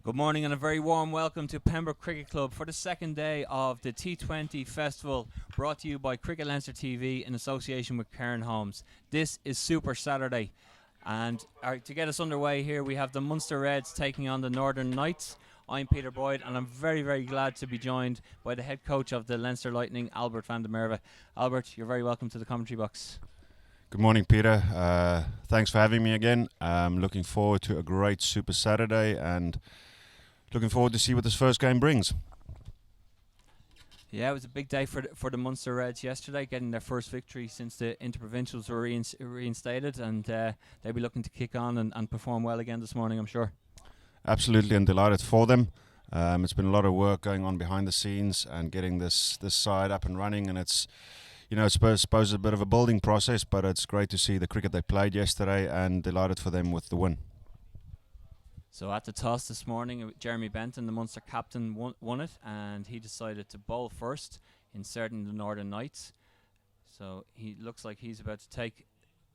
Good morning and a very warm welcome to Pembroke Cricket Club for the second day of the T20 Festival, brought to you by Cricket Leinster TV in association with Cairn Homes. This is Super Saturday, and to get us underway here we have the Munster Reds taking on the Northern Knights. I'm Peter Boyd and I'm very, very glad to be joined by the head coach of the Leinster Lightning, Albert van der Merwe. Albert, you're very welcome to the commentary box. Good morning, Peter. Thanks for having me again. I'm looking forward to a great Super Saturday and looking forward to see what this first game brings. Yeah, it was a big day for the Munster Reds yesterday, getting their first victory since the interprovincials were reinstated, and they'll be looking to kick on and perform well again this morning, I'm sure. Absolutely, and delighted for them. It's been a lot of work going on behind the scenes and getting this side up and running, and it's I suppose it's a bit of a building process, but it's great to see the cricket they played yesterday, and delighted for them with the win. So at the toss this morning, Jeremy Benton, the Munster captain, won it, and he decided to bowl first, inserting the Northern Knights. So he looks like he's about to take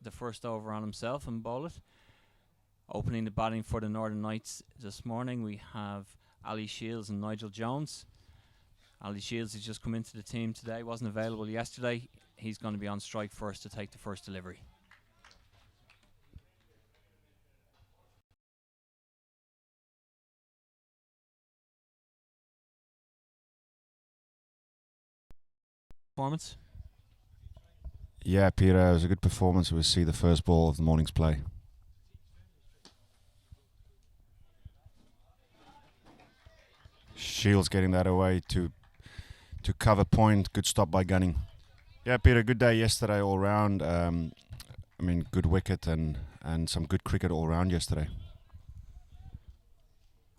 the first over on himself and bowl it. Opening the batting for the Northern Knights this morning, we have Ali Shields and Nigel Jones. Ali Shields has just come into the team today, wasn't available yesterday. He's going to be on strike first to take the first delivery. Performance? Yeah, Peter, it was a good performance. We'll see the first ball of the morning's play. Shields getting that away to cover point. Good stop by Gunning. Yeah, Peter, good day yesterday all round. Good wicket and some good cricket all round yesterday.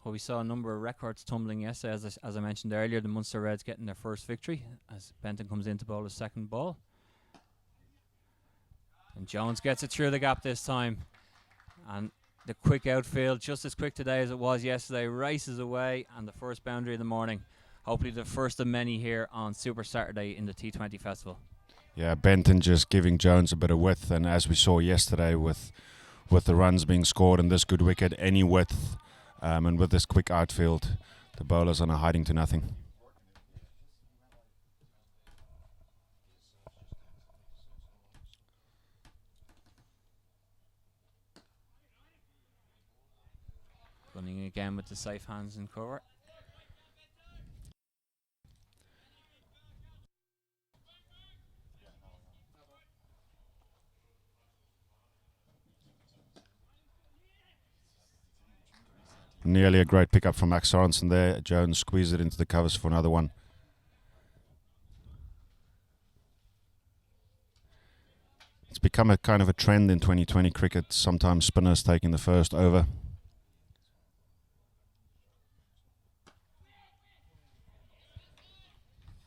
Well, we saw a number of records tumbling yesterday. As I mentioned earlier, the Munster Reds getting their first victory as Benton comes in to bowl his second ball. And Jones gets it through the gap this time. And the quick outfield, just as quick today as it was yesterday, races away, and the first boundary of the morning. Hopefully the first of many here on Super Saturday in the T20 Festival. Yeah, Benton just giving Jones a bit of width, and as we saw yesterday with the runs being scored and this good wicket, any width, and with this quick outfield, the bowlers are now hiding to nothing. Running again with the safe hands and cover. Nearly a great pickup from Max Sorensen there. Jones squeezed it into the covers for another one. It's become a kind of a trend in 2020 cricket, sometimes spinners taking the first over.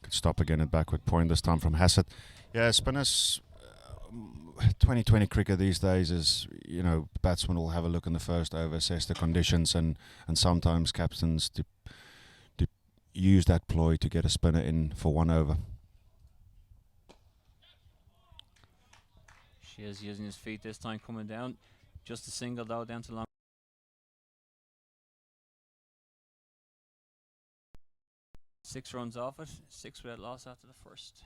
Good stop again at backward point, this time from Hassett. Yeah, spinners, 2020 cricket these days is, batsmen will have a look in the first over, assess the conditions, and sometimes captains use that ploy to get a spinner in for one over. She is using his feet this time, coming down. Just a single though, down to long. 6 runs off it, 6 without loss after the first.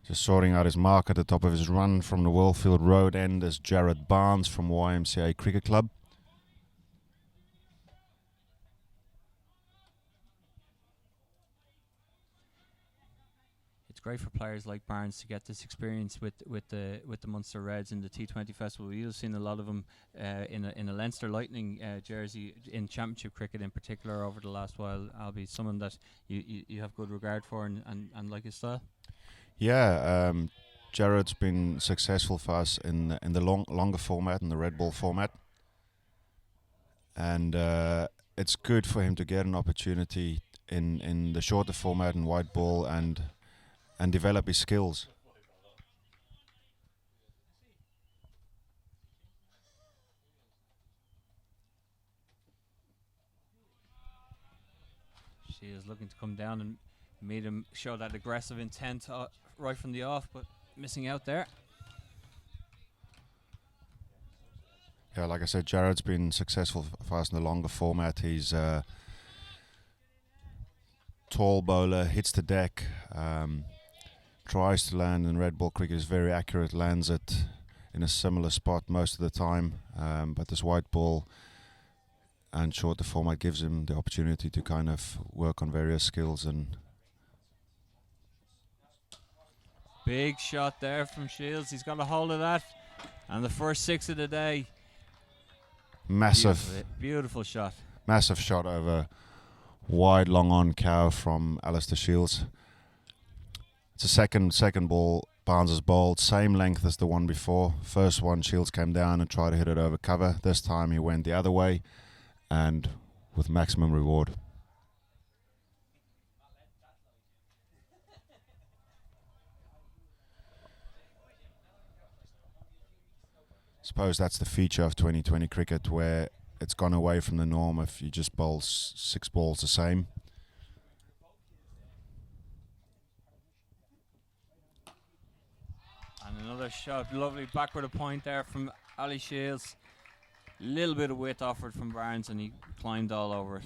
Just sorting out his mark at the top of his run from the Wellfield Road end is Jared Barnes from YMCA Cricket Club. It's great for players like Barnes to get this experience with the Munster Reds in the T20 Festival. You've seen a lot of them in a Leinster Lightning jersey in Championship cricket in particular over the last while. I'll be someone that you have good regard for and like his style. Yeah, Jared's been successful for us in the longer format, in the red ball format, and it's good for him to get an opportunity in the shorter format and white ball and develop his skills. She is looking to come down and made him show that aggressive intent right from the off, but missing out there. Yeah, like I said, Jared's been successful fast in the longer format. He's tall bowler, hits the deck, tries to land in red ball cricket, is very accurate, lands it in a similar spot most of the time, but this white ball and shorter format gives him the opportunity to kind of work on various skills. And big shot there from Shields. He's got a hold of that, and the first 6 of the day. Massive beautiful shot. Massive shot over wide long on cow from Alistair Shields. It's a second ball Barnes has bowled, same length as the one before. First one, Shields came down and tried to hit it over cover. This time he went the other way and with maximum reward. Suppose that's the feature of 2020 cricket, where it's gone away from the norm if you just bowl 6 balls the same. And another shot, lovely backward a point there from Ali Shields. Little bit of width offered from Barnes and he climbed all over it.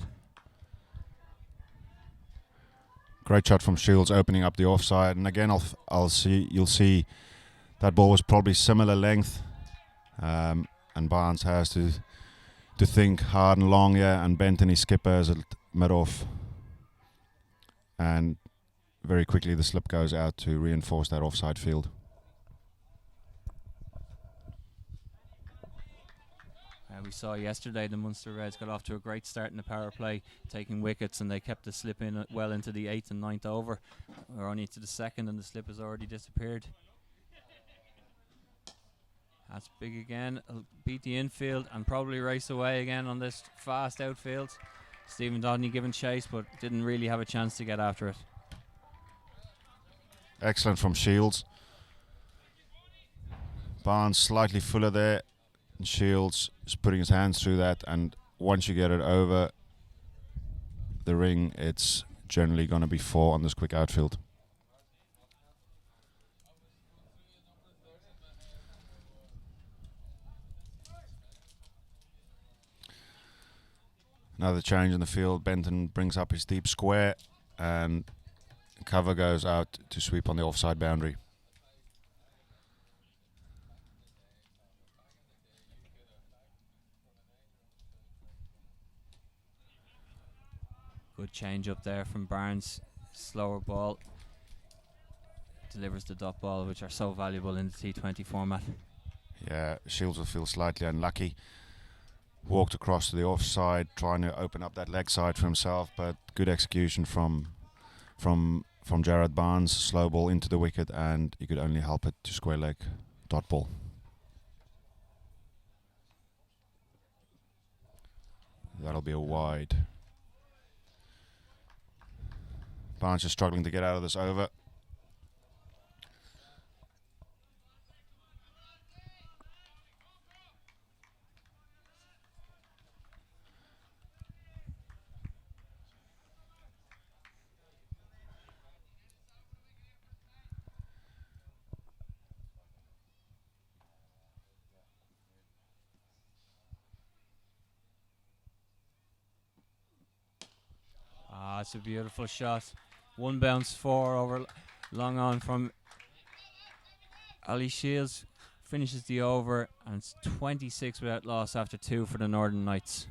Great shot from Shields, opening up the offside. And again, you'll see that ball was probably similar length, and Barnes has to think hard and long, and Benton, his skipper, as it mid off, and very quickly the slip goes out to reinforce that offside field. We saw yesterday the Munster Reds got off to a great start in the power play, taking wickets, and they kept the slip in well into the 8th and 9th over. We're only to the 2nd and the slip has already disappeared. That's big again. It'll beat the infield and probably race away again on this fast outfield. Stephen Dodney giving chase but didn't really have a chance to get after it. Excellent from Shields. Barnes slightly fuller there. And Shields is putting his hands through that, and once you get it over the ring, it's generally going to be 4 on this quick outfield. Another change in the field. Benton brings up his deep square and cover goes out to sweep on the offside boundary. Good change up there from Barnes. Slower ball. Delivers the dot ball, which are so valuable in the T20 format. Yeah, Shields will feel slightly unlucky. Walked across to the offside, trying to open up that leg side for himself, but good execution from Jared Barnes. Slow ball into the wicket, and he could only help it to square leg dot ball. That'll be a wide. Barnes is struggling to get out of this over. It's a beautiful shot. One bounce 4 over long on from Ali Shields. Finishes the over, and it's 26 without loss after 2 for the Northern Knights.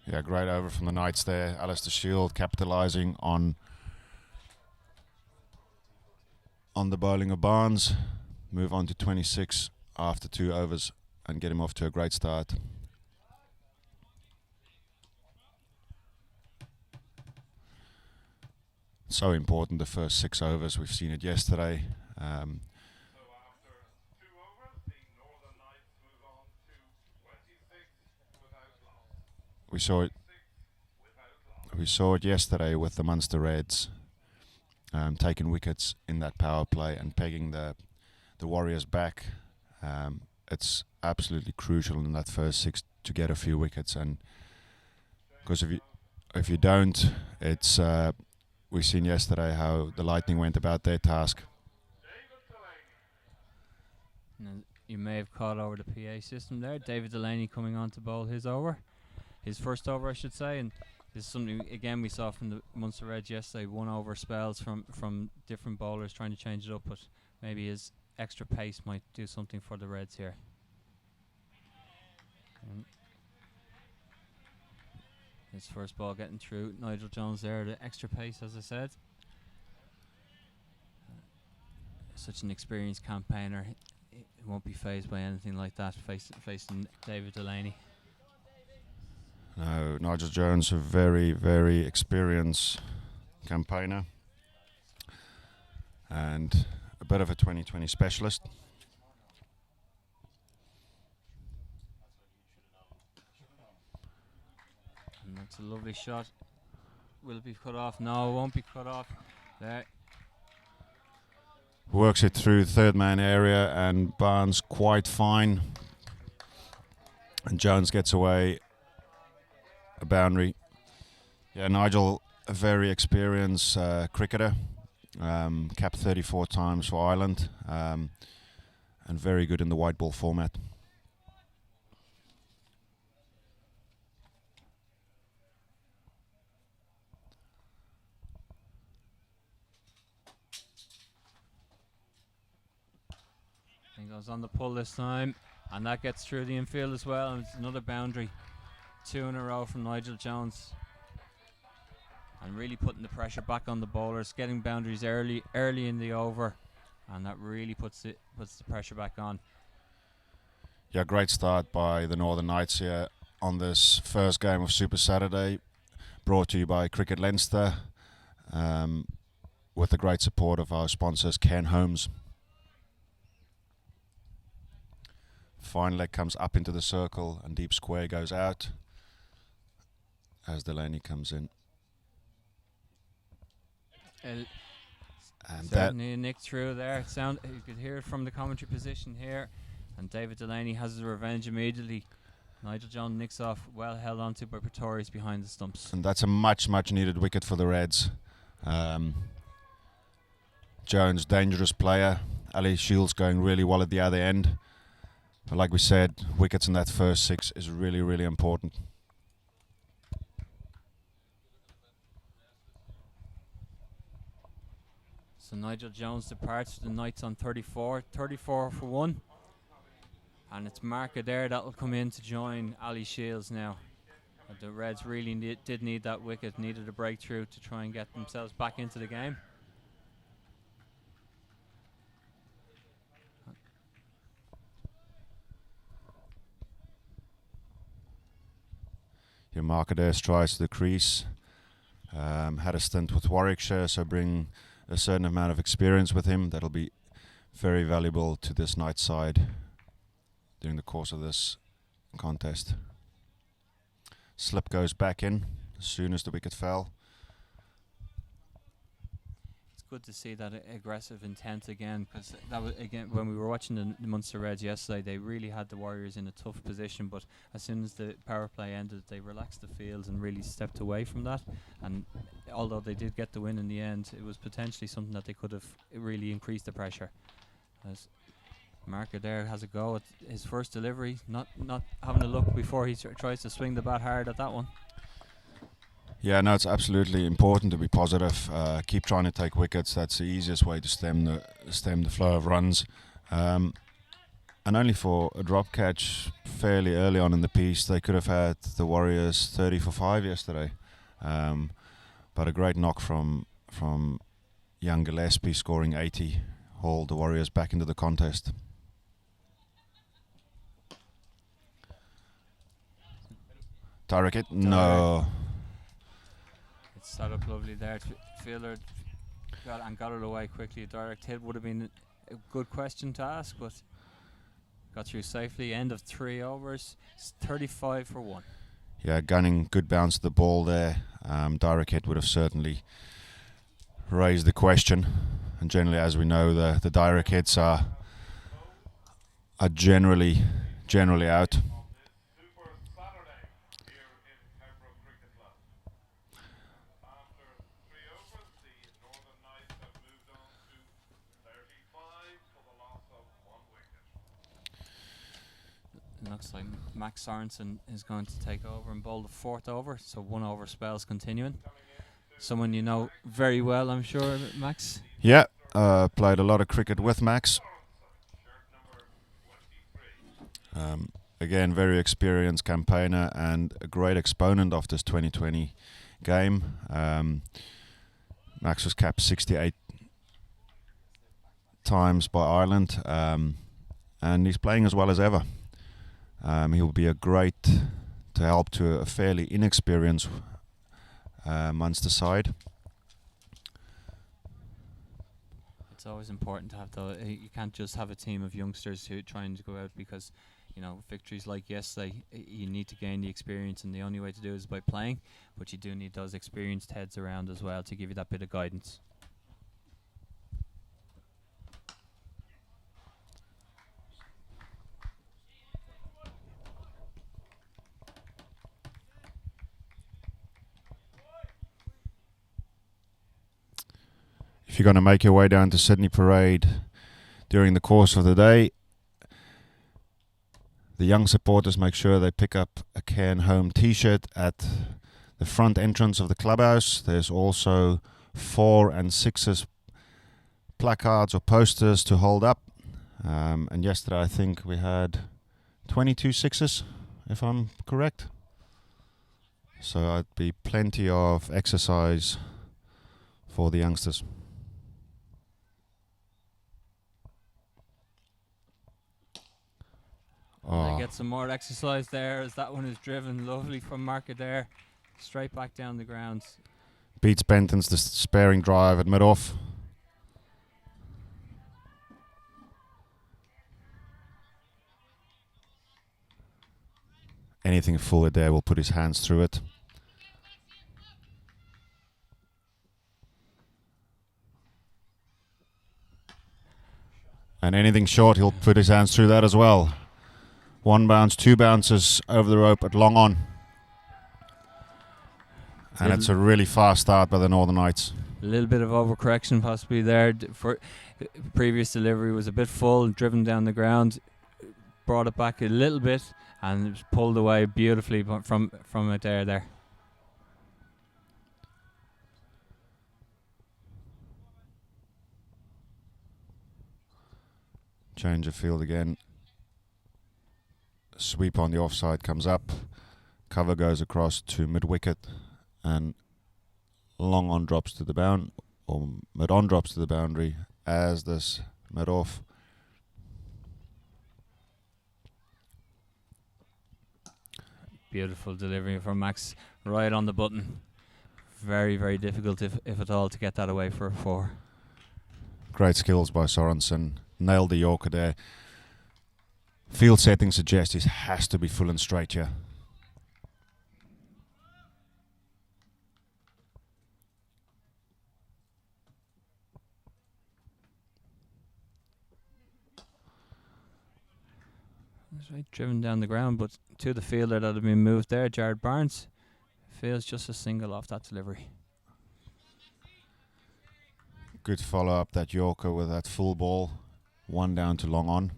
Yeah, great over from the Knights there. Alistair Shield capitalising on the bowling of Barnes. Move on to 26 after 2 overs and get him off to a great start. So important, the first 6 overs. We've seen it yesterday. So after 2 overs, the Northern Knights move on to 26 without loss. We saw it. We saw it yesterday with the Munster Reds taking wickets in that power play and pegging the Warriors back. It's absolutely crucial in that first 6 to get a few wickets, and because if you don't, it's we've seen yesterday how the Lightning went about their task. And you may have caught over the PA system there. David Delaney coming on to bowl his first over, I should say, and this is something again we saw from the Munster Reds yesterday. 1 over spells from different bowlers trying to change it up, but maybe his extra pace might do something for the Reds here. His first ball getting through. Nigel Jones there, the extra pace, as I said. Such an experienced campaigner. He won't be phased by anything like that, facing David Delaney. No, Nigel Jones, a very, very experienced campaigner and a bit of a 2020 specialist. And that's a lovely shot. Will it be cut off? No, it won't be cut off. There. Works it through third man area and Barnes quite fine. And Jones gets away a boundary. Yeah, Nigel, a very experienced cricketer. Capped 34 times for Ireland. And very good in the white ball format. He goes on the pull this time, and that gets through the infield as well, and it's another boundary. 2 in a row from Nigel Jones. And really putting the pressure back on the bowlers, getting boundaries early in the over, and that really puts the pressure back on. Yeah, great start by the Northern Knights here on this first game of Super Saturday, brought to you by Cricket Leinster, with the great support of our sponsors Ken Holmes. Fine leg comes up into the circle and deep square goes out as Delaney comes in. And Certainly a nick through there. You could hear it from the commentary position here. And David Delaney has his revenge immediately. Nigel Jones nicks off, well held onto by Pretorius behind the stumps. And that's a much needed wicket for the Reds. Jones, dangerous player. Ali Shields going really well at the other end. But like we said, wickets in that first 6 is really important. So Nigel Jones departs the Knights on 34 for 1. And it's Mark Adair that will come in to join Ali Shields now. The Reds really did need that wicket, needed a breakthrough to try and get themselves back into the game. Your Mark Adair strides to the crease. Had a stint with Warwickshire, so bring a certain amount of experience with him that'll be very valuable to this Knights side during the course of this contest. Slip goes back in as soon as the wicket fell. It's good to see that aggressive intent again, because that was again when we were watching the Munster Reds yesterday. They really had the Warriors in a tough position, but as soon as the power play ended, they relaxed the field and really stepped away from that. And although they did get the win in the end, it was potentially something that they could have really increased the pressure. As Mark Adair has a go at his first delivery, not having a look before he tries to swing the bat hard at that one. Yeah, no, it's absolutely important to be positive. Keep trying to take wickets. That's the easiest way to stem the flow of runs. And only for a drop catch fairly early on in the piece, they could have had the Warriors 30 for 5 yesterday. But a great knock from young Gillespie scoring 80 hauled the Warriors back into the contest. Tyrek hit? No. Set up lovely there. Fielder got it away quickly. A direct hit would have been a good question to ask, but got through safely. End of 3 overs. It's 35 for 1. yeah, gunning, good bounce of the ball there. Direct hit would have certainly raised the question. And generally, as we know, the direct hits are generally out. Super Saturday here in Pembroke Cricket Club. After 3 overs, the Northern Knights have moved on to 35 for the loss of 1 wicket. It looks like Max Sorensen is going to take over and bowl the 4th over, so 1 over spells continuing. Someone you know very well, I'm sure, Max. Yeah, played a lot of cricket with Max. Shirt number 23. Again, very experienced campaigner and a great exponent of this 2020 game. Max was capped 68 times by Ireland, and he's playing as well as ever. He'll be a great to help to a fairly inexperienced Munster side. It's always important to have you can't just have a team of youngsters who are trying to go out, because you know, victories like yesterday, you need to gain the experience, and the only way to do it is by playing, but you do need those experienced heads around as well to give you that bit of guidance. If you're going to make your way down to Sydney Parade during the course of the day, the young supporters make sure they pick up a Cairn Home t-shirt at the front entrance of the clubhouse. There's also 4 and 6s placards or posters to hold up. And yesterday I think we had 22 6s, if I'm correct. So I'd be plenty of exercise for the youngsters. They get some more exercise there as that one is driven lovely from marker there, straight back down the ground. Beats Benton's the sparing drive at mid-off. Anything full there will put his hands through it. And anything short, he'll put his hands through that as well. 1 bounce, 2 bounces over the rope at long on. And it's a really fast start by the Northern Knights. A little bit of overcorrection possibly there. For previous delivery was a bit full, driven down the ground, brought it back a little bit, and it was pulled away beautifully from it there. Change of field again. Sweep on the offside comes up. Cover goes across to mid-wicket, and long on drops to the bound, or mid-on drops to the boundary as this mid-off. Beautiful delivery from Max, right on the button. Very, very difficult, if at all, to get that away for a 4. Great skills by Sorensen. Nailed the Yorker there. Field setting suggests he has to be full and straight here. That's right, driven down the ground, but to the fielder that had been moved there, Jared Barnes, feels just a single off that delivery. Good follow up that Yorker with that full ball. 1 down to long on.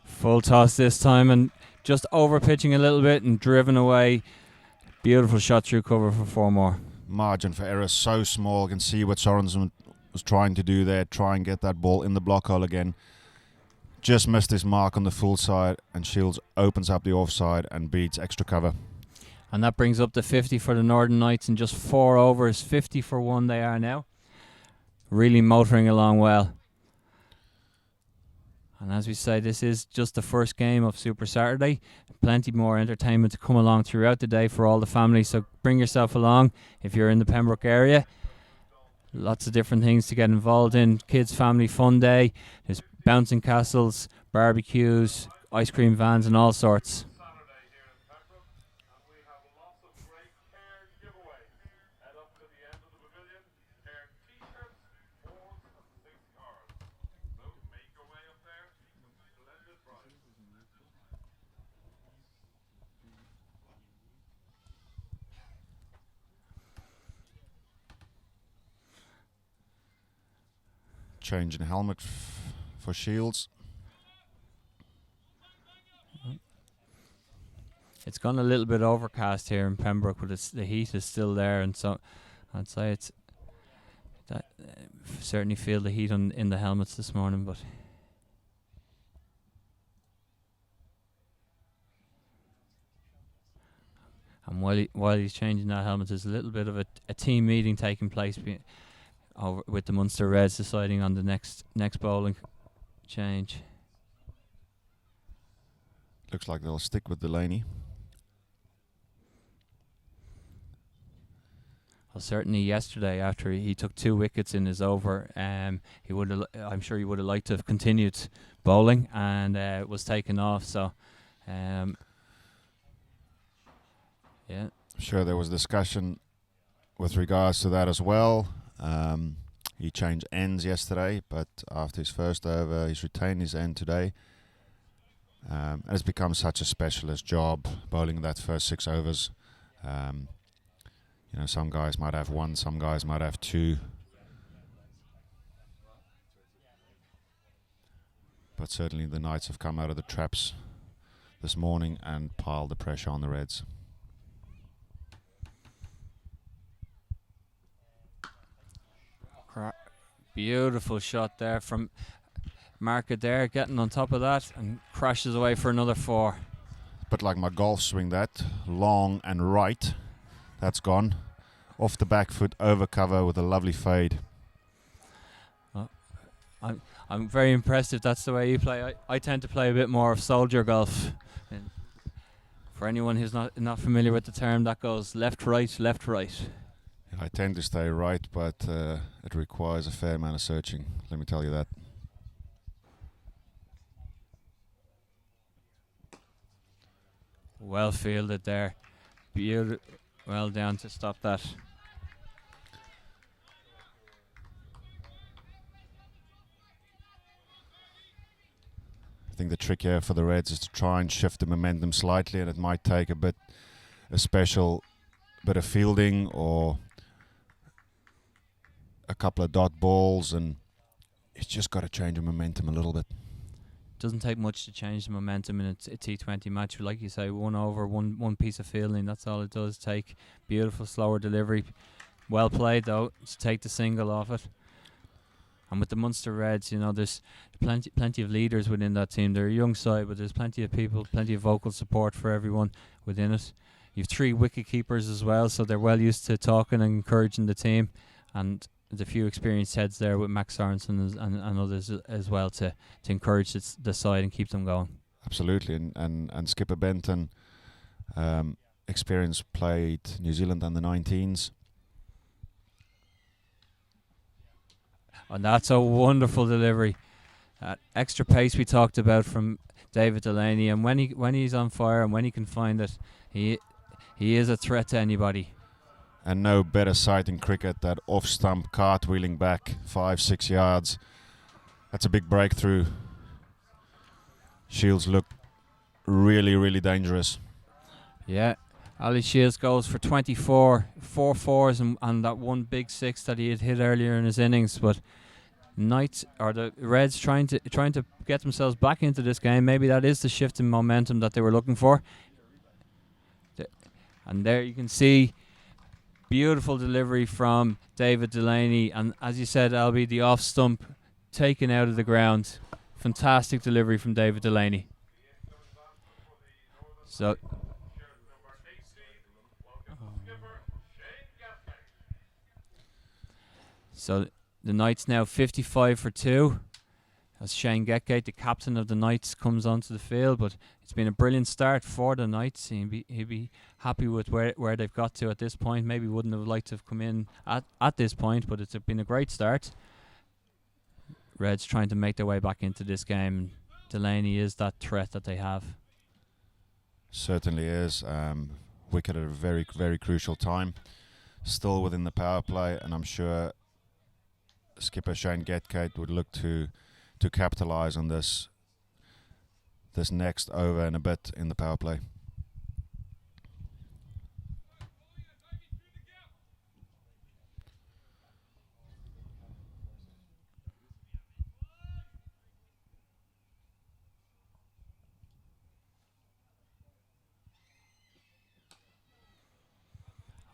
Full toss this time, and just over pitching a little bit and driven away. Beautiful shot through cover for 4 more. Margin for error so small. You can see what Sorensen was trying to do there. Try and get that ball in the block hole again. Just missed his mark on the full side, and Shields opens up the offside and beats extra cover. And that brings up to 50 for the Northern Knights in just 4 overs. 50 for 1 they are now. Really motoring along well. And as we say, this is just the first game of Super Saturday. Plenty more entertainment to come along throughout the day for all the families. So bring yourself along if you're in the Pembroke area. Lots of different things to get involved in. Kids Family Fun Day. There's bouncing castles, barbecues, ice cream vans and all sorts. Saturday here in Pembroke, and we have lots of great Cairn giveaways. Head up to the end of the pavilion, Cairn t-shirts, 4s and 6 cars. So make your way up there, some splendid prizes. Changing helmet for Shields. It's gone a little bit overcast here in Pembroke, but the heat is still there, and so I'd say it's that certainly feel the heat in the helmets this morning. But and while he's changing that helmet, there's a little bit of a team meeting taking place over with the Munster Reds deciding on the next bowling change. Looks like they'll stick with Delaney. Well, certainly yesterday, after he took 2 wickets in his over, he would have. I'm sure he would have liked to have continued bowling, and it was taken off. So, yeah. I'm sure there was discussion with regards to that as well. He changed ends yesterday, but after his first over, he's retained his end today. And it's become such a specialist job, bowling that first 6 overs. You know, some guys might have 1, some guys might have 2. But certainly the Knights have come out of the traps this morning and piled the pressure on the Reds. Beautiful shot there from Market there, getting on top of that and crashes away for another 4. But like my golf swing, that long and right, that's gone. Off the back foot, over cover with a lovely fade. I'm very impressed if that's the way you play. I tend to play a bit more of soldier golf. And for anyone who's not familiar with the term, that goes left, right, left, right. I tend to stay right, but it requires a fair amount of searching, let me tell you that. Well fielded there. Well down to stop that. I think the trick here for the Reds is to try and shift the momentum slightly, and it might take a special bit of fielding or a couple of dot balls, and it's just got to change the momentum a little bit. Doesn't take much to change the momentum in a T20 match. Like you say, 1 over, one piece of fielding. That's all it does take. Beautiful slower delivery. Well played though to take the single off it. And with the Munster Reds, you know, there's plenty of leaders within that team. They're a young side, but there's plenty of people, plenty of vocal support for everyone within it. You've 3 wicket keepers as well, so they're well used to talking and encouraging the team. And there's a few experienced heads there with Max Sorensen and others as well to encourage the side and keep them going. Absolutely, and Skipper Benton, experience, played New Zealand under 19s. And that's a wonderful delivery. That extra pace we talked about from David Delaney, and when he's on fire and when he can find it, he is a threat to anybody. And no better sight in cricket, that off-stump cartwheeling back 5-6 yards. That's a big breakthrough. Shields look really, really dangerous. Yeah, Ali Shields goes for 24, 4 fours and that 1 big 6 that he had hit earlier in his innings. But Knights or the Reds trying to get themselves back into this game. Maybe that is the shift in momentum that they were looking for. And there you can see beautiful delivery from David Delaney, and as you said, Albie, the off stump taken out of the ground. Fantastic delivery from David Delaney. So the Knights now 55 for 2. as Shane Getgate, the captain of the Knights, comes onto the field. But it's been a brilliant start for the Knights. He'd be happy with where they've got to at this point. Maybe wouldn't have liked to have come in at this point, but it's been a great start. Reds trying to make their way back into this game. Delaney is that threat that they have. Certainly is. Wicket at a very, very crucial time. Still within the power play, and I'm sure skipper Shane Getgate would look to capitalise on this next over and a bit in the power play.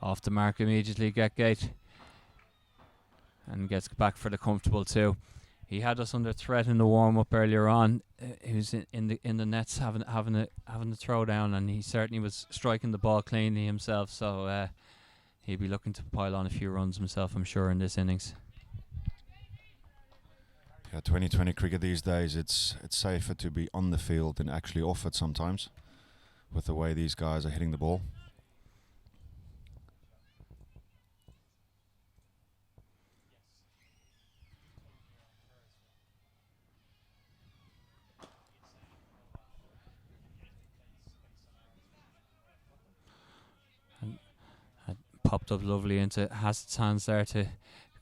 Off the mark immediately, Getgate, and gets back for the comfortable two. He had us under threat in the warm up earlier on. He was in the nets having a throw down, and he certainly was striking the ball cleanly himself. So he'll be looking to pile on a few runs himself, I'm sure, in this innings. Yeah, 2020 cricket these days, it's safer to be on the field than actually off it sometimes, with the way these guys are hitting the ball. Popped up lovely into Hassett's hands there to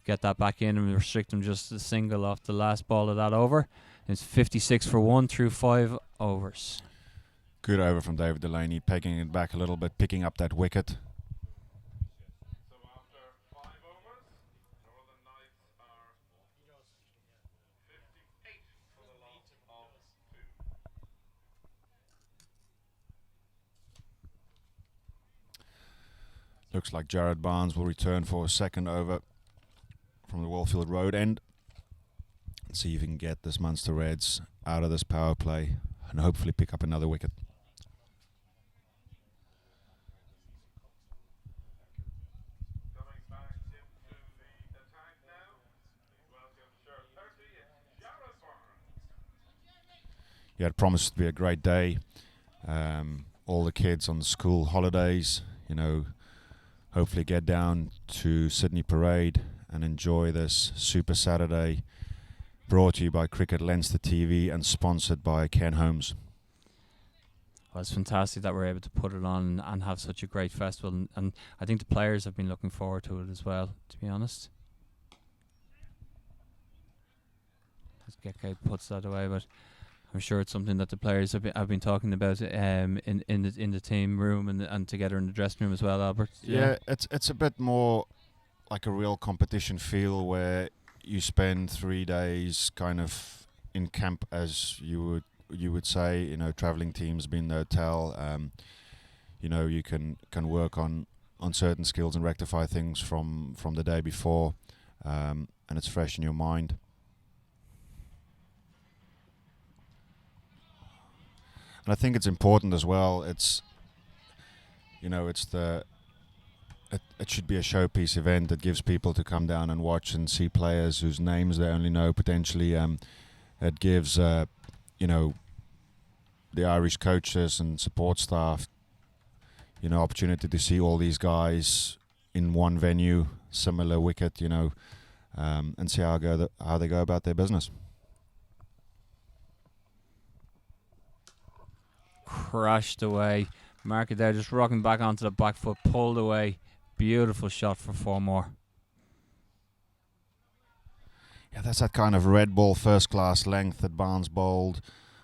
get that back in and restrict him just a single off the last ball of that over. It's 56 for 1 through 5 overs. Good over from David Delaney, pegging it back a little bit, picking up that wicket. So after 5 overs, Northern Knights are 58 for the loss of 2. Looks like Jared Barnes will return for a second over from the Wallfield Road end. Let's see if he can get this Munster Reds out of this power play and hopefully pick up another wicket. Coming back into the attack now. Please welcome shirt 30, it's Jarrah Swart. Yeah, it promised to be a great day. All the kids on the school holidays, hopefully get down to Sydney Parade and enjoy this Super Saturday, brought to you by Cricket Leinster TV and sponsored by Ken Holmes. Well, it's fantastic that we're able to put it on and have such a great festival, and I think the players have been looking forward to it as well, to be honest. As Getgate puts that away, but I'm sure it's something that the players have been talking about in the team room and together in the dressing room as well, Albert. Yeah, it's a bit more like a real competition feel where you spend 3 days kind of in camp, as you would say, traveling teams being the hotel. You can work on certain skills and rectify things from the day before, and it's fresh in your mind. And I think it's important as well. It should be a showpiece event that gives people to come down and watch and see players whose names they only know potentially. It gives the Irish coaches and support staff opportunity to see all these guys in one venue, similar wicket, and see how they go about their business. Crashed away. Market there just rocking back onto the back foot, pulled away. Beautiful shot for 4 more. Yeah, that's that kind of red ball first class length that Barnes bowls,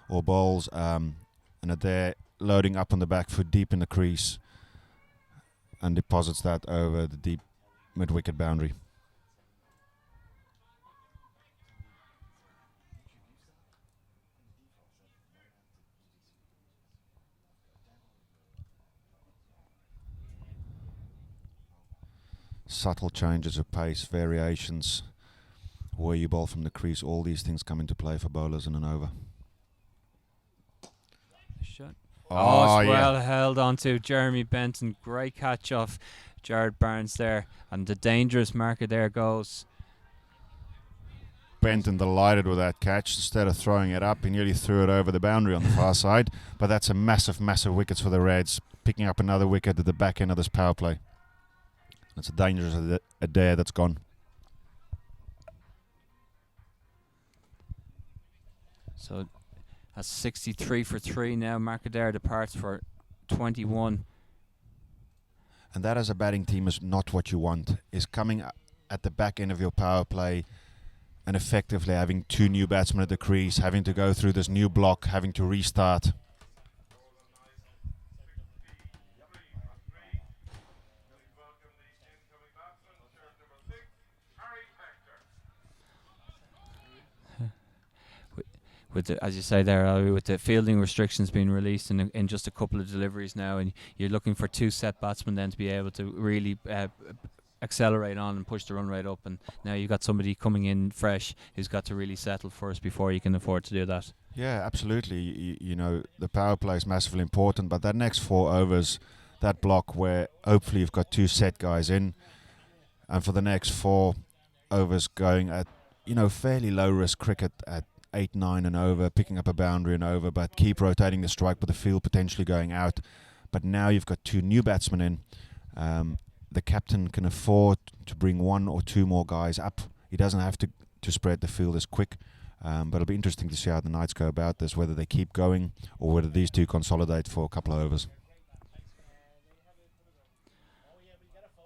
and they're loading up on the back foot deep in the crease and deposits that over the deep mid wicket boundary. Subtle changes of pace, variations, where you bowl from the crease, all these things come into play for bowlers in an over. Shot. Oh, It's yeah. well held onto Jeremy Benton. Great catch off Jared Barnes there. And the dangerous marker there goes. Benton delighted with that catch. Instead of throwing it up, he nearly threw it over the boundary on the far side. But that's a massive, massive wickets for the Reds, picking up another wicket at the back end of this power play. It's a dangerous Adair that's gone. So that's 63 for 3 now. Mark Adair departs for 21. And that as a batting team is not what you want, is coming at the back end of your power play and effectively having 2 new batsmen at the crease, having to go through this new block, having to restart. With the, as you say there, Ellie, with the fielding restrictions being released in just a couple of deliveries now, and you're looking for 2 set batsmen then to be able to really accelerate on and push the run rate up, and now you've got somebody coming in fresh who's got to really settle first before you can afford to do that. Yeah, absolutely. You know, the power play is massively important, but that next 4 overs, that block where hopefully you've got 2 set guys in, and for the next 4 overs going at, you know, fairly low risk cricket at 8, 9 and over, picking up a boundary and over, but keep rotating the strike with the field potentially going out. But now you've got 2 new batsmen in. The captain can afford to bring 1 or 2 more guys up. He doesn't have to spread the field as quick. But it'll be interesting to see how the Knights go about this, whether they keep going or whether these 2 consolidate for a couple of overs.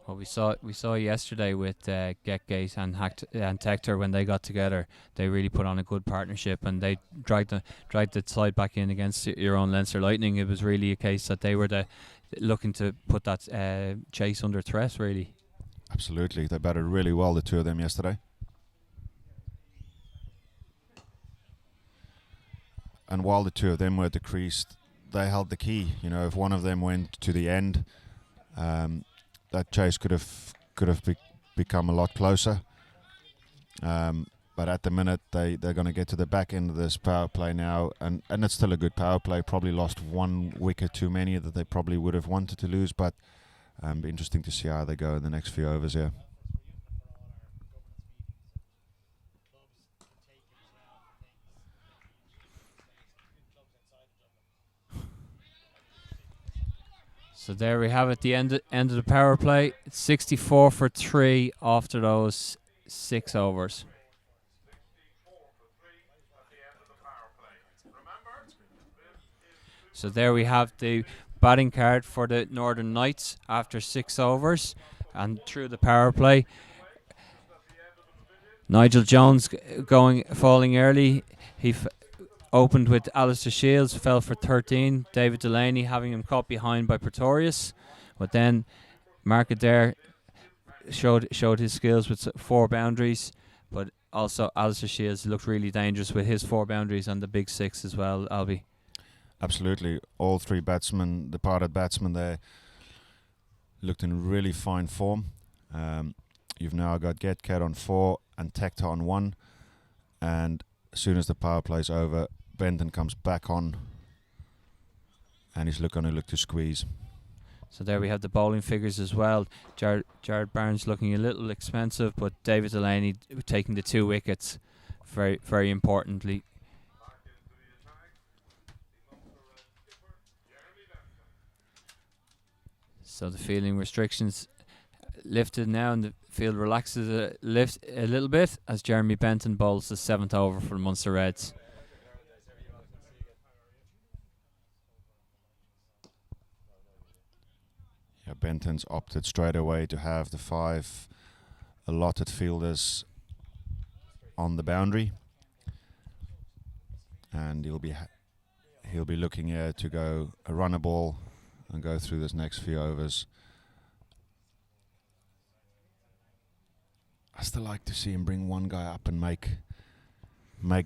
Well, we saw yesterday with Getgate and Tector when they got together. They really put on a good partnership, and they dragged the side back in against your own Leinster Lightning. It was really a case that they were looking to put that chase under threat, really. Absolutely, they batted really well, the 2 of them yesterday. And while the 2 of them were at the crease, they held the key. You know, if one of them went to the end, that chase could have become a lot closer. But at the minute, they're going to get to the back end of this power play now, and it's still a good power play. Probably lost 1 wicket too many that they probably would have wanted to lose, but be interesting to see how they go in the next few overs here. So there we have it, the end of the power play. It's 64 for 3 after those 6 overs. So there we have the batting card for the Northern Knights after 6 overs and through the power play. Nigel Jones falling early. He opened with Alistair Shields, fell for 13. David Delaney having him caught behind by Pretorius. But then Mark Adair showed his skills with 4 boundaries. But also Alistair Shields looked really dangerous with his 4 boundaries and the big 6 as well, Albie. Absolutely. All 3 batsmen, departed batsmen there, looked in really fine form. You've now got Getcat on 4 and Tector on 1. And as soon as the power play's over, Benton comes back on, and he's going to look to squeeze. So there we have the bowling figures as well. Jared Barnes looking a little expensive, but David Delaney taking the 2 wickets, very, very importantly. So the fielding restrictions lifted now, and the field relaxes a little bit as Jeremy Benton bowls the 7th over for the Munster Reds. Yeah, Benton's opted straight away to have the 5 allotted fielders on the boundary, and he'll be looking here to go a runner ball and go through this next few overs. I still like to see him bring 1 guy up and make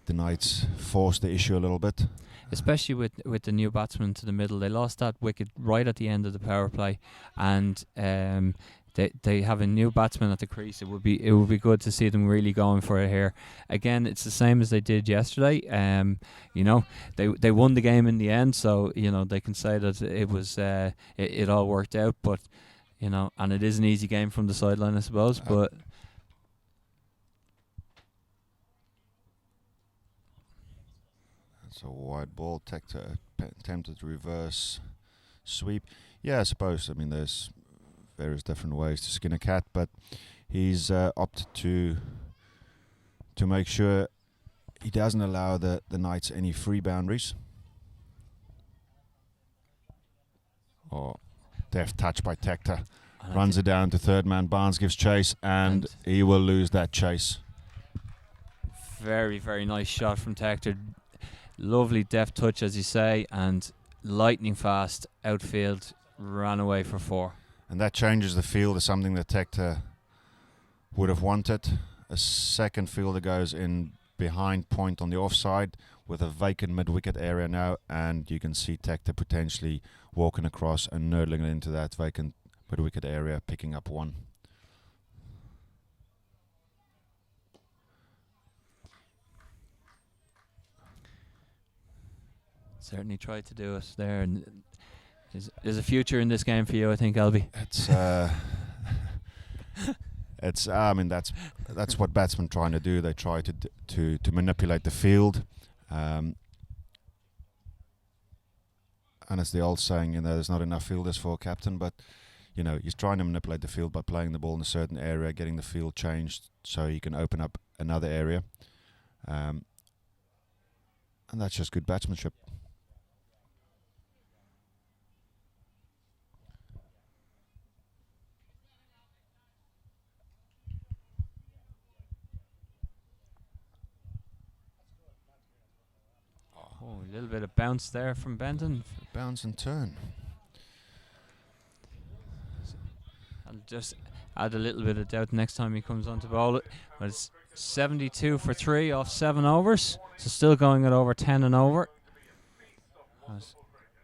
the Knights force the issue a little bit. Especially with the new batsman to the middle. They lost that wicket right at the end of the power play, and they have a new batsman at the crease. It would be good to see them really going for it here. Again, it's the same as they did yesterday. You know, they won the game in the end, so you know they can say that it was it all worked out. But you know, and it is an easy game from the sideline, I suppose. But So wide ball, Tector attempted reverse sweep. Yeah, I suppose. I mean, there's various different ways to skin a cat, but he's opted to make sure he doesn't allow the knights any free boundaries. Oh, deft touch by Tector. Runs it down to third man. Barnes gives chase, and he will lose that chase. Very, very nice shot from Tector. Lovely deft touch, as you say, and lightning fast outfield. Ran away for 4. And that changes the field to something that Tector would have wanted. A second fielder goes in behind point on the offside with a vacant mid-wicket area now, and you can see Tector potentially walking across and nurdling it into that vacant mid-wicket area, picking up 1. Certainly tried to do it there, and there's a future in this game for you, I think, Albie. It's I mean that's what batsmen trying to do. They try to manipulate the field, and it's the old saying, there's not enough fielders for a captain, but he's trying to manipulate the field by playing the ball in a certain area, getting the field changed so he can open up another area, and that's just good batsmanship. Oh, a little bit of bounce there from Benton. Bounce and turn. I'll just add a little bit of doubt next time he comes on to bowl it. But it's 72 for 3 off 7 overs. So still going at over 10 and over.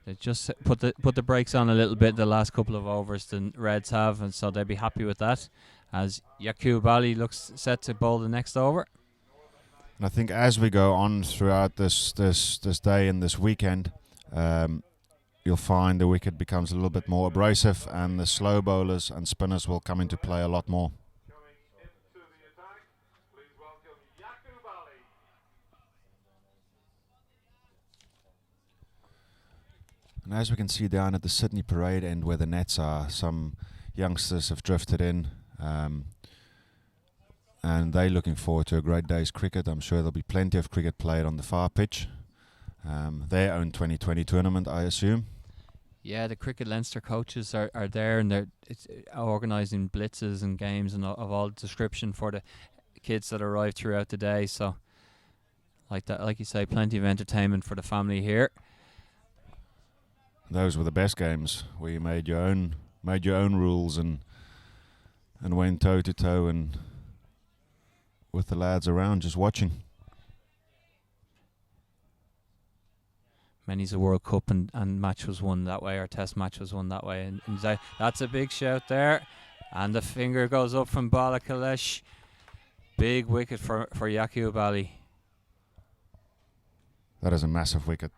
They just put the brakes on a little bit the last couple of overs the Reds have, and so they'll be happy with that. As Yaqub Ali looks set to bowl the next over. And I think as we go on throughout this day and this weekend, you'll find the wicket becomes a little bit more abrasive, and the slow bowlers and spinners will come into play a lot more. Coming into the attack, please welcome Yaqub Ali. And as we can see down at the Sydney Parade end where the nets are, some youngsters have drifted in, and they're looking forward to a great day's cricket. I'm sure there'll be plenty of cricket played on the far pitch. Their own 2020 tournament, I assume. Yeah, the Cricket Leinster coaches are there, and they're organising blitzes and games and of all description for the kids that arrive throughout the day. So, like you say, plenty of entertainment for the family here. Those were the best games where you made your own rules and went toe to toe and with the lads around just watching. Many's a World Cup and match was won that way, or Test match was won that way. And that's a big shout there. And the finger goes up from Bala Kalesh. Big wicket for Yaqub Ali. That is a massive wicket.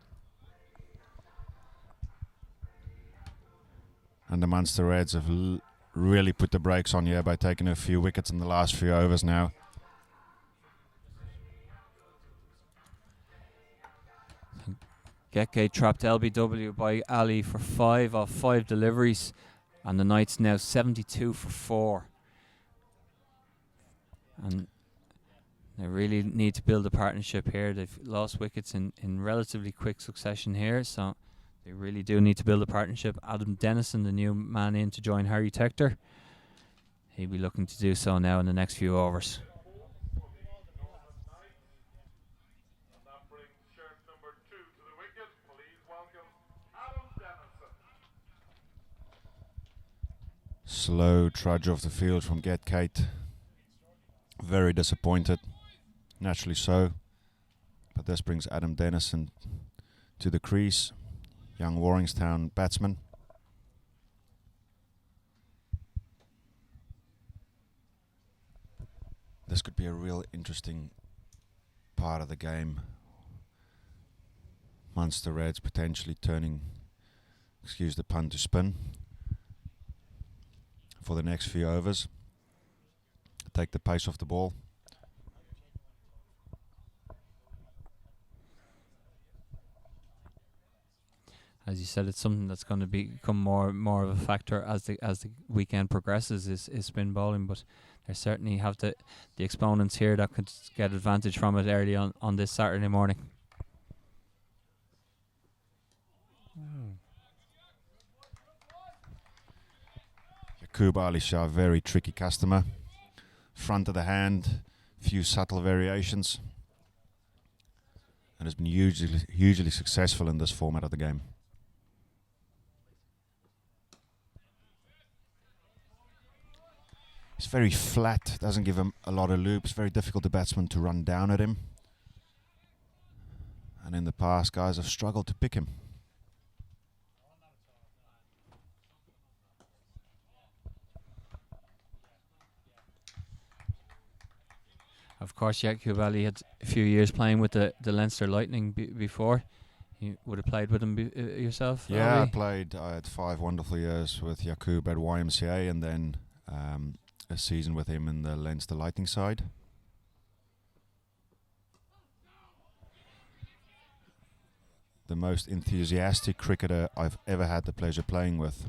And the Munster Reds have really put the brakes on here by taking a few wickets in the last few overs now. Getgate trapped LBW by Ali for 5 off 5 deliveries, and the Knights now 72 for 4. And they really need to build a partnership here. They've lost wickets in relatively quick succession here, so they really do need to build a partnership. Adam Dennison, the new man in to join Harry Tector, he'll be looking to do so now in the next few overs. Slow trudge off the field from Getgate. Very disappointed. Naturally so. But this brings Adam Dennison to the crease. Young Warringstown batsman. This could be a real interesting part of the game. Munster Reds potentially turning, excuse the pun, to spin for the next few overs. Take the pace off the ball. as you said, it's something that's going to become more of a factor as the weekend progresses. Is spin bowling, but they certainly have the exponents here that could get advantage from it early on this Saturday morning. Yaqub Ali Shah, very tricky customer. Front of the hand, few subtle variations, and has been hugely successful in this format of the game. He's very flat, doesn't give him a lot of loops, very difficult to batsman to run down at him. And in the past, guys have struggled to pick him. Of course, Yaqub Ali had a few years playing with the Leinster Lightning before. You would have played with him yourself? Yeah, Ali? I had 5 wonderful years with Yaqub at YMCA, and then a season with him in the Leinster Lightning side. The most enthusiastic cricketer I've ever had the pleasure playing with.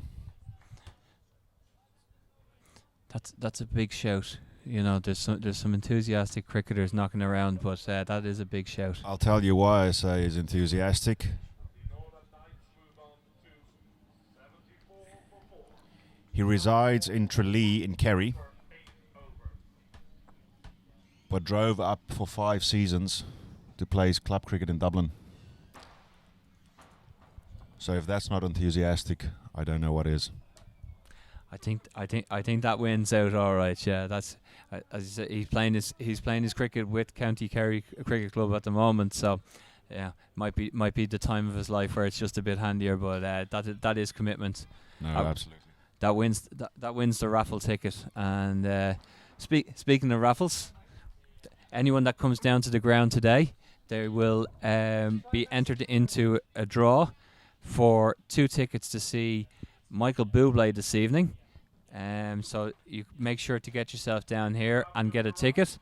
That's a big shout. You know, there's some enthusiastic cricketers knocking around, but that is a big shout. I'll tell you why I say he's enthusiastic. He resides in Tralee in Kerry, but drove up for 5 seasons to play his club cricket in Dublin. So if that's not enthusiastic, I don't know what is. I think that wins out all right. Yeah, that's as you said, he's playing his cricket with County Kerry Cricket Club at the moment. So yeah, might be the time of his life where it's just a bit handier. But that is commitment. No, absolutely. That wins the raffle ticket. And speaking of raffles, anyone that comes down to the ground today, they will be entered into a draw for 2 tickets to see Michael Bublé this evening. So you make sure to get yourself down here and get a ticket,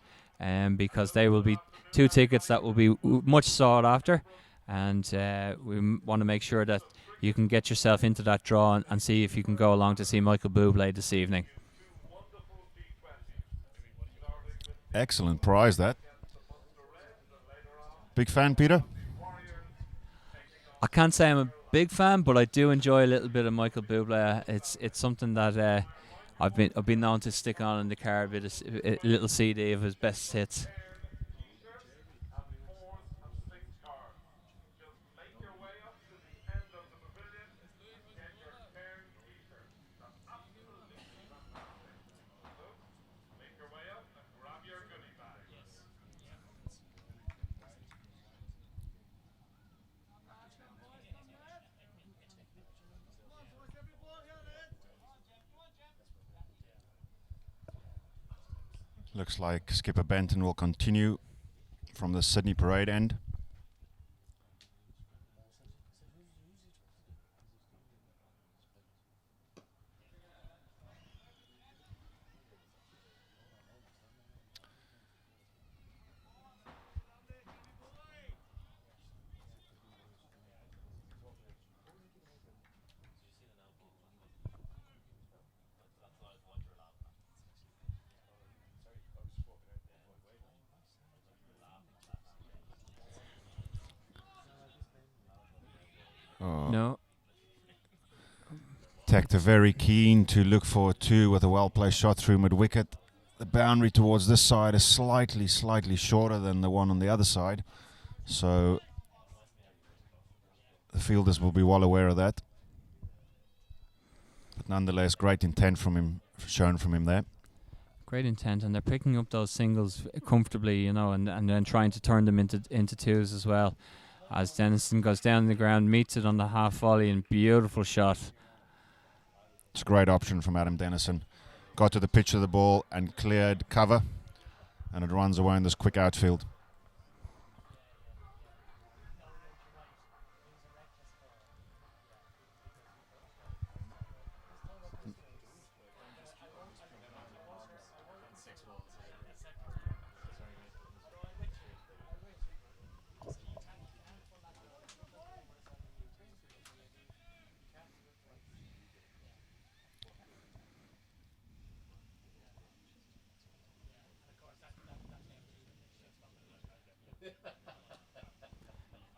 because they will be 2 tickets that will be much sought after, and we want to make sure that you can get yourself into that draw and see if you can go along to see Michael Bublé this evening. Excellent prize, that. Big fan, Peter? I can't say I'm a big fan, but I do enjoy a little bit of Michael Bublé. It's something that I've been known to stick on in the car, a little CD of his best hits. Looks like Skipper Benton will continue from the Sydney Parade end. No. Tector very keen to look for a 2 with a well-placed shot through mid-wicket. The boundary towards this side is slightly shorter than the one on the other side, so the fielders will be well aware of that. But nonetheless, great intent shown from him there. Great intent, and they're picking up those singles comfortably, you know, and then trying to turn them into 2s as well. As Dennison goes down the ground, meets it on the half volley, and beautiful shot. It's a great option from Adam Dennison. Got to the pitch of the ball and cleared cover, and it runs away in this quick outfield.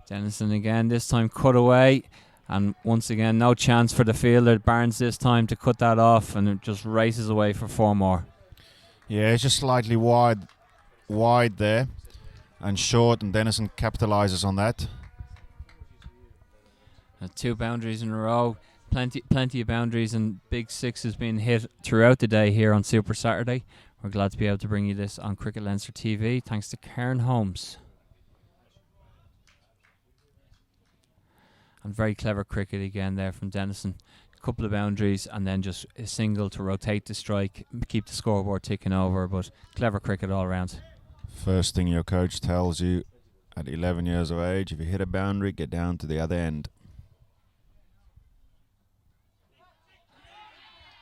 Dennison again, this time cut away. And once again, no chance for the fielder. Barnes this time to cut that off, and it just races away for 4 more. Yeah, it's just slightly wide there and short, and Dennison capitalises on that. 2 boundaries in a row. Plenty of boundaries and big sixes being hit throughout the day here on Super Saturday. We're glad to be able to bring you this on Cricket Leinster TV, thanks to Cairn Homes. And very clever cricket again there from Dennison. A couple of boundaries and then just a single to rotate the strike, keep the scoreboard ticking over, but clever cricket all around. First thing your coach tells you at 11 years of age, if you hit a boundary, get down to the other end.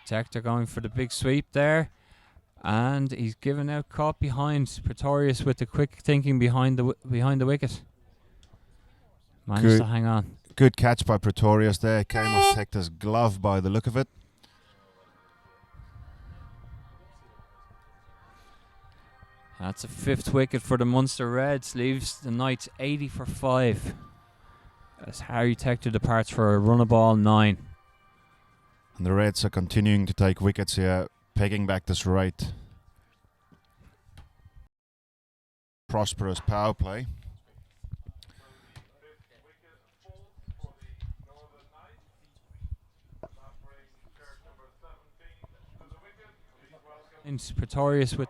Tector going for the big sweep there, and he's given out caught behind. Pretorius with the quick thinking behind the wicket. Managed to hang on. Good catch by Pretorius there. Came off Tector's glove by the look of it. That's a 5th wicket for the Munster Reds. Leaves the Knights 80 for 5. As Harry Tector departs for a run of ball 9. And the Reds are continuing to take wickets here, pegging back this rate. Prosperous power play. Pretorius with,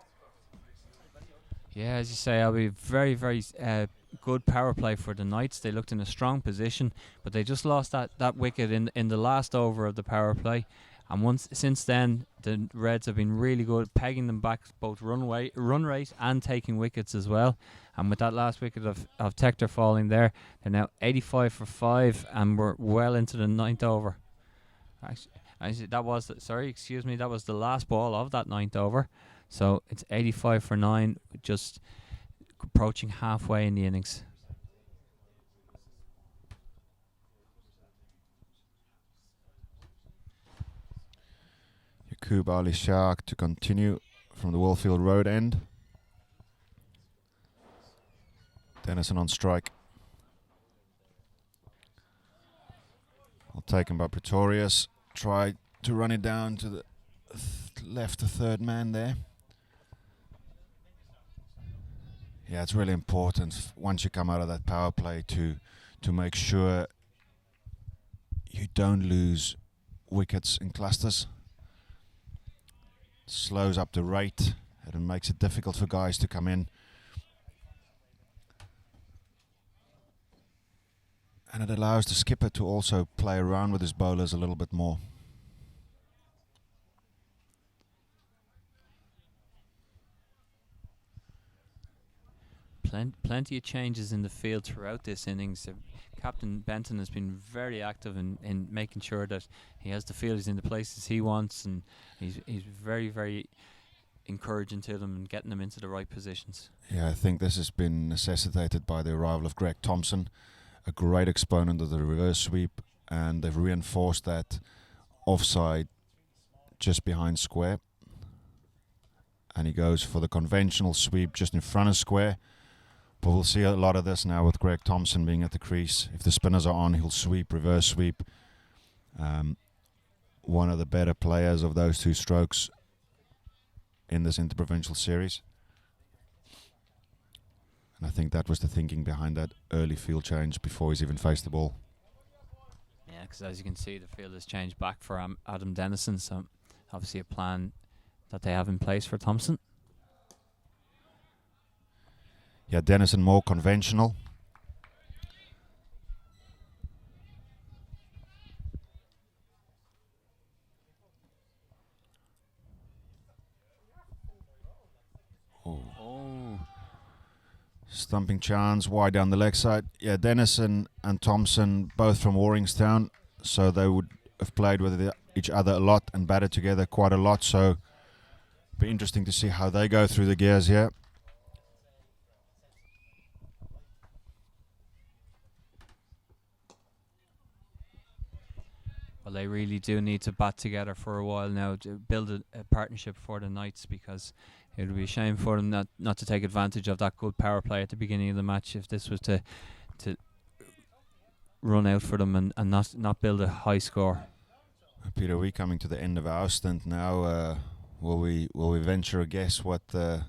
yeah, as you say, I'll be very good power play for the Knights. They looked in a strong position, but they just lost that wicket in the last over of the power play. And since then, the Reds have been really good, pegging them back both run rate and taking wickets as well. And with that last wicket of Tector falling there, they're now 85 for 5, and we're well into the 9th over. Actually, that was the last ball of that 9th over. So it's 85 for 9, just approaching halfway in the innings. Yaqub Ali Shah to continue from the Wallfield Road end. Dennison on strike. I'll take him by Pretorius. Try to run it down to the left, the 3rd man there. Yeah, it's really important once you come out of that power play to make sure you don't lose wickets in clusters. Slows up the rate and it makes it difficult for guys to come in. And it allows the skipper to also play around with his bowlers a little bit more. Plenty of changes in the field throughout this innings. Captain Benton has been very active in making sure that he has the fielders in the places he wants, and he's very encouraging to them and getting them into the right positions. Yeah, I think this has been necessitated by the arrival of Greg Thompson, a great exponent of the reverse sweep, and they've reinforced that offside just behind square. And he goes for the conventional sweep just in front of square. But we'll see a lot of this now with Greg Thompson being at the crease. If the spinners are on, he'll sweep, reverse sweep. One of the better players of those 2 strokes in this interprovincial series. And I think that was the thinking behind that early field change before he's even faced the ball. Yeah, because as you can see, the field has changed back for Adam Dennison. So obviously a plan that they have in place for Thompson. Yeah, Dennison more conventional. Oh. Stumping chance wide down the leg side. Yeah, Dennison and Thompson both from Warringstown, so they would have played with each other a lot and batted together quite a lot. So be interesting to see how they go through the gears here. Well, they really do need to bat together for a while now to build a partnership for the Knights, because it would be a shame for them not to take advantage of that good power play at the beginning of the match if this was to run out for them and not build a high score. Peter, we coming to the end of our stint now. Will we venture a guess what the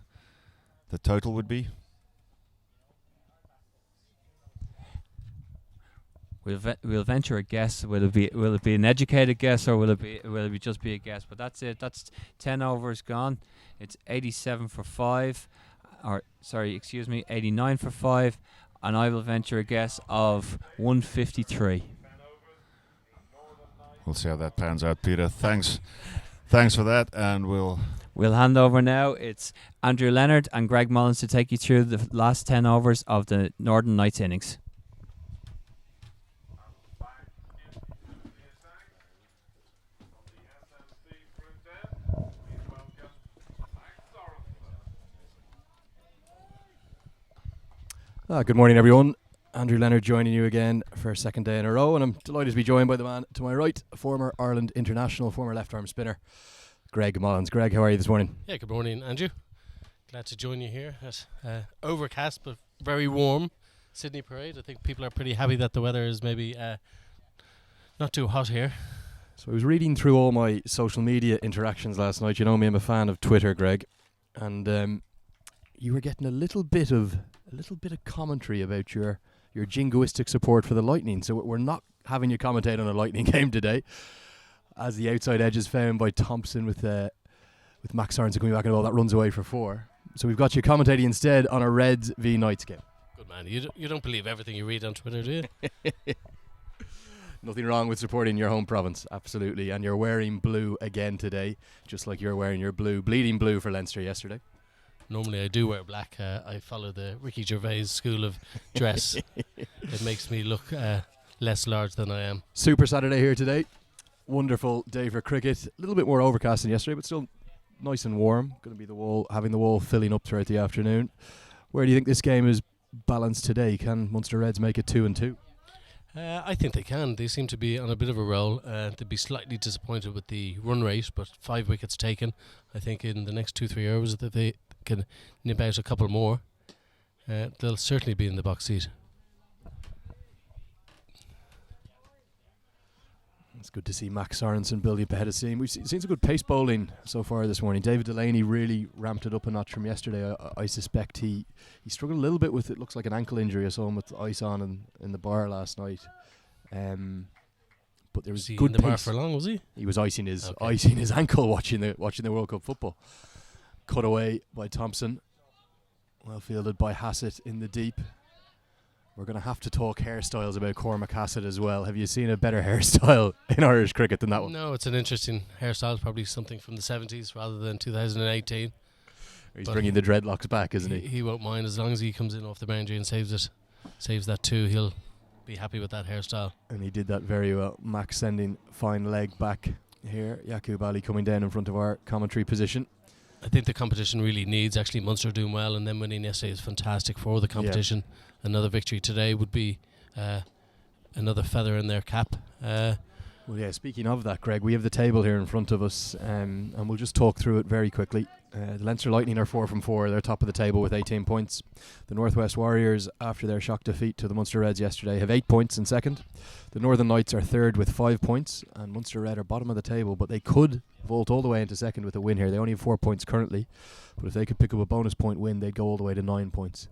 total would be? We'll venture a guess. Will it be an educated guess, or will it just be a guess? But that's it. That's 10 overs gone. It's 87 for 5, 89 for 5, and I will venture a guess of 153. We'll see how that pans out, Peter. Thanks for that, and we'll hand over now. It's Andrew Leonard and Greg Mullins to take you through the last 10 overs of the Northern Knights innings. Good morning, everyone. Andrew Leonard joining you again for a second day in a row, and I'm delighted to be joined by the man to my right, former Ireland international, former left-arm spinner, Greg Mullins. Greg, how are you this morning? Yeah, good morning, Andrew. Glad to join you here at overcast but very warm Sydney Parade. I think people are pretty happy that the weather is maybe not too hot here. So I was reading through all my social media interactions last night. You know me, I'm a fan of Twitter, Greg, and you were getting a little bit of commentary about your jingoistic support for the Lightning. So we're not having you commentate on a Lightning game today, as the outside edge is found by Thompson with Max Sorensen coming back and all that runs away for 4. So we've got you commentating instead on a Reds v Knights game. Good man. You don't believe everything you read on Twitter, do you? Nothing wrong with supporting your home province, absolutely. And you're wearing blue again today, just like you're wearing your bleeding blue for Leinster yesterday. Normally I do wear black. I follow the Ricky Gervais school of dress. It makes me look less large than I am. Super Saturday here today. Wonderful day for cricket. A little bit more overcast than yesterday, but still nice and warm. Going to be having the wall filling up throughout the afternoon. Where do you think this game is balanced today? Can Munster Reds make it 2-2? I think they can. They seem to be on a bit of a roll. They'd be slightly disappointed with the run rate, but 5 wickets taken. I think in the next 2-3 hours that they can nip out a couple more, they'll certainly be in the box seat. It's good to see Max Sorensen building up ahead of steam. We've seen some good pace bowling so far this morning. David Delaney really ramped it up a notch from yesterday. I suspect he struggled a little bit with, it looks like, an ankle injury. I saw him with ice on in the bar last night. But there was good in the pace. bar for long, was he? He was icing his ankle watching the World Cup football. Cut away by Thompson. Well fielded by Hassett in the deep. We're going to have to talk hairstyles about Cormac Hassett as well. Have you seen a better hairstyle in Irish cricket than that one? No, it's an interesting hairstyle. Probably something from the 70s rather than 2018. He's bringing the dreadlocks back, isn't he? He won't mind as long as he comes in off the boundary and saves that too. He'll be happy with that hairstyle. And he did that very well. Max sending fine leg back here. Yaqub Ali coming down in front of our commentary position. I think the competition really needs actually Munster doing well, and then winning yesterday is fantastic for the competition. Yeah. Another victory today would be another feather in their cap. Well, yeah, speaking of that, Greg, we have the table here in front of us, and we'll just talk through it very quickly. The Leinster Lightning are 4 from 4. They're top of the table with 18 points. The Northwest Warriors, after their shock defeat to the Munster Reds yesterday, have 8 points in second. The Northern Knights are third with 5 points, and Munster Red are bottom of the table, but they could vault all the way into second with a win here. They only have 4 points currently, but if they could pick up a bonus point win, they'd go all the way to 9 points.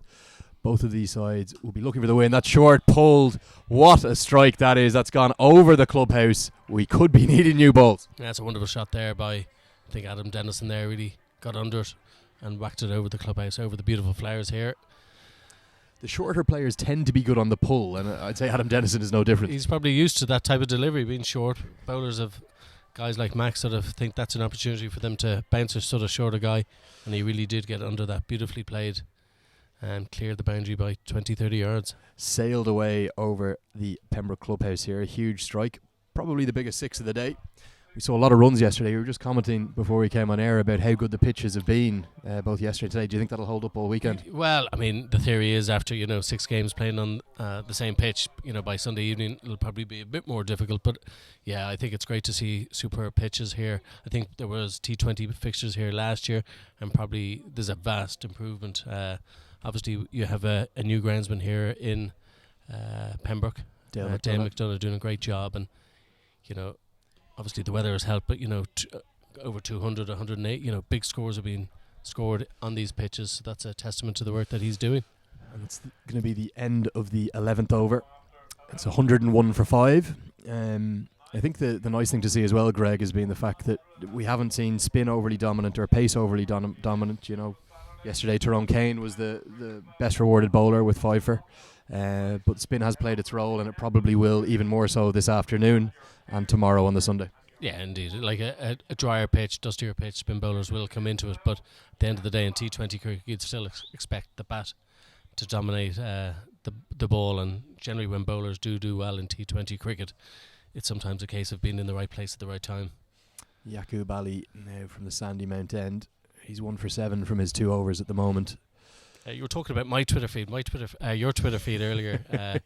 Both of these sides will be looking for the win. That short pulled. What a strike that is. That's gone over the clubhouse. We could be needing new balls. Yeah, that's a wonderful shot there by, I think, Adam Dennison there. Really got under it and whacked it over the clubhouse, over the beautiful flowers here. The shorter players tend to be good on the pull, and I'd say Adam Dennison is no different. He's probably used to that type of delivery, being short. Bowlers of guys like Max sort of think that's an opportunity for them to bounce a sort of shorter guy, and he really did get under that. Beautifully played. And cleared the boundary by 20-30 yards. Sailed away over the Pembroke clubhouse here. A huge strike. Probably the biggest 6 of the day. We saw a lot of runs yesterday. We were just commenting before we came on air about how good the pitches have been both yesterday and today. Do you think that'll hold up all weekend? Well, I mean, the theory is after 6 games playing on the same pitch, by Sunday evening it'll probably be a bit more difficult. But yeah, I think it's great to see superb pitches here. I think there was T20 fixtures here last year, and probably there's a vast improvement. Obviously, you have a new groundsman here in Pembroke. Dale Dale McDonough. McDonough doing a great job, and obviously the weather has helped, but over 200, 108, big scores are being scored on these pitches, so that's a testament to the work that he's doing. And it's going to be the end of the 11th over. It's 101 for 5. I think the nice thing to see as well, Greg, has been the fact that we haven't seen spin overly dominant or pace overly dominant. Yesterday Tyrone Kane was the best rewarded bowler with 5 for. But spin has played its role, and it probably will even more so this afternoon and tomorrow on the Sunday. Yeah, indeed. Like a drier pitch, dustier pitch, spin bowlers will come into it, but at the end of the day in T20 cricket you'd still expect the bat to dominate the ball, and generally when bowlers do well in T20 cricket, it's sometimes a case of being in the right place at the right time. Yaqub Ali now from the Sandymount end. He's 1 for 7 from his 2 overs at the moment. You were talking about my Twitter feed, your Twitter feed earlier.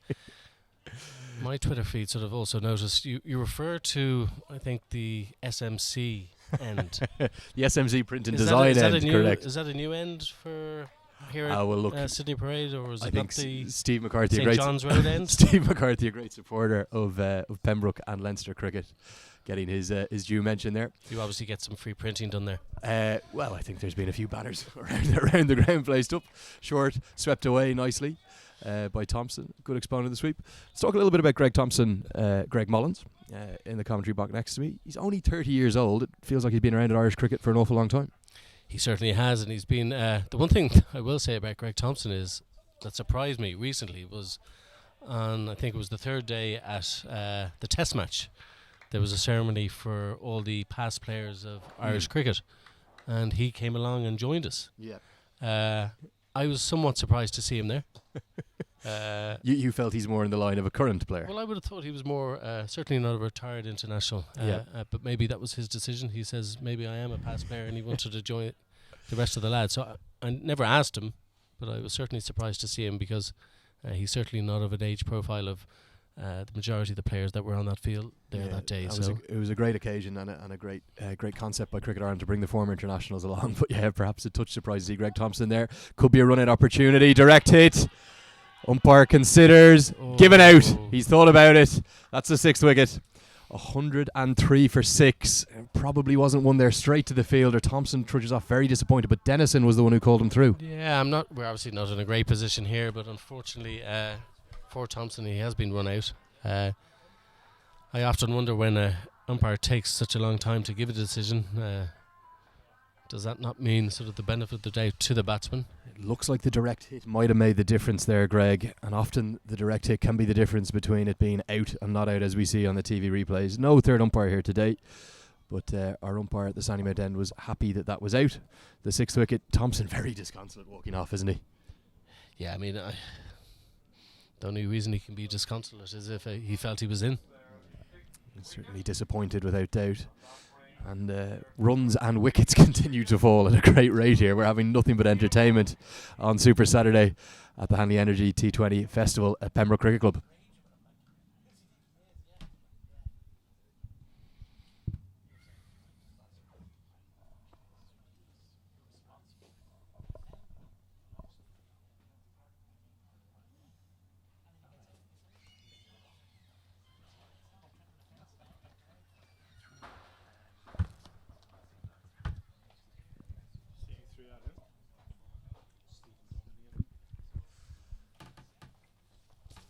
My Twitter feed sort of also noticed you refer to, I think, the SMC end. The SMC print and Is design that end, a new, correct. Is that a new end for here at Well, look, Sydney Parade, or is I it think not the Steve McCarthy, a St great John's Road end? Steve McCarthy, a great supporter of Pembroke and Leinster cricket, getting his due mention there. You obviously get some free printing done there. Well, I think there's been a few banners around the ground placed up. Short, swept away nicely by Thompson. Good exponent of the sweep. Let's talk a little bit about Greg Thompson, Greg Mullins, in the commentary box next to me. He's only 30 years old. It feels like he's been around at Irish cricket for an awful long time. He certainly has, and he's been... the one thing I will say about Greg Thompson is that surprised me recently was on, I think it was the third day at the Test match. There was a ceremony for all the past players of Irish cricket, and he came along and joined us. Yeah. I was somewhat surprised to see him there. You felt he's more in the line of a current player. Well, I would have thought he was more, certainly not a retired international, but maybe that was his decision. He says, maybe I am a past player, and he wanted to join the rest of the lads. So I never asked him, but I was certainly surprised to see him, because he's certainly not of an age profile of the majority of the players that were on that field there that day. It was a great occasion and a great concept by Cricket Ireland to bring the former internationals along. But yeah, perhaps a touch surprised to see Greg Thompson there. Could be a run-out opportunity. Direct hit. Umpire considers. Given out. He's thought about it. That's the 6th wicket. 103 for 6. Probably wasn't one there straight to the fielder. Thompson trudges off very disappointed, but Dennison was the one who called him through. Yeah, we're obviously not in a great position here, but unfortunately for Thompson, he has been run out. I often wonder when an umpire takes such a long time to give a decision, does that not mean sort of the benefit of the doubt to the batsman? It looks like the direct hit might have made the difference there, Greg, and often the direct hit can be the difference between it being out and not out, as we see on the TV replays. No third umpire here today, but our umpire at the Sandymount end was happy that was out. The 6th wicket, Thompson very disconsolate walking off, isn't he? Yeah, I mean, the only reason he can be disconsolate is if he felt he was in. He's certainly disappointed without doubt. And runs and wickets continue to fall at a great rate here. We're having nothing but entertainment on Super Saturday at the Hanley Energy T20 Festival at Pembroke Cricket Club.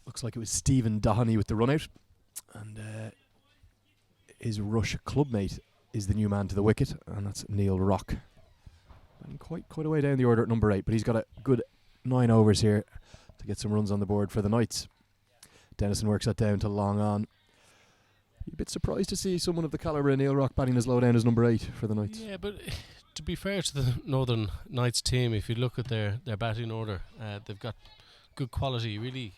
Looks like it was Stephen Doheny with the run out, and his Rush clubmate is the new man to the wicket, and that's Neil Rock. And quite a way down the order at number 8, but he's got a good 9 overs here to get some runs on the board for the Knights. Dennison works that down to long on. You're a bit surprised to see someone of the calibre of Neil Rock batting as low down as number 8 for the Knights. Yeah, but to be fair to the Northern Knights team, if you look at their batting order, they've got good quality, really,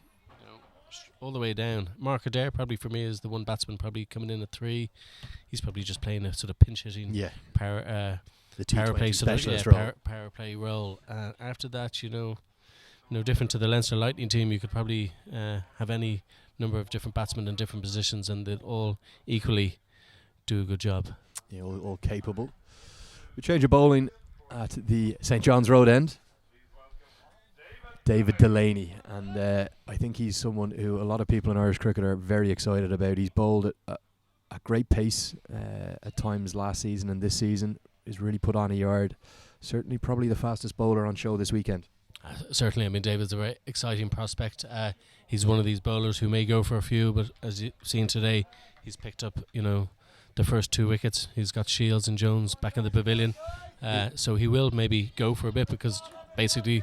all the way down. Mark Adair probably for me is the one batsman probably coming in at 3. He's probably just playing a sort of pinch hitting power play specialist role. Power play role. After that, different to the Leinster Lightning team, you could probably have any number of different batsmen in different positions, and they'll all equally do a good job. Yeah, all capable. We change of bowling at the St John's Road end. David Delaney, and I think he's someone who a lot of people in Irish cricket are very excited about. He's bowled at great pace at times last season and this season. He's really put on a yard. Certainly probably the fastest bowler on show this weekend. Certainly, I mean, David's a very exciting prospect. He's one of these bowlers who may go for a few, but as you've seen today, he's picked up, the first 2 wickets. He's got Shields and Jones back in the pavilion. So he will maybe go for a bit, because basically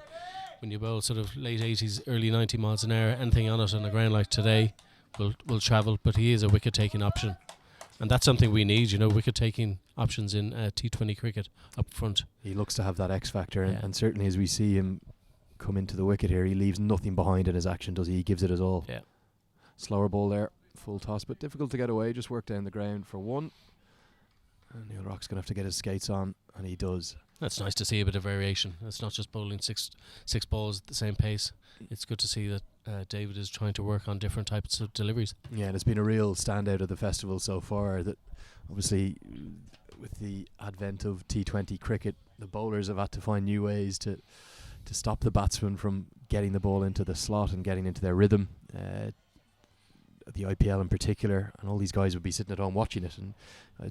when you bowl sort of late 80s, early 90 miles an hour, anything on it on the ground like today will travel, but he is a wicket-taking option. And that's something we need, wicket-taking options in T20 cricket up front. He looks to have that X factor, Yeah. and certainly as we see him come into the wicket here, he leaves nothing behind in his action, does he? He gives it his all. Yeah. Slower ball there, full toss, but difficult to get away. Just work down the ground for one. And Neil Rock's going to have to get his skates on, and he does. That's nice to see a bit of variation. It's not just bowling six balls at the same pace. It's good to see that David is trying to work on different types of deliveries. Yeah, and it's been a real standout of the festival so far, that obviously with the advent of T20 cricket, the bowlers have had to find new ways to stop the batsmen from getting the ball into the slot and getting into their rhythm. The IPL in particular, and all these guys would be sitting at home watching it. And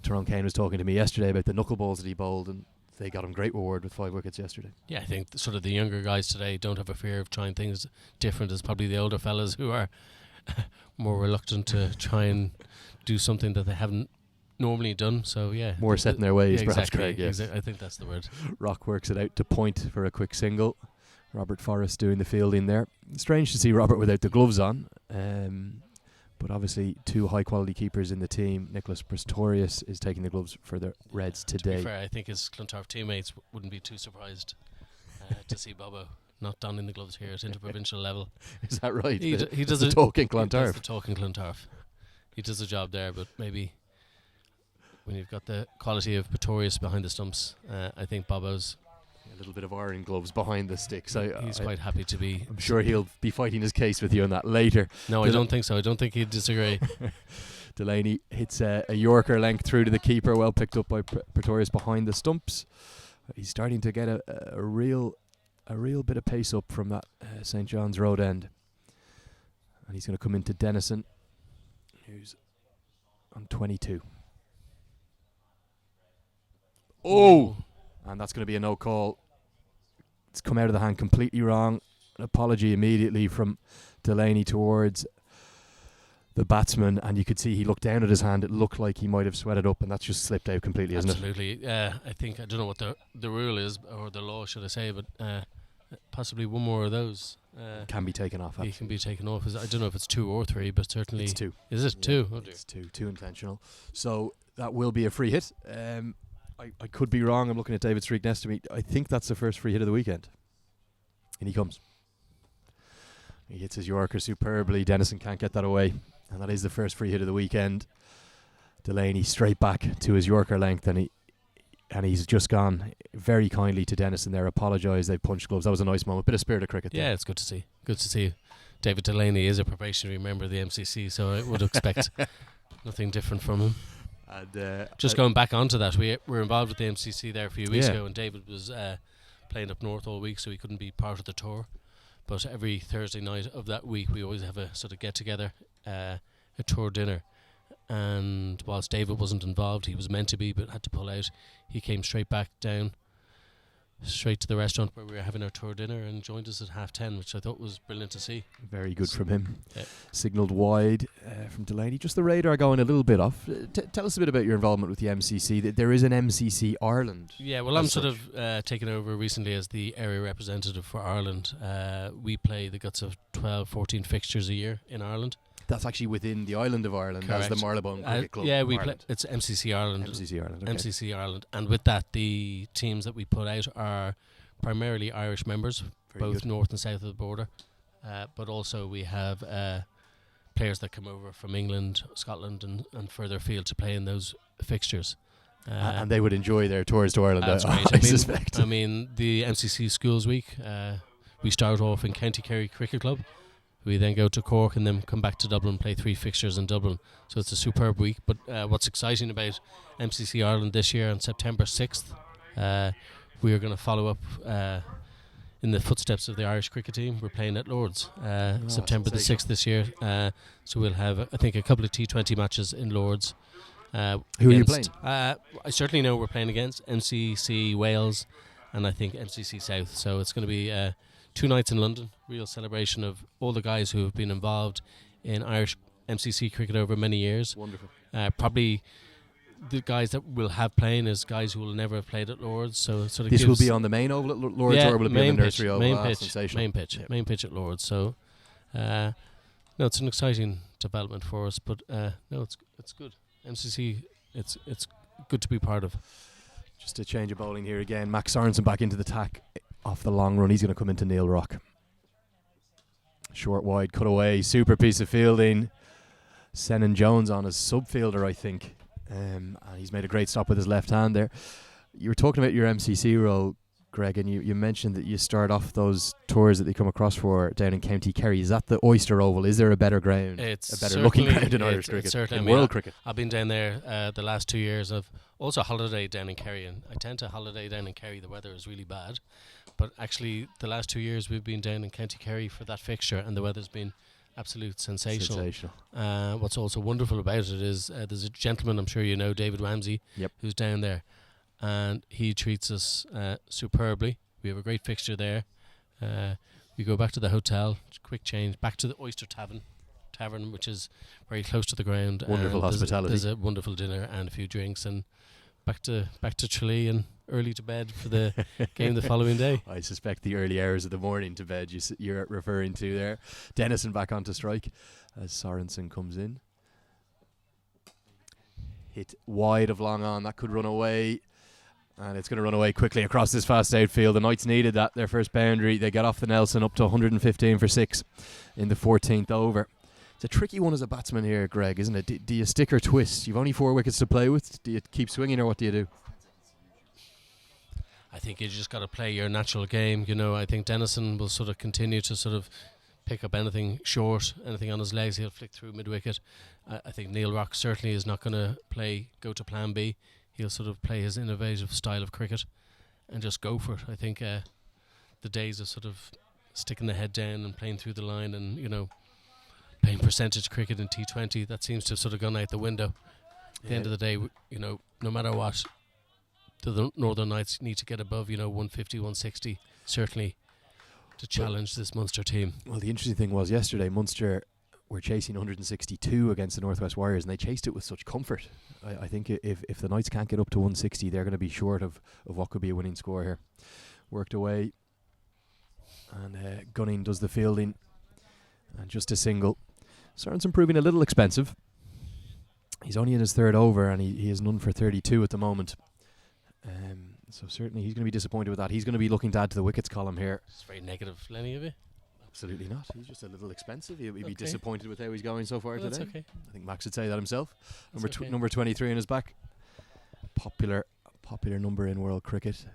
Tyrone Kane was talking to me yesterday about the knuckleballs that he bowled, and they got him great reward with 5 wickets yesterday. Yeah, I think sort of the younger guys today don't have a fear of trying things different as probably the older fellas who are more reluctant to try and do something that they haven't normally done. So yeah, More set in their ways, yeah, perhaps, exactly. Craig. Yes. I think that's the word. Rock works it out to point for a quick single. Robert Forrest doing the fielding there. Strange to see Robert without the gloves on. But obviously 2 high-quality keepers in the team. Nicholas Pretorius is taking the gloves for the Reds To today. be fair, I think his Clontarf teammates wouldn't be too surprised to see Bobo not donning the gloves here at interprovincial level. Is that right? He does the a talking He does Clontarf. the talking Clontarf. He does a job there, but maybe when you've got the quality of Pretorius behind the stumps, I think Bobo's A little bit of iron gloves behind the sticks. he's quite happy to be. I'm sure he'll be fighting his case with you on that later. No, I don't think so. I don't think he'd disagree. Delaney hits a Yorker length through to the keeper, well picked up by Pretorius behind the stumps. He's starting to get a real bit of pace up from that St. John's Road end. And he's going to come into Denison, who's on 22. Oh! And that's going to be a no call. It's come out of the hand completely wrong. An apology immediately from Delaney towards the batsman, and you could see he looked down at his hand. It looked like he might have sweated up, and that's just slipped out completely, isn't it? Absolutely. I think, I don't know what the rule is, or the law, should I say, but possibly one more of those. Can be taken off. He can be taken off. I don't know if it's 2 or 3, but certainly. It's 2. Is it 2? Oh dear. It's two intentional. So that will be a free hit. I could be wrong. I'm looking at David Streak next to me. I think that's the first free hit of the weekend. And he comes. He hits his Yorker superbly. Denison can't get that away. And that is the first free hit of the weekend. Delaney straight back to his Yorker length, and he's just gone very kindly to Denison there. Apologised. They punched gloves. That was a nice moment. Bit of spirit of cricket there. Yeah, it's good to see. Good to see. David Delaney is a probationary member of the MCC, so I would expect nothing different from him. And Just going back onto that, we were involved with the MCC there a few weeks Yeah. ago, and David was playing up north all week, so he couldn't be part of the tour. But every Thursday night of that week, we always have a sort of get-together, a tour dinner. And whilst David wasn't involved, he was meant to be, but had to pull out. He came straight back down, straight to the restaurant where we were having our tour dinner, and joined us at 10:30, which I thought was brilliant to see. very good from him. Yeah. Signalled wide from Delaney. Just the radar going a little bit off. Tell us a bit about your involvement with the MCC. There is an MCC Ireland. Yeah, well, I'm as sort of taken over recently as the area representative for Ireland. We play the guts of 12, 14 fixtures a year in Ireland. That's actually within the island of Ireland, as the Correct. Marylebone Cricket Club. Yeah, we play. Ireland. It's MCC Ireland. MCC Ireland. Okay. MCC Ireland, and with that, the teams that we put out are primarily Irish members, Very both good. north and south of the border. But also we have players that come over from England, Scotland, and further afield to play in those fixtures. And they would enjoy their tours to Ireland, That's I, great. I suspect. I mean, the MCC Schools Week, we start off in County Kerry Cricket Club. We then go to Cork and then come back to Dublin and play 3 fixtures in Dublin. So it's a superb week. But what's exciting about MCC Ireland this year on September 6th, we are going to follow up in the footsteps of the Irish cricket team. We're playing at Lords September the 6th this year. So we'll have, I think, a couple of T20 matches in Lords. Who are you playing? I certainly know we're playing against MCC Wales and I think MCC South. So it's going to be 2 nights in London, real celebration of all the guys who have been involved in Irish MCC cricket over many years. Wonderful. Probably the guys that we'll have playing is guys who will never have played at Lords. So sort of This will be on the main oval at Lords, or will it be on the nursery oval? Main pitch at Lords. So no, it's an exciting development for us. But no, it's good. MCC, it's good to be part of. Just a change of bowling here again. Max Sorensen back into the tack off the long run. He's going to come into Neil Rock. Short wide, cut away, super piece of fielding. Senan Jones on as sub-fielder, I think. And he's made a great stop with his left hand there. You were talking about your MCC role, Greg, and you mentioned that you start off those tours that they come across for down in County Kerry. Is that the Oyster Oval? Is there a better ground? It's a better looking ground in Irish cricket, in world cricket? I've been down there the last 2 years. I've also holidayed down in Kerry, and I tend to holiday down in Kerry. The weather is really bad. But actually, the last 2 years we've been down in County Kerry for that fixture, and the weather's been absolute sensational. What's also wonderful about it is there's a gentleman, I'm sure you know, David Ramsey, who's down there, and he treats us superbly. We have a great fixture there. We go back to the hotel, quick change, back to the Oyster Tavern, which is very close to the ground. Wonderful hospitality. There's a wonderful dinner and a few drinks, and back to Tralee and early to bed for the game the following day. I suspect the early hours of the morning to bed you're referring to there. Dennison back onto strike as Sorensen comes in. Hit wide of long on. That could run away. And it's going to run away quickly across this fast outfield. The Knights needed that, their first boundary. They get off the Nelson up to 115 for 6 in the 14th over. It's a tricky one as a batsman here, Greg, isn't it? Do you stick or twist? You've only 4 wickets to play with. Do you keep swinging or what do you do? I think you just got to play your natural game. You know, I think Dennison will sort of continue to sort of pick up anything short, anything on his legs. He'll flick through mid-wicket. I think Neil Rock certainly is not going to go to plan B. He'll sort of play his innovative style of cricket and just go for it. I think the days of sort of sticking the head down and playing through the line and, you know, playing percentage cricket in T20, that seems to have sort of gone out the window. At the end of the day, you know, no matter what, the Northern Knights need to get above, you know, 150, 160, certainly, to challenge this Munster team. Well, the interesting thing was yesterday, Munster were chasing 162 against the Northwest Warriors, and they chased it with such comfort. I think if the Knights can't get up to 160, they're going to be short of what could be a winning score here. Worked away, and Gunning does the fielding, and just a single. Sorensen proving a little expensive. He's only in his 3rd over, and he is none for 32 at the moment. So certainly he's going to be disappointed with that. He's going to be looking to add to the wickets column here. It's very negative, Lenny, of you. Absolutely not. He's just a little expensive. He'll be disappointed with how he's going so far Well, today. that's okay. I think Max would say that himself. Okay. Number 23 in his back. Popular number in world cricket.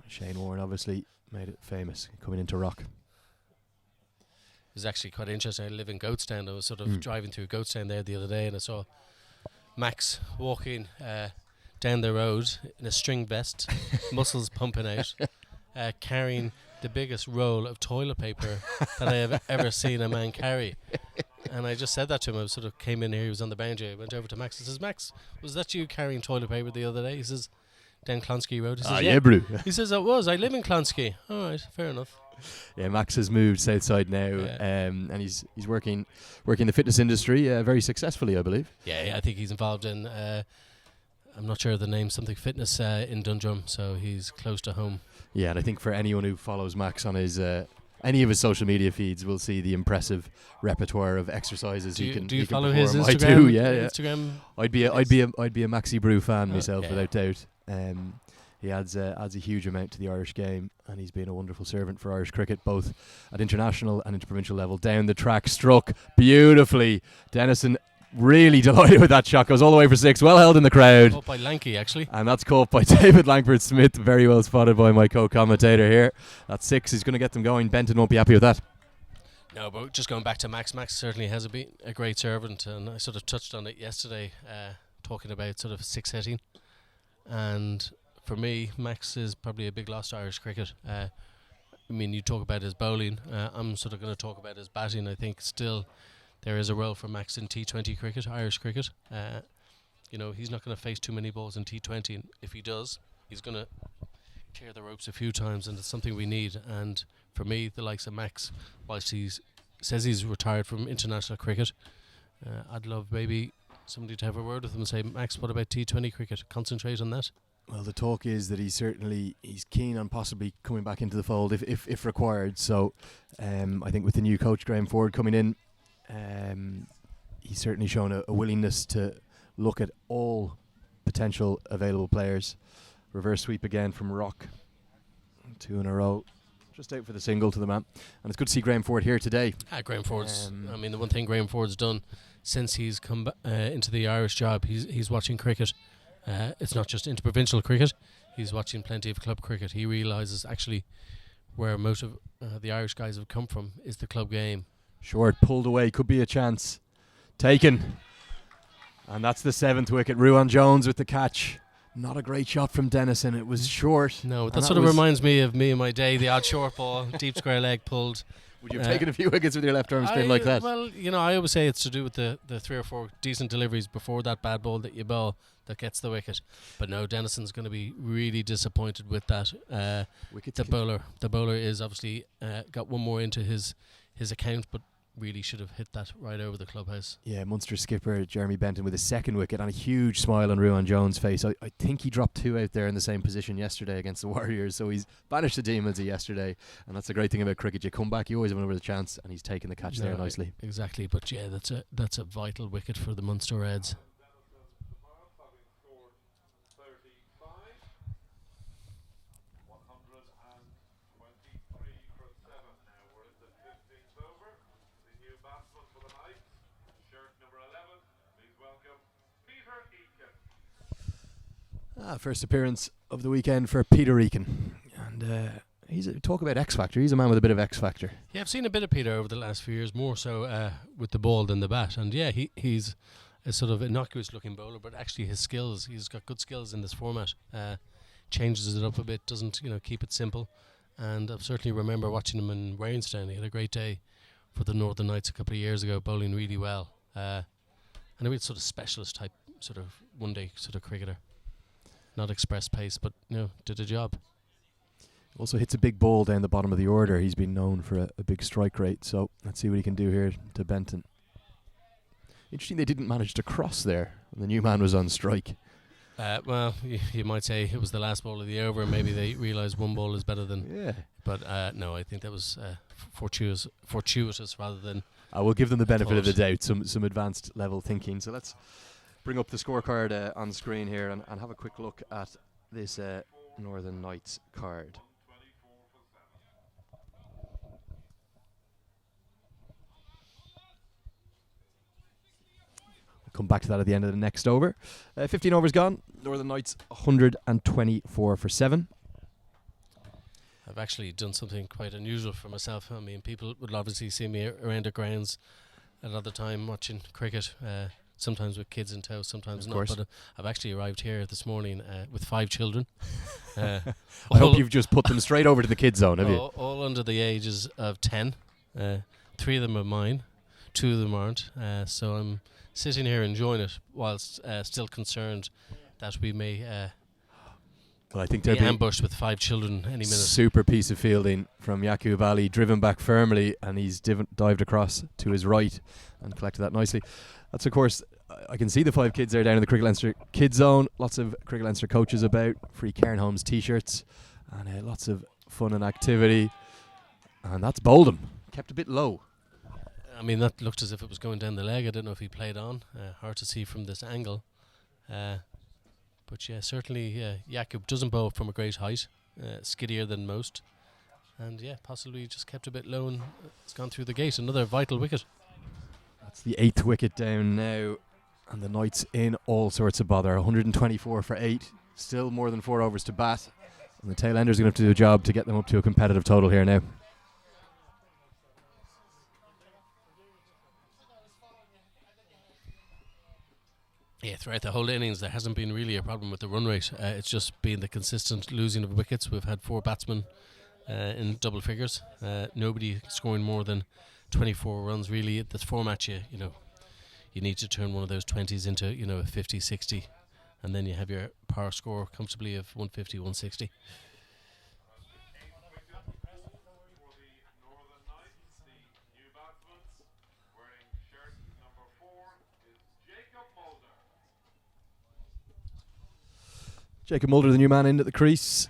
Shane Warne obviously made it famous coming into Rock. It was actually quite interesting. I live in Goatstown. I was sort of driving through Goatstown there the other day, and I saw Max walking down the road in a string vest, muscles pumping out, carrying the biggest roll of toilet paper that I have ever seen a man carry. And I just said that to him. I sort of came in here, he was on the boundary. I went over to Max and says, Max, was that you carrying toilet paper the other day? He says, down Clonsky Road. He says, yeah, bro. He says, it was. I live in Clonsky. All right, fair enough. Yeah, Max has moved Southside now, and he's working the fitness industry very successfully, I believe. Yeah, I think he's involved in, I'm not sure of the name, something fitness in Dundrum, so he's close to home. Yeah, and I think for anyone who follows Max on his any of his social media feeds will see the impressive repertoire of exercises do he can. Do you he can follow his perform. Instagram? I do, yeah. Instagram. I'd be a Maxi Brew fan myself, without doubt. He adds a huge amount to the Irish game, and he's been a wonderful servant for Irish cricket, both at international and interprovincial level. Down the track, struck beautifully. Dennison really delighted with that shot. Goes all the way for 6. Well held in the crowd. Caught by Lanky, actually. And that's caught by David Langford Smith. Very well spotted by my co-commentator here. That 6 is going to get them going. Benton won't be happy with that. No, but just going back to Max. Max certainly has been a great servant, and I sort of touched on it yesterday, talking about sort of 6 hitting. And for me, Max is probably a big loss to Irish cricket. I mean, you talk about his bowling. I'm sort of going to talk about his batting. I think still there is a role for Max in T20 cricket, Irish cricket. He's not going to face too many balls in T20, and if he does, he's going to tear the ropes a few times, and it's something we need. And for me, the likes of Max, whilst he says he's retired from international cricket, I'd love maybe somebody to have a word with him and say, Max, what about T20 cricket? Concentrate on that. Well, the talk is that he's keen on possibly coming back into the fold if required. So I think with the new coach Graham Ford coming in, he's certainly shown a willingness to look at all potential available players. Reverse sweep again from Rock. 2 in a row. Just out for the single to the man. And it's good to see Graham Ford here today. Graham Ford's, the one thing Graham Ford's done since he's come into the Irish job, he's watching cricket. It's not just interprovincial cricket, he's watching plenty of club cricket. He realises actually where most of the Irish guys have come from is the club game. Short, pulled away, could be a chance. Taken. And that's the 7th wicket. Ruan Jones with the catch. Not a great shot from Dennison. It was short. No, that sort of reminds me of me in my day. The odd short ball, deep square leg pulled. Would you have taken a few wickets with your left arm spin like that? Well, I always say it's to do with the 3 or 4 decent deliveries before that bad ball that you bowl that gets the wicket. But no, Dennison's going to be really disappointed with that. The bowler is obviously got one more into his account, but really should have hit that right over the clubhouse. Yeah, Munster skipper Jeremy Benton with a 2nd wicket and a huge smile on Ruan Jones' face. I think he dropped 2 out there in the same position yesterday against the Warriors, so he's banished the demons of yesterday, and that's the great thing about cricket. You come back, you always have another chance, and he's taken the catch there nicely. Exactly, but yeah, that's a vital wicket for the Munster Reds. First appearance of the weekend for Peter Eakin, and talk about X Factor. He's a man with a bit of X Factor. Yeah, I've seen a bit of Peter over the last few years, more so with the ball than the bat. And yeah, he's a sort of innocuous looking bowler, but actually his skills, he's got good skills in this format. Changes it up a bit, doesn't keep it simple. And I certainly remember watching him in Warrenstown. He had a great day for the Northern Knights a couple of years ago, bowling really well. And a real sort of specialist type, sort of one day sort of cricketer. Not express pace, but did a job. Also hits a big ball down the bottom of the order. He's been known for a big strike rate, so let's see what he can do here to Benton. Interesting they didn't manage to cross there when the new man was on strike. Well, you might say it was the last ball of the over. Maybe they realised one ball is better than. Yeah. But no, I think that was fortuitous rather than. I will give them the benefit of the doubt. Some advanced level thinking. So let's bring up the scorecard on screen here and have a quick look at this Northern Knights card. We'll come back to that at the end of the next over. 15 overs gone. Northern Knights 124 for 7. I've actually done something quite unusual for myself. I mean, people would obviously see me around the grounds at other time watching cricket. Sometimes with kids in tow, sometimes not. But I've actually arrived here this morning with 5 children. I hope you've just put them straight over to the kids zone, have you? All under the ages of 10. 3 of them are mine, 2 of them aren't. So I'm sitting here enjoying it whilst still concerned that we may well, I think be ambushed with 5 children any minute. Super piece of fielding from Yaqub Ali, driven back firmly, and he's dived across to his right and collected that nicely. That's, of course, I can see the 5 kids there down in the Cricket Leinster Kids Zone. Lots of Cricket Leinster coaches about, free Cairn Homes t-shirts, and lots of fun and activity. And that's Boldham, kept a bit low. I mean, that looked as if it was going down the leg. I don't know if he played on. Hard to see from this angle. But yeah, certainly Yaqub doesn't bowl from a great height, skiddier than most. And yeah, possibly just kept a bit low and it's gone through the gate. Another vital wicket. That's the 8th wicket down now, and the Knights in all sorts of bother. 124 for 8, still more than 4 overs to bat, and the tail enders are going to have to do a job to get them up to a competitive total here now. Yeah, throughout the whole innings there hasn't been really a problem with the run rate. It's just been the consistent losing of wickets. We've had 4 batsmen in double figures. Nobody scoring more than 24 runs really at this format. You need to turn one of those 20s into a 50, 60, and then you have your power score comfortably of 150, 160. For the Northern Knights, the new batsman wearing shirt number 4 is Jacob Mulder. Jacob Mulder, the new man in at the crease.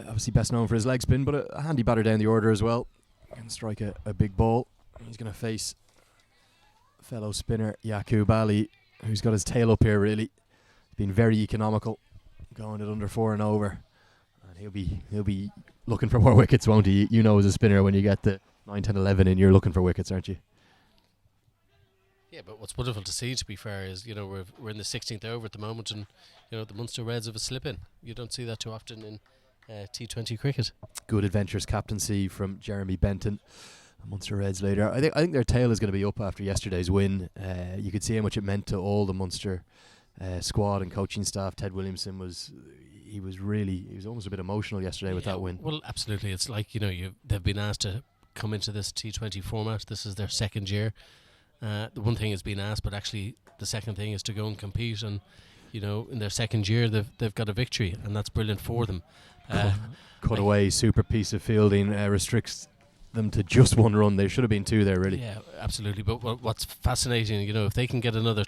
Obviously best known for his leg spin, but a handy batter down the order as well. Can strike a big ball. He's going to face fellow spinner Yaqub Ali, who's got his tail up here really. Been very economical, going at under 4 and over. And he'll be looking for more wickets, won't he? You know as a spinner when you get the 9, 10, 11 and you're looking for wickets, aren't you? Yeah, but what's wonderful to see, to be fair, is we're in the 16th over at the moment, and the Munster Reds have a slip in. You don't see that too often in T20 cricket. Good adventurous captaincy from Jeremy Benton. Munster Reds later. I think their tail is going to be up after yesterday's win. You could see how much it meant to all the Munster squad and coaching staff. Ted Williamson was almost a bit emotional yesterday with that win. Well, absolutely. It's like they've been asked to come into this T20 format. This is their second year. The one thing is being asked, but actually the second thing is to go and compete. And in their second year, they've got a victory, and that's brilliant for them. Cut away, super piece of fielding restricts them to just one run. There should have been 2 there, really. Yeah, absolutely. But what's fascinating, if they can get another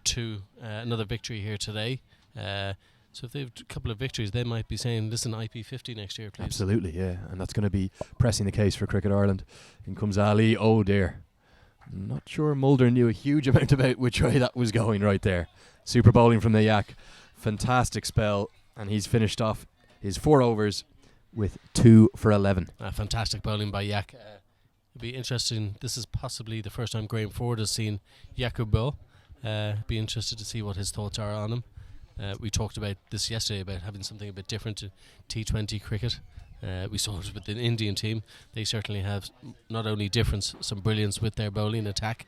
victory here today, so if they have a couple of victories, they might be saying, listen, IP 50 next year, please. Absolutely, yeah. And that's going to be pressing the case for Cricket Ireland. In comes Ali. Oh, dear. I'm not sure Mulder knew a huge amount about which way that was going right there. Super bowling from the Yak. Fantastic spell. And he's finished off his 4 overs with 2 for 11. Fantastic bowling by Yak. It'll be interesting. This is possibly the first time Graham Ford has seen Yaqub bowl. Be interested to see what his thoughts are on him. We talked about this yesterday, about having something a bit different to T20 cricket. We saw it with the Indian team. They certainly have not only difference, some brilliance with their bowling attack,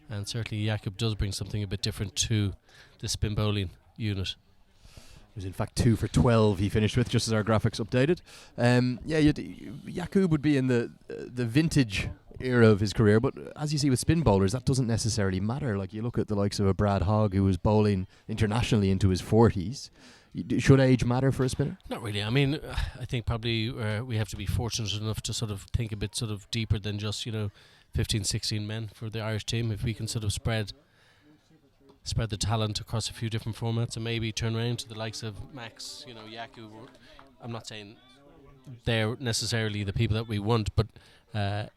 and certainly Yaqub does bring something a bit different to the spin bowling unit. It was in fact 2 for 12 he finished with, just as our graphics updated. Yaqub would be in the vintage era of his career, but as you see with spin bowlers, that doesn't necessarily matter. Like, you look at the likes of a Brad Hogg, who was bowling internationally into his 40s. Should age matter for a spinner? Not really. I mean, I think probably we have to be fortunate enough to sort of think a bit sort of deeper than just 15, 16 men for the Irish team. If we can sort of spread the talent across a few different formats, and maybe turn around to the likes of Max, Yaqub. I'm not saying they're necessarily the people that we want, but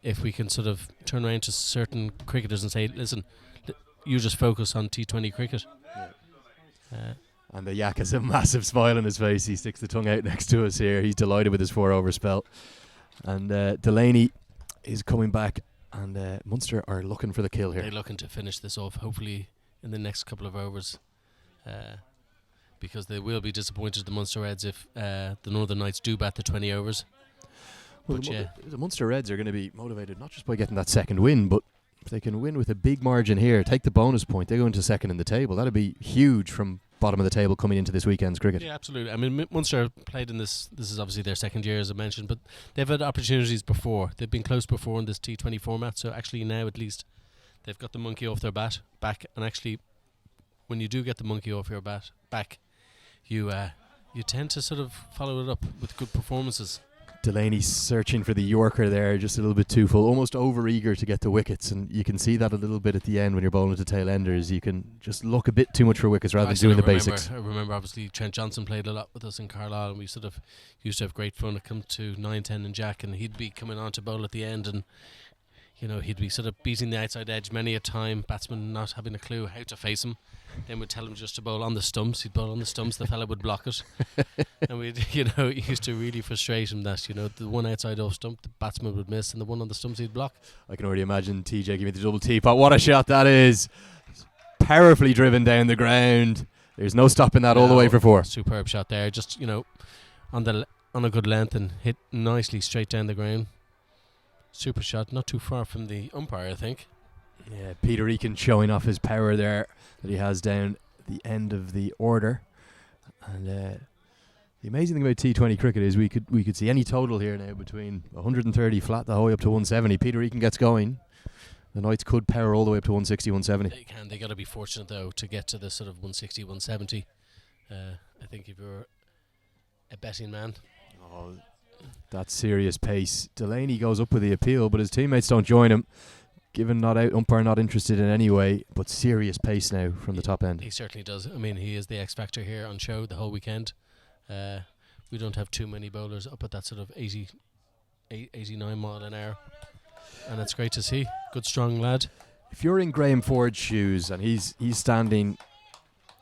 if we can sort of turn around to certain cricketers and say, listen, you just focus on T20 cricket. And the Yak has a massive smile on his face. He sticks the tongue out next to us here. He's delighted with his 4 over spell. And Delaney is coming back, and Munster are looking for the kill here. They're looking to finish this off, hopefully in the next couple of overs, because they will be disappointed, the Munster Reds, if the Northern Knights do bat the 20 overs. Well, the Munster Reds are going to be motivated not just by getting that second win, but if they can win with a big margin here, take the bonus point, they go into second in the table. That'd be huge from bottom of the table coming into this weekend's cricket. Yeah, absolutely. I mean, Munster played in this is obviously their second year, as I mentioned, but they've had opportunities before. They've been close before in this T20 format, so actually now at least they've got the monkey off their back, and actually when you do get the monkey off your back, you tend to sort of follow it up with good performances. Delaney searching for the Yorker there, just a little bit too full, almost over eager to get the wickets, and you can see that a little bit at the end when you're bowling to tail enders. You can just look a bit too much for wickets rather than doing the basics. I remember obviously Trent Johnson played a lot with us in Carlisle, and we sort of used to have great fun. It come to 9, 10 and Jack, and he'd be coming on to bowl at the end, and he'd be sort of beating the outside edge many a time, batsman not having a clue how to face him. Then we'd tell him just to bowl on the stumps. He'd bowl on the stumps, the fella would block it. And we'd, it used to really frustrate him that, the one outside off stump, the batsman would miss, and the one on the stumps he'd block. I can already imagine TJ giving the double teapot. What a shot that is. Powerfully driven down the ground. There's no stopping that all the way for 4. Superb shot there. Just, on a good length and hit nicely straight down the ground. Super shot, not too far from the umpire, I think. Yeah, Peter Eakin showing off his power there that he has down the end of the order. And The amazing thing about T20 cricket is we could see any total here now between 130 flat the whole way up to 170. Peter Eakin gets going. The Knights could power all the way up to 160, 170. They can. They got to be fortunate though to get to the sort of 160, 170. I think if you're a betting man, Oh, that's serious pace. Delaney goes up with the appeal, but his teammates don't join him. Given not out, umpire not interested in any way, but serious pace now from the top end. he certainly does. I mean, he is the X factor here on show the whole weekend. We don't have too many bowlers up at that sort of 89 mile an hour, and it's great to see. Good strong lad. If you're in Graham Ford's shoes and he's standing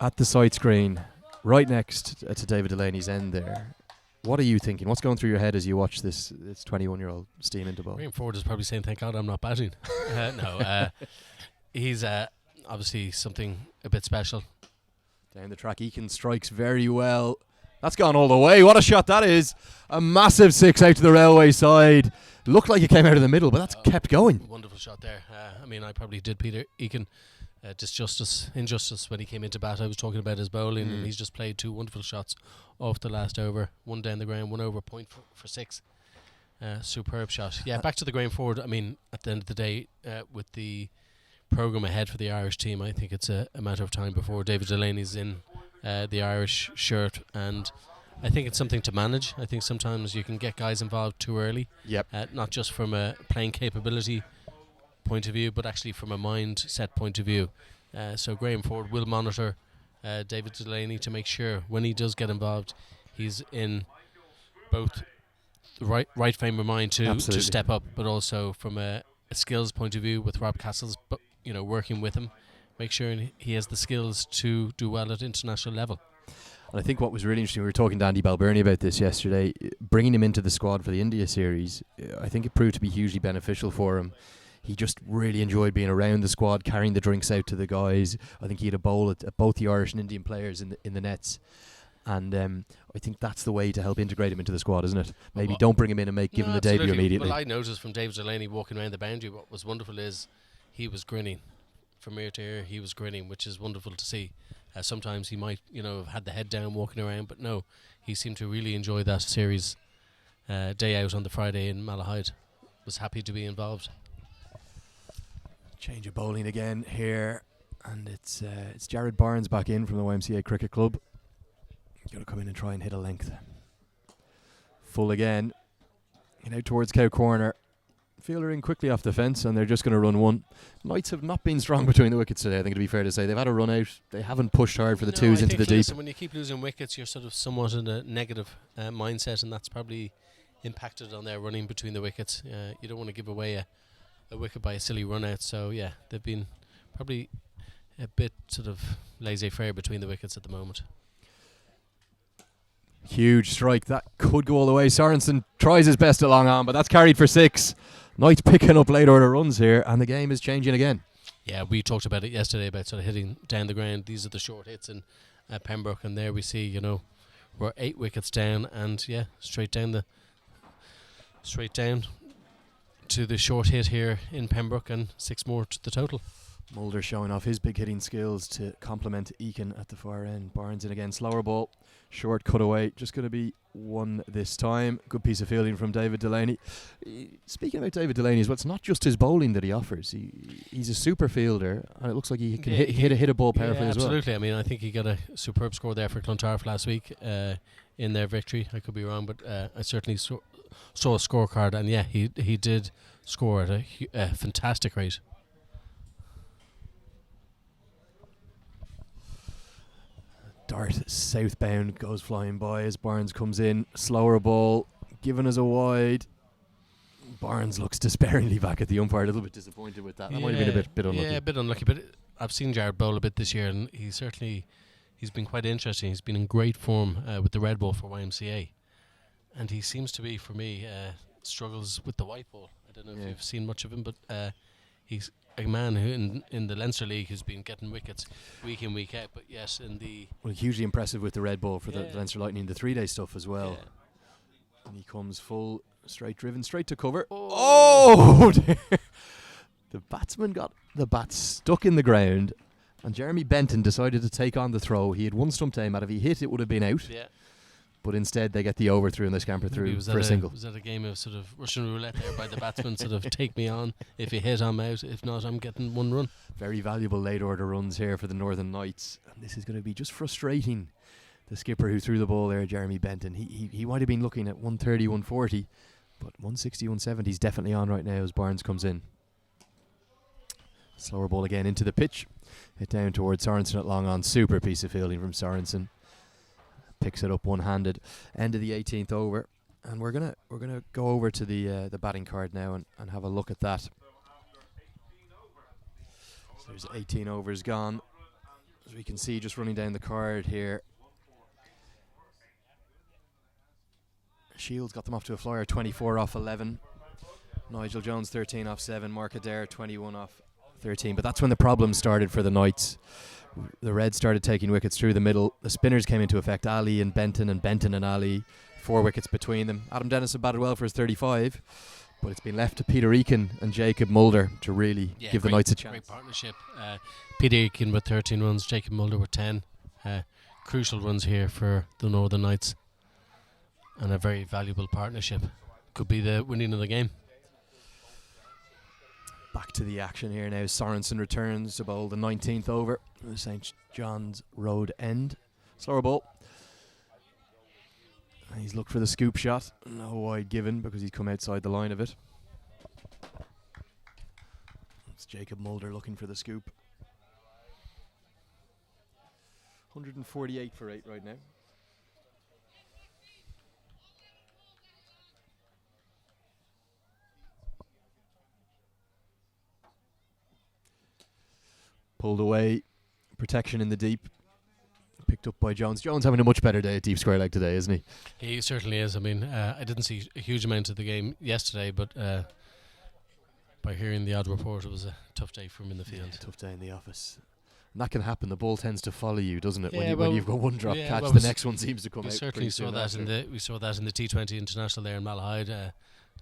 at the sight screen right next to David Delaney's end there, what are you thinking? What's going through your head as you watch this 21-year-old steam into bowl? Graham Ford is probably saying, "Thank God I'm not batting." He's obviously something a bit special. Down the track, Eakin strikes very well. That's gone all the way. What a shot that is. A massive six out to the railway side. Looked like it came out of the middle, but that's kept going. Wonderful shot there. I mean, I probably did Peter Eakin injustice when he came into bat. I was talking about his bowling, and he's just played two wonderful shots off the last over. One down the ground, one over point for six. Superb shot. Yeah, back to the Graham Ford. I mean, at the end of the day, with the programme ahead for the Irish team, I think it's a matter of time before David Delaney's in the Irish shirt, and I think it's something to manage. I think sometimes you can get guys involved too early. Yep. Not just from a playing capability point of view, but actually from a mindset point of view. So Graham Ford will monitor David Delaney to make sure when he does get involved, he's in both the right frame of mind to step up, but also from a skills point of view with Rob Castles, but working with him, make sure he has the skills to do well at international level. And I think what was really interesting, we were talking to Andy Balbirnie about this yesterday, bringing him into the squad for the India series, I think it proved to be hugely beneficial for him. He just really enjoyed being around the squad, carrying the drinks out to the guys. I think he had a bowl at both the Irish and Indian players in the nets. And I think that's the way to help integrate him into the squad, isn't it? Maybe don't bring him in and give him the debut immediately. Well, I noticed from David Delaney walking around the boundary, what was wonderful is he was grinning. From ear to ear, he was grinning, which is wonderful to see. Sometimes he might, have had the head down walking around, but no, he seemed to really enjoy that series day out on the Friday in Malahide. Was happy to be involved. Change of bowling again here, and it's Jared Barnes back in from the YMCA Cricket Club. Got to come in and try and hit a length. Full again, and out towards Cow Corner. Fielder in quickly off the fence, and they're just going to run one. Knights have not been strong between the wickets today, I think it'd be fair to say. They've had a run out. They haven't pushed hard for the twos into the deep. Listen, when you keep losing wickets, you're sort of somewhat in a negative mindset, and that's probably impacted on their running between the wickets. You don't want to give away a wicket by a silly run out, so yeah, they've been probably a bit sort of laissez-faire between the wickets at the moment. Huge strike. That could go all the way. Sorensen tries his best along on, but that's carried for six. Knights picking up late order runs here, and the game is changing again. Yeah, we talked about it yesterday about sort of hitting down the ground. These are the short hits in Pembroke, and there we see, we're 8 wickets down, and yeah, straight down to the short hit here in Pembroke, and 6 more to the total. Mulder showing off his big hitting skills to complement Eakin at the far end. Barnes in again, slower ball, short cutaway, just going to be 1 this time. Good piece of fielding from David Delaney. Speaking about David Delaney as well, it's not just his bowling that he offers. He's a super fielder, and it looks like he can hit a ball powerfully as well. Absolutely. I mean, I think he got a superb score there for Clontarf last week in their victory. I could be wrong, but I certainly saw a scorecard, and yeah, he did score at a fantastic rate. Dart southbound goes flying by as Barnes comes in. Slower ball, given as a wide. Barnes looks despairingly back at the umpire, a little bit disappointed with that. That might have been a bit unlucky. Yeah, a bit unlucky, but I've seen Jared bowl a bit this year, and he's been quite interesting. He's been in great form with the red ball for YMCA, and he seems to be, for me, struggles with the white ball. I don't know if you've seen much of him, but he's a man who in the Leinster League has been getting wickets week in, week out, but yes, hugely impressive with the red ball for the Leinster Lightning, the 3-day stuff as well. Yeah. And he comes full, straight driven, straight to cover. Oh! The batsman got the bat stuck in the ground, and Jeremy Benton decided to take on the throw. He had 1 stump to aim at. If he hit, it would have been out. Yeah. but instead they get the over through and they scamper Maybe through was for that a single. Was that a game of sort of Russian roulette there by the batsman? Sort of take me on. If you hit, I'm out. If not, I'm getting one run. Very valuable late order runs here for the Northern Knights. And this is going to be just frustrating. The skipper who threw the ball there, Jeremy Benton, he might have been looking at 130, 140, but 160, 170 is definitely on right now as Barnes comes in. Slower ball again into the pitch. Hit down towards Sorensen at long on. Super piece of fielding from Sorensen. Picks it up one-handed. End of the 18th over. And we're gonna go over to the batting card now and have a look at that. So there's 18 overs gone. As we can see just running down the card here. Shields got them off to a flyer, 24 off 11. Nigel Jones 13 off 7. Mark Adair 21 off 13. But that's when the problems started for the Knights. The Reds started taking wickets through the middle. The spinners came into effect, Ali and Benton and Ali. 4 wickets between them. Adam Dennison batted well for his 35, but it's been left to Peter Eakin and Jacob Mulder to really give the Knights a chance. Great partnership. Peter Eakin with 13 runs, Jacob Mulder with 10. Crucial runs here for the Northern Knights. And a very valuable partnership. Could be the winning of the game. Back to the action here now. Sorensen returns to bowl the 19th over. The St. John's Road end. Slower ball. And he's looked for the scoop shot. No wide given because he's come outside the line of it. It's Jacob Mulder looking for the scoop. 148 for 8 right now. Pulled away. Protection in the deep. Picked up by Jones. Jones having a much better day at deep square leg today, isn't he? He certainly is. I mean, I didn't see a huge amount of the game yesterday, but by hearing the odd report, it was a tough day for him in the field. Yeah, tough day in the office. And that can happen. The ball tends to follow you, doesn't it? Yeah, when you've got one drop yeah, catch, well, the next one seems to come We out. certainly saw that in the T20 International there in Malahide. I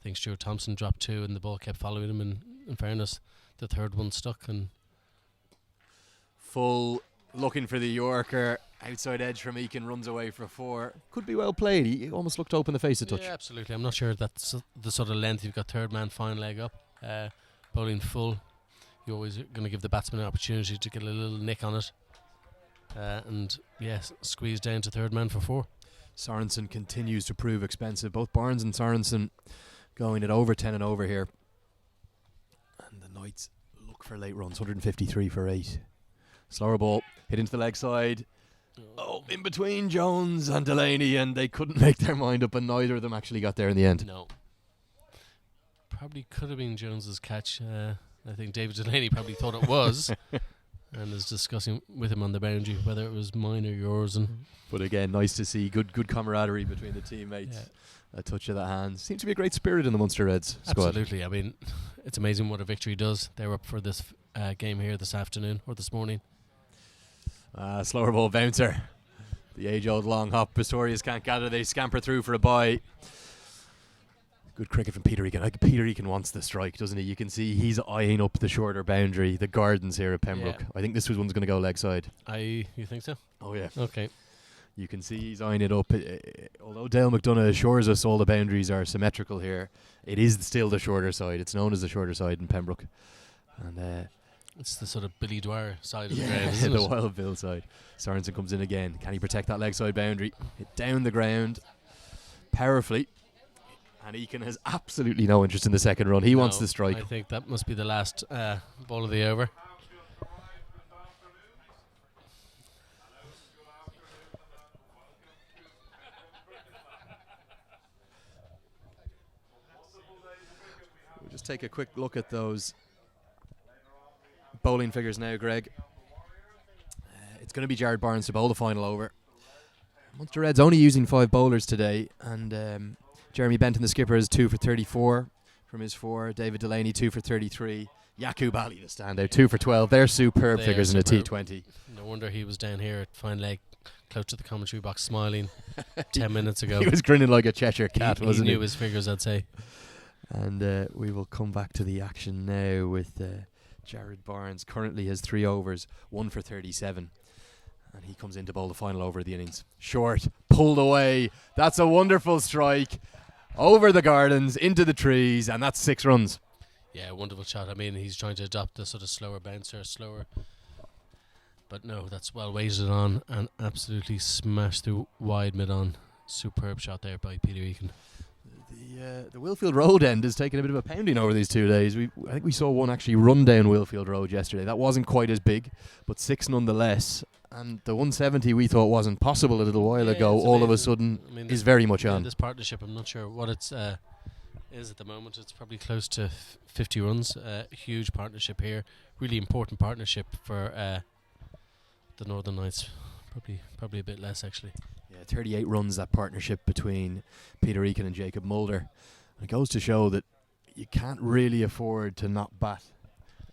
think Stuart Thompson dropped 2, and the ball kept following him. And in fairness, the third one stuck. And full looking for the Yorker. Outside edge from Eakin, runs away for 4. Could be well played. He almost looked open the face a touch. Yeah, absolutely. I'm not sure that's the sort of length. You've got third man, fine leg up, bowling full. You're always going to give the batsman an opportunity to get a little nick on it. And yes, squeeze down to third man for 4. Sorensen continues to prove expensive. Both Barnes and Sorensen going at over 10 and over here. And the Knights look for late runs. 153 for 8. Slower ball, hit into the leg side. Oh, in between Jones and Delaney, and they couldn't make their mind up, and neither of them actually got there in the end. No. Probably could have been Jones's catch. I think David Delaney probably thought it was, and is discussing with him on the boundary whether it was mine or yours. And But again, nice to see good camaraderie between the teammates. A touch of the hands. Seems to be a great spirit in the Munster Reds squad. absolutely. I mean, it's amazing what a victory does. They're up for this game here this afternoon or this morning. Slower ball bouncer. The age-old long hop. Pistorius can't gather. They scamper through for a bye. Good cricket from Peter Eakin. Peter Eakin wants the strike, doesn't he? You can see he's eyeing up the shorter boundary, the gardens here at Pembroke. Yeah. I think this one's going to go leg side. You think so? Oh, yeah. Okay. You can see he's eyeing it up. Although Dale McDonough assures us all the boundaries are symmetrical here, it is still the shorter side. It's known as the shorter side in Pembroke. And It's the sort of Billy Dwyer side of the ground, isn't the it? Wild Bill side. Sorensen comes in again. Can he protect that leg side boundary? Hit down the ground powerfully. And Eakin has absolutely no interest in the second run. He wants No, the strike. I think that must be the last ball of the over. We'll just take a quick look at those bowling figures now, Greg. It's going to be Jared Barnes to bowl the final over. Munster Reds only using 5 bowlers today, and Jeremy Benton, the skipper, is 2 for 34 from his 4. David Delaney, 2 for 33. Yaqub Ali, the standout, 2 for 12. They're superb They are figures superb. in a T20. No wonder he was down here at fine leg, close to the commentary box, smiling 10 minutes ago. He was grinning like a Cheshire cat, he wasn't he? knew his figures, I'd say. And we will come back to the action now with Jared Barnes. Currently has 3 overs, 1 for 37. And he comes in to bowl the final over of the innings. Short, pulled away. That's a wonderful strike. Over the gardens, into the trees, and that's 6 runs. Yeah, wonderful shot. I mean, he's trying to adopt the sort of slower bouncer, but no, that's well weighted on and absolutely smashed through wide mid-on. Superb shot there by Peter Egan. The Willfield Road end has taken a bit of a pounding over these 2 days. I think we saw one actually run down Willfield Road yesterday. That wasn't quite as big, but 6 nonetheless. And the 170 we thought wasn't possible a little while ago, it's all of a amazing. sudden I mean, is very much yeah, on. this partnership, I'm not sure what it's is at the moment. It's probably close to 50 runs. Huge partnership here. Really important partnership for the Northern Knights. Probably a bit less actually. Yeah, 38 runs, that partnership between Peter Egan and Jacob Mulder. And it goes to show that you can't really afford to not bat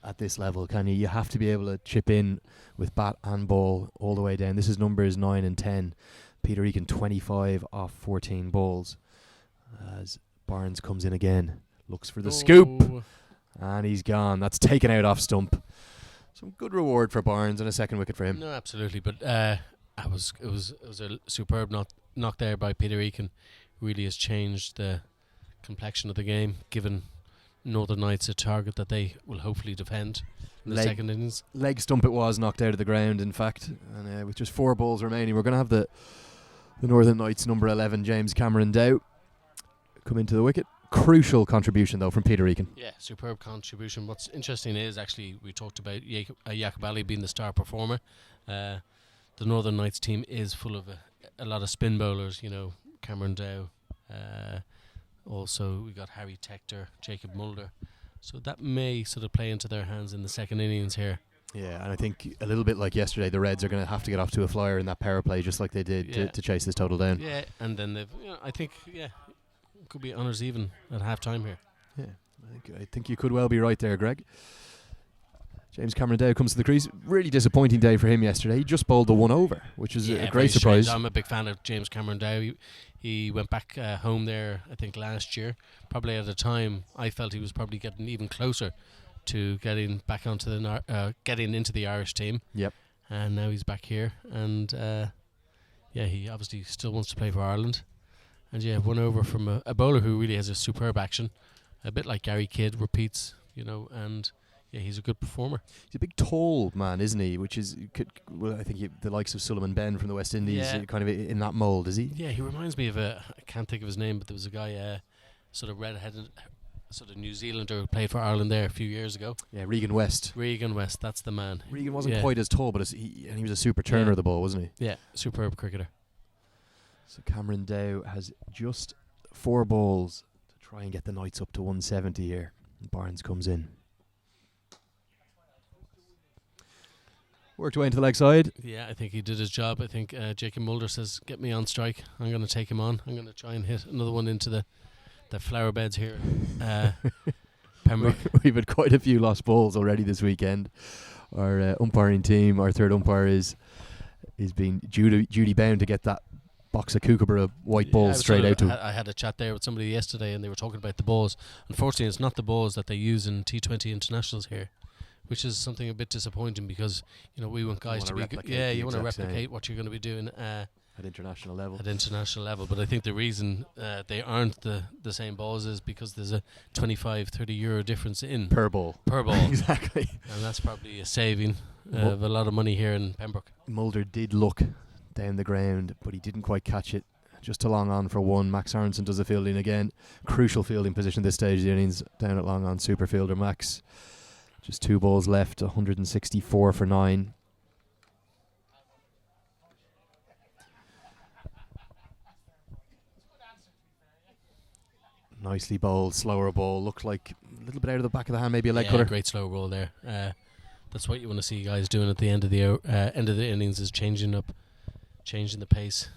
at this level, can you? You have to be able to chip in with bat and ball all the way down. This is numbers 9 and 10. Peter Egan 25 off 14 balls. As Barnes comes in again, looks for the scoop, and he's gone. That's taken out off stump. Some good reward for Barnes and a second wicket for him. No, absolutely. But it was a superb knock there by Peter Egan. Really has changed the complexion of the game, given Northern Knights a target that they will hopefully defend in the second innings. Leg stump it was, knocked out of the ground, in fact. And with just 4 balls remaining, we're going to have the Northern Knights number 11, James Cameron Dow, come into the wicket. Crucial contribution, though, from Peter Egan. Yeah, superb contribution. What's interesting is actually we talked about Jacob Ali being the star performer. The Northern Knights team is full of a lot of spin bowlers, you know, Cameron Dow. Also, we got Harry Tector, Jacob Mulder. So that may sort of play into their hands in the second innings here. Yeah, and I think a little bit like yesterday, the Reds are going to have to get off to a flyer in that power play, just like they did to chase this total down. Yeah, and then they've, I think, it could be honours even at half time here. Yeah, I think you could well be right there, Greg. James Cameron Dow comes to the crease. Really disappointing day for him yesterday. He just bowled the 1 over, which is a great surprise. I'm a big fan of James Cameron Dow. He went back home there, I think, last year. Probably at a time I felt he was probably getting even closer to getting back onto getting into the Irish team. Yep. And now he's back here, and he obviously still wants to play for Ireland. And 1 over from a bowler who really has a superb action, a bit like Gary Kidd repeats, and. Yeah, he's a good performer. He's a big, tall man, isn't he? Which is, I think, the likes of Suleiman Ben from the West Indies, kind of in that mould, is he? Yeah, he reminds me of I can't think of his name, but there was a guy, sort of red-headed, sort of New Zealander who played for Ireland there a few years ago. Yeah, Regan West. Regan West, that's the man. Regan wasn't quite as tall, but he was a super turner of the ball, wasn't he? Yeah, superb cricketer. So Cameron Dow has just 4 balls to try and get the Knights up to 170 here. And Barnes comes in. Worked away into the leg side. Yeah, I think he did his job. I think Jacob Mulder says, get me on strike. I'm going to take him on. I'm going to try and hit another one into the flower beds here. Pembroke. We've had quite a few lost balls already this weekend. Our umpiring team, our third umpire is being duty bound to get that box of Kookaburra white balls straight out to him. I had a chat there with somebody yesterday and they were talking about the balls. Unfortunately, it's not the balls that they use in T20 internationals here, which is something a bit disappointing because we want guys to be you want to replicate what you're going to be doing at international level. But I think the reason they aren't the same balls is because there's a 25-30 euro difference in per ball. Exactly. And that's probably a saving of a lot of money here in Pembroke. Mulder did look down the ground, but he didn't quite catch it. Just to long on for 1. Max Aronson does the fielding again. Crucial fielding position this stage of the innings. Down at long on, super fielder Max. Just 2 balls left, 164 for 9. Nicely bowled, slower ball. Looked like a little bit out of the back of the hand, maybe a leg cutter. Great slow roll there. That's what you want to see guys doing at the end of the innings, is changing the pace.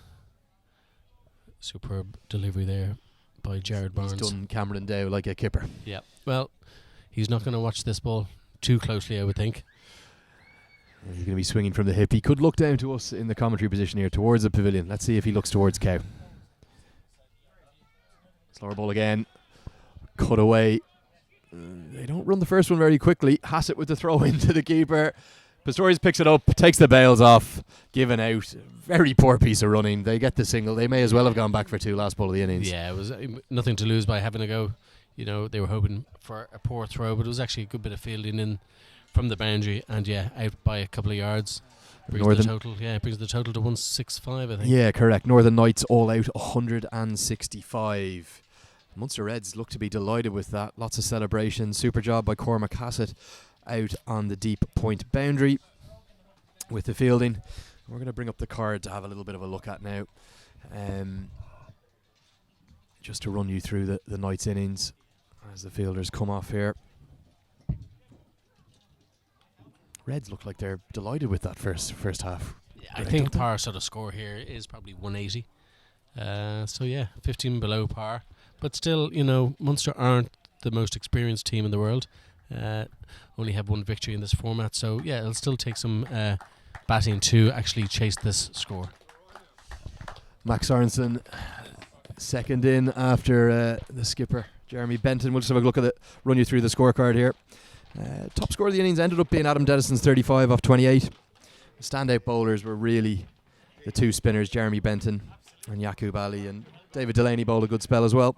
Superb delivery there by Jared Barnes. He's done Cameron Dow like a kipper. Yeah. Well, he's not going to watch this ball too closely, I would think. He's going to be swinging from the hip. He could look down to us in the commentary position here towards the pavilion. Let's see if he looks towards Cow. Slower ball again. Cut away. They don't run the first one very quickly. Hassett with the throw into the keeper. Pistorius picks it up, takes the bails off, given out. Very poor piece of running. They get the single. They may as well have gone back for two last ball of the innings. Yeah, it was nothing to lose by having a go. You know, they were hoping for a poor throw, but it was actually a good bit of fielding in from the boundary, and out by a couple of yards. Brings the total to 165, I think. Yeah, correct. Northern Knights all out 165. Munster Reds look to be delighted with that. Lots of celebrations. Super job by Cormac Hassett out on the deep point boundary with the fielding. We're going to bring up the card to have a little bit of a look at now. Just to run you through the Knights innings as the fielders come off here. Reds look like they're delighted with that first half. Yeah, I think par sort of score here is probably 180. 15 below par. But still, Munster aren't the most experienced team in the world. Only have one victory in this format. So, it'll still take some batting to actually chase this score. Max Sorensen second in after the skipper, Jeremy Benton. We'll just have a look at it, run you through the scorecard here. Top score of the innings ended up being Adam Dedison's 35 off 28. The standout bowlers were really the two spinners, Jeremy Benton and Yaqub Ali, and David Delaney bowled a good spell as well.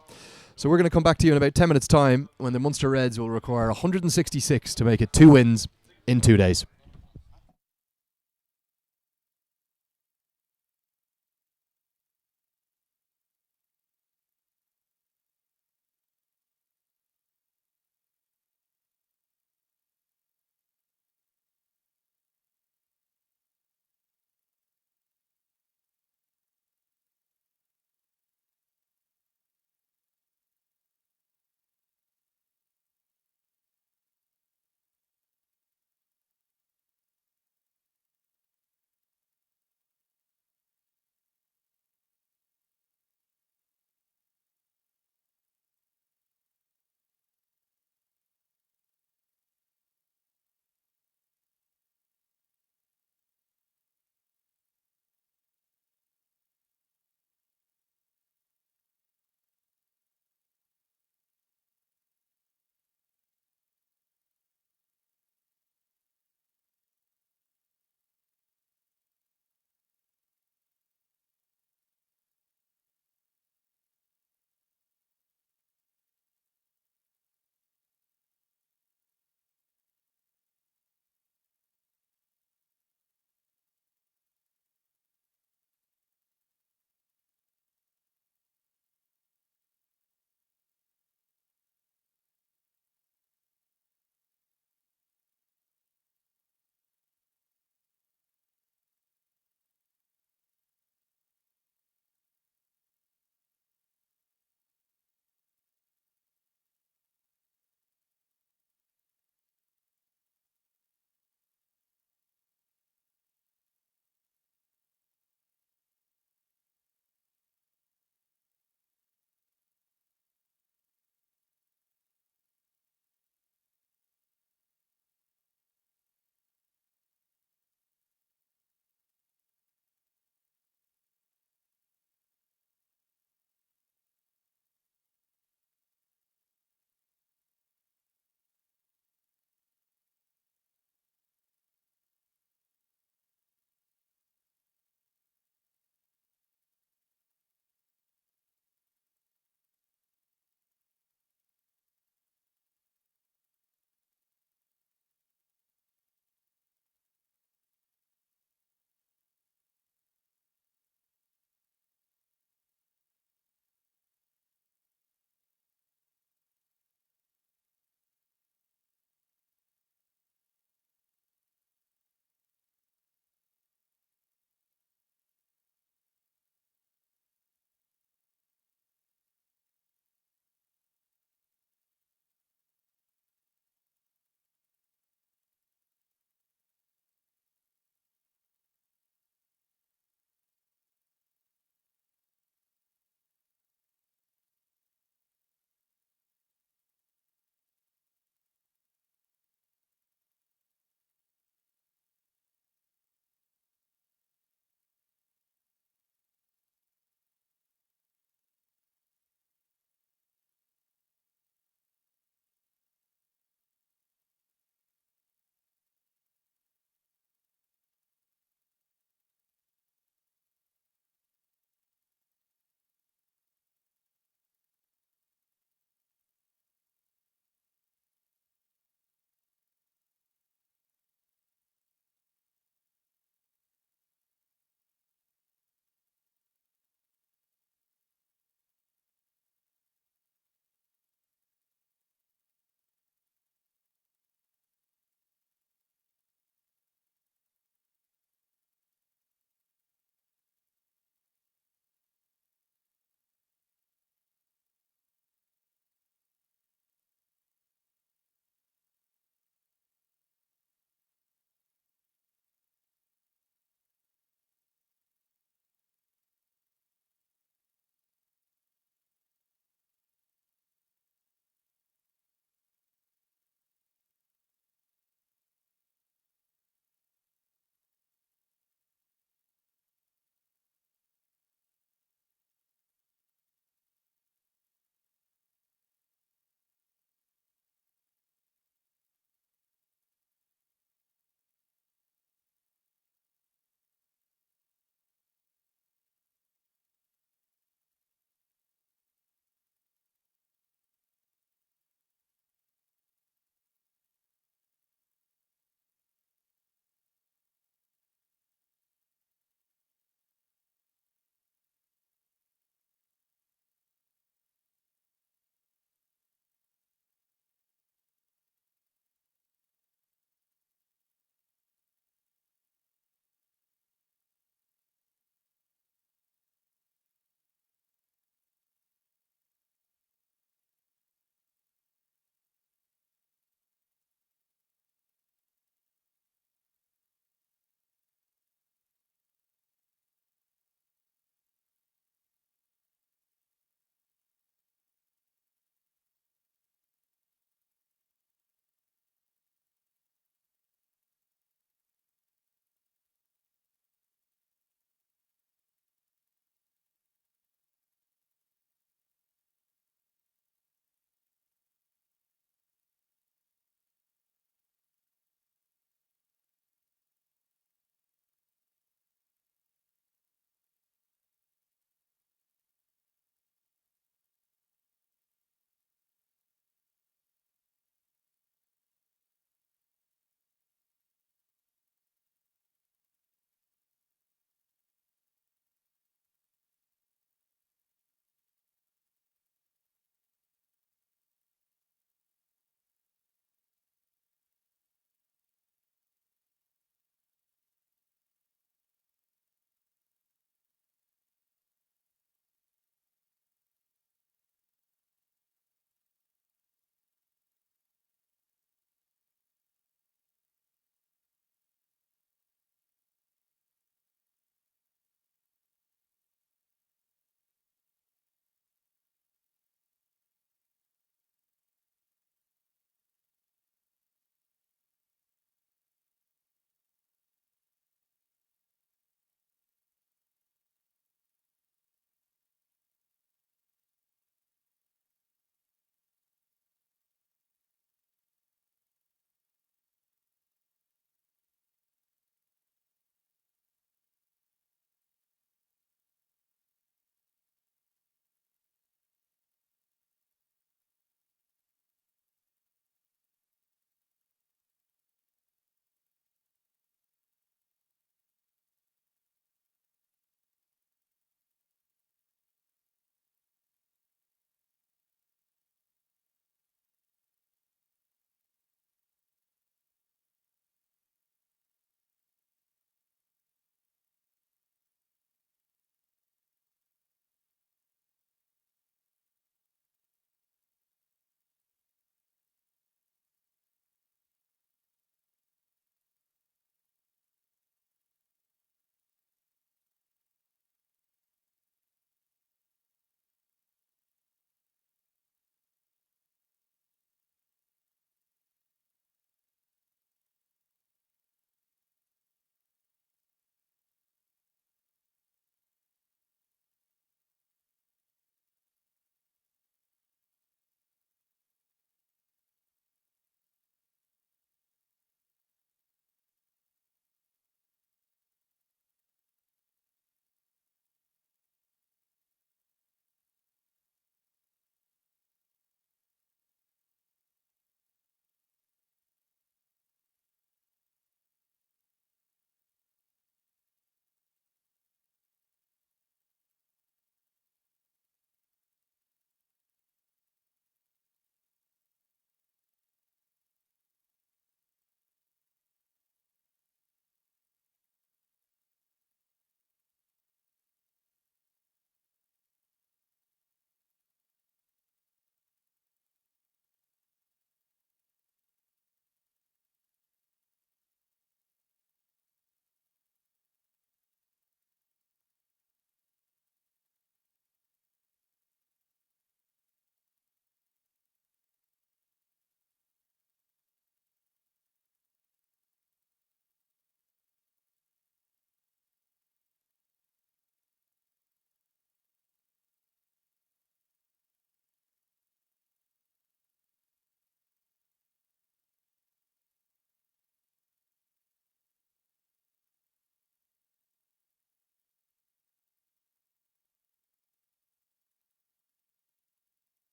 So we're going to come back to you in about 10 minutes' time when the Munster Reds will require 166 to make it 2 wins in 2 days.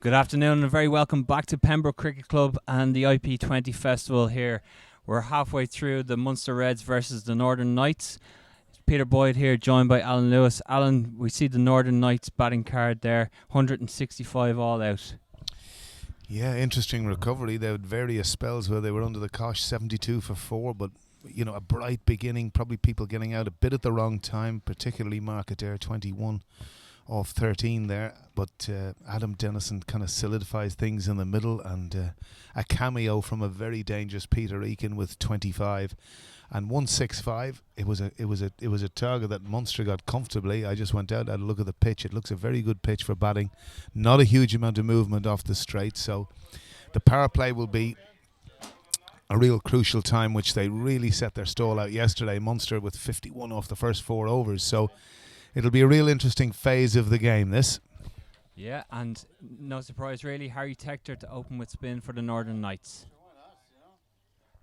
Good afternoon and a very welcome back to Pembroke Cricket Club and the IP20 Festival here. We're halfway through the Munster Reds versus the Northern Knights. Peter Boyd here, joined by Alan Lewis. Alan, we see the Northern Knights batting card there, 165 all out. Yeah, interesting recovery. They had various spells where they were under the cosh, 72 for 4, but you know, a bright beginning, probably people getting out a bit at the wrong time, particularly Mark Adair, 21 off 13 there, but Adam Dennison kind of solidifies things in the middle, and a cameo from a very dangerous Peter Eakin with 25 and 165. It was a target that Munster got comfortably. I just went out, had a look at the pitch. It looks a very good pitch for batting, not a huge amount of movement off the straight, so the power play will be a real crucial time, which they really set their stall out yesterday. Munster with 51 off the first 4 overs, so it'll be a real interesting phase of the game, this. Yeah, and no surprise really, Harry Tector to open with spin for the Northern Knights.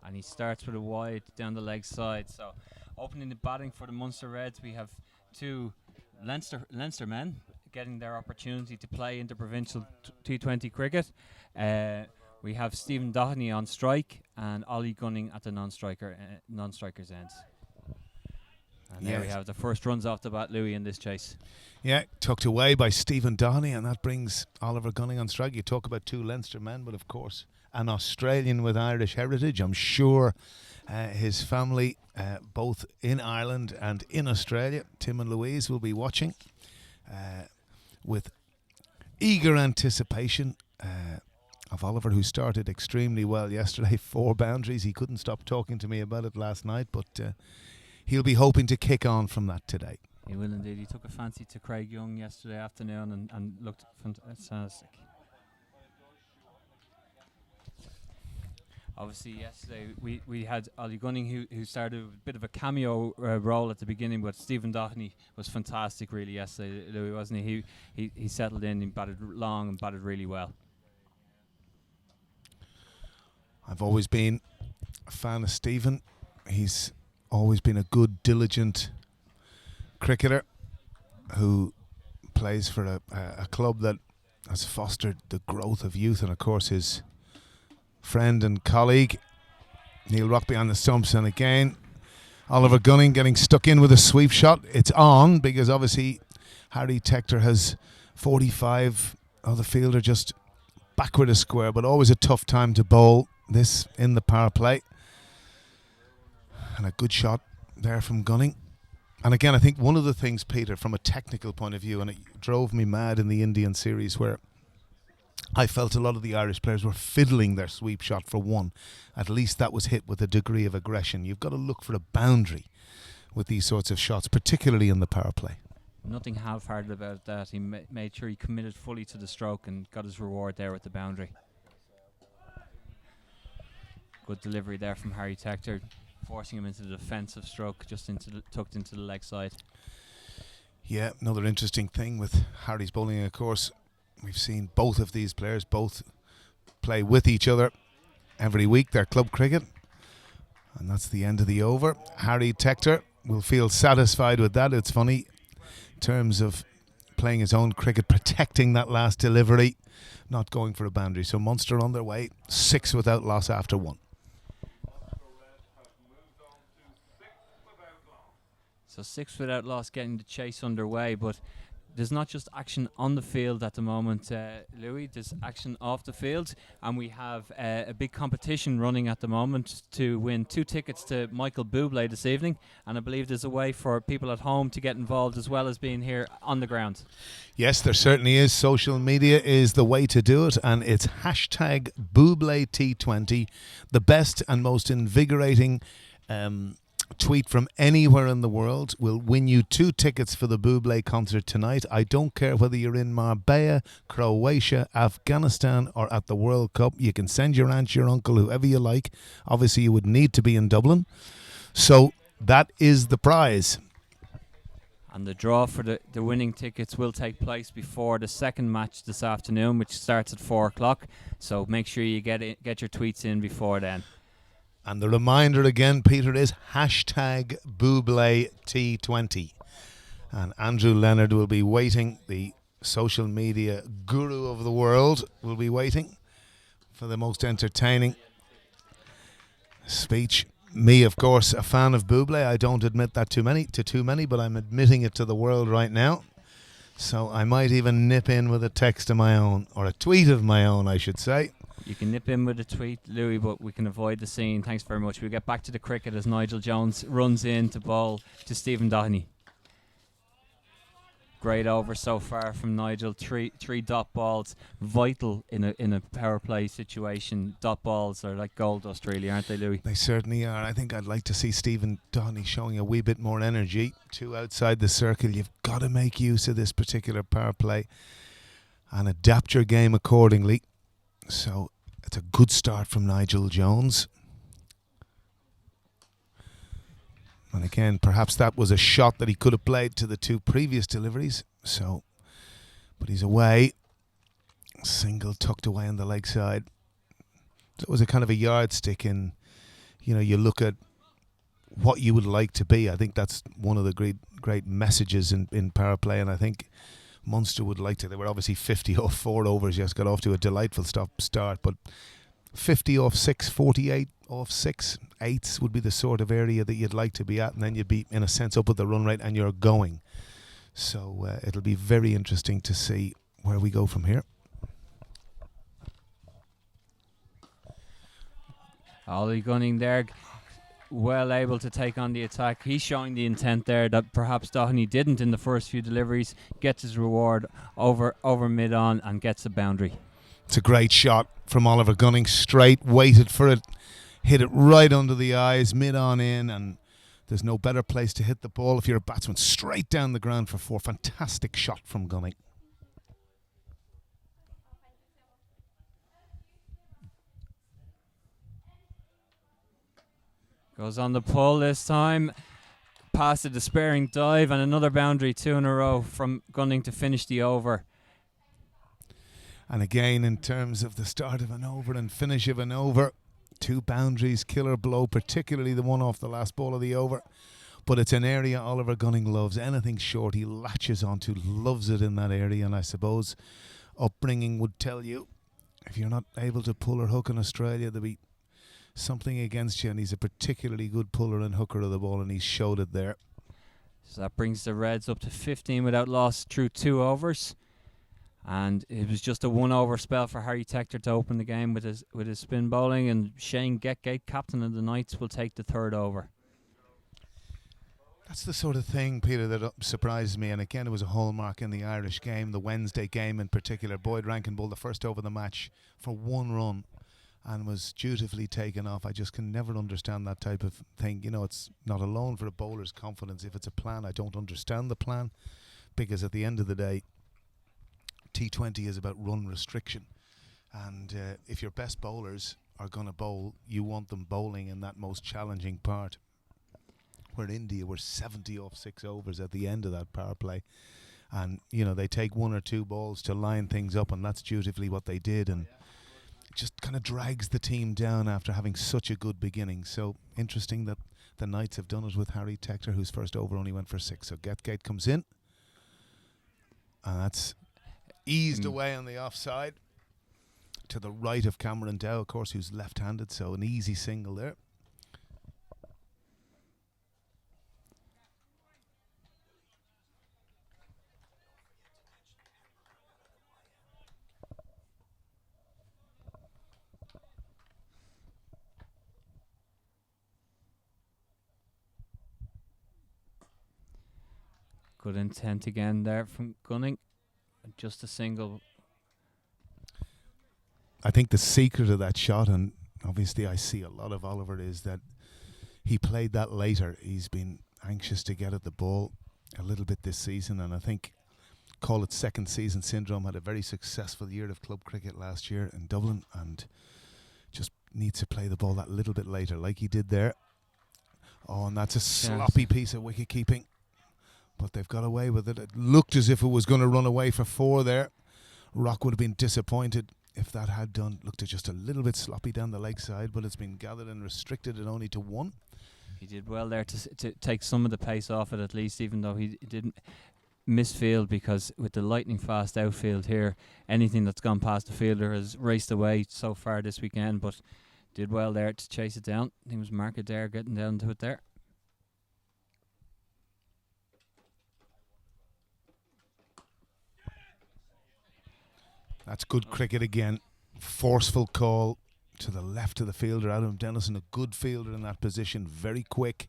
And he starts with a wide down the leg side. So opening the batting for the Munster Reds, we have two Leinster men getting their opportunity to play interprovincial T20 cricket. We have Stephen Doherty on strike and Ollie Gunning at the non-strikers ends. And there we have the first runs off the bat, Louis, in this chase. Yeah, tucked away by Stephen Doherty, and that brings Oliver Gunning on strike. You talk about two Leinster men, but of course an Australian with Irish heritage. I'm sure his family, both in Ireland and in Australia, Tim and Louise, will be watching with eager anticipation of Oliver, who started extremely well yesterday. 4 boundaries. He couldn't stop talking to me about it last night, but he'll be hoping to kick on from that today. He will indeed. He took a fancy to Craig Young yesterday afternoon and looked fantastic. Obviously, yesterday we had Ollie Gunning, who started a bit of a cameo role at the beginning, but Stephen Doherty was fantastic really yesterday, Louis, wasn't he? He settled in, he batted long and batted really well. I've always been a fan of Stephen. He's always been a good, diligent cricketer who plays for a club that has fostered the growth of youth, and of course his friend and colleague Neil Rockby on the stumps, and again Oliver Gunning getting stuck in with a sweep shot. It's on because obviously Harry Tector has 45 of the fielder just backward a square, but always a tough time to bowl this in the power play. And a good shot there from Gunning. And again, I think one of the things, Peter, from a technical point of view, and it drove me mad in the Indian series where I felt a lot of the Irish players were fiddling their sweep shot for one. At least that was hit with a degree of aggression. You've got to look for a boundary with these sorts of shots, particularly in the power play. Nothing half-hearted about that. He made sure he committed fully to the stroke and got his reward there with the boundary. Good delivery there from Harry Tector, forcing him into the defensive stroke, just tucked into the leg side. Yeah, another interesting thing with Harry's bowling, of course, we've seen both of these players both play with each other every week, their club cricket, and that's the end of the over. Harry Tector will feel satisfied with that. It's funny, in terms of playing his own cricket, protecting that last delivery, not going for a boundary. So Munster on their way, 6 without loss after 1. So 6 without loss, getting the chase underway, but there's not just action on the field at the moment, Louis. There's action off the field, and we have a big competition running at the moment to win 2 tickets to Michael Bublé this evening, and I believe there's a way for people at home to get involved as well as being here on the ground. Yes, there certainly is. Social media is the way to do it, and it's hashtag BubléT20, the best and most invigorating tweet from anywhere in the world will win you 2 tickets for the Bublé concert tonight. I don't care whether you're in Marbella, Croatia, Afghanistan, or at the World Cup. You can send your aunt, your uncle, whoever you like. Obviously you would need to be in Dublin. So that is the prize. And the draw for the winning tickets will take place before the second match this afternoon, which starts at 4 o'clock. So make sure you get your tweets in before then. And the reminder again, Peter, is hashtag BubléT20. And Andrew Leonard will be waiting, the social media guru of the world will be waiting for the most entertaining speech. Me, of course, a fan of Bublé. I don't admit that to too many, but I'm admitting it to the world right now. So I might even nip in with a text of my own, or a tweet of my own, I should say. You can nip in with a tweet, Louis, but we can avoid the scene. Thanks very much. We'll get back to the cricket as Nigel Jones runs in to bowl to Stephen Doheney. Great over so far from Nigel. Three dot balls, vital in a power play situation. Dot balls are like gold dust, really, aren't they, Louis? They certainly are. I think I'd like to see Stephen Doheney showing a wee bit more energy. 2 outside the circle. You've got to make use of this particular power play and adapt your game accordingly. So it's a good start from Nigel Jones. And again, perhaps that was a shot that he could have played to the 2 previous deliveries. So, but he's away. Single tucked away on the leg side. So it was a kind of a yardstick in, you look at what you would like to be. I think that's one of the great messages in power play. And I think Munster would like to. They were obviously 50 off 4 overs. Just got off to a delightful start. But 50 off 6, 48 off 6, 8s would be the sort of area that you'd like to be at, and then you'd be, in a sense, up at the run rate and you're going. So it'll be very interesting to see where we go from here. Ollie Gunning there, well able to take on the attack. He's showing the intent there that perhaps Doheney didn't in the first few deliveries. Gets his reward over mid-on and gets a boundary. It's a great shot from Oliver Gunning. Straight, waited for it, hit it right under the eyes, mid-on in, and there's no better place to hit the ball if you're a batsman. Straight down the ground for 4. Fantastic shot from Gunning. Goes on the pull this time. Past a despairing dive and another boundary, 2 in a row from Gunning to finish the over. And again, in terms of the start of an over and finish of an over, 2 boundaries, killer blow, particularly the one off the last ball of the over. But it's an area Oliver Gunning loves. Anything short he latches onto, loves it in that area. And I suppose upbringing would tell you, if you're not able to pull or hook in Australia, there'll be something against you. And he's a particularly good puller and hooker of the ball, and he showed it there. So that brings the Reds up to 15 without loss through 2 overs. And it was just a 1 over spell for Harry Tector to open the game with his spin bowling, and Shane Getgate, captain of the Knights, will take the 3rd over. That's the sort of thing, Peter, that surprises me. And again, it was a hallmark in the Irish game, the Wednesday game in particular. Boyd Rankin bowled the first over of the match for 1 run and was dutifully taken off. I just can never understand that type of thing. It's not alone for a bowler's confidence. If it's a plan, I don't understand the plan, because at the end of the day, T20 is about run restriction, and if your best bowlers are going to bowl, you want them bowling in that most challenging part. Where in India were 70 off 6 overs at the end of that power play, and they take 1 or 2 balls to line things up, and that's dutifully what they did, and it just kind of drags the team down after having such a good beginning. So interesting that the Knights have done it with Harry Tector, whose first over only went for 6. So Getgate comes in, and that's eased away on the offside to the right of Cameron Dow, of course, who's left-handed, so an easy single there. Good intent again there from Gunning. Just a single. I think the secret of that shot, and obviously I see a lot of Oliver, is that he played that later. He's been anxious to get at the ball a little bit this season, and I think, call it second season syndrome, had a very successful year of club cricket last year in Dublin, and just needs to play the ball that little bit later, like he did there. Oh, and that's a sloppy piece of wicket keeping, but they've got away with it. It looked as if it was going to run away for 4 there. Rock would have been disappointed if that had done. Looked just a little bit sloppy down the leg side, but it's been gathered and restricted it only to 1. He did well there to take some of the pace off it, at least, even though he didn't. misfield, because with the lightning fast outfield here, anything that's gone past the fielder has raced away so far this weekend, but did well there to chase it down. I think it was Mark Adair getting down to it there. That's good cricket again. Forceful call to the left of the fielder. Adam Dennison, a good fielder in that position, very quick.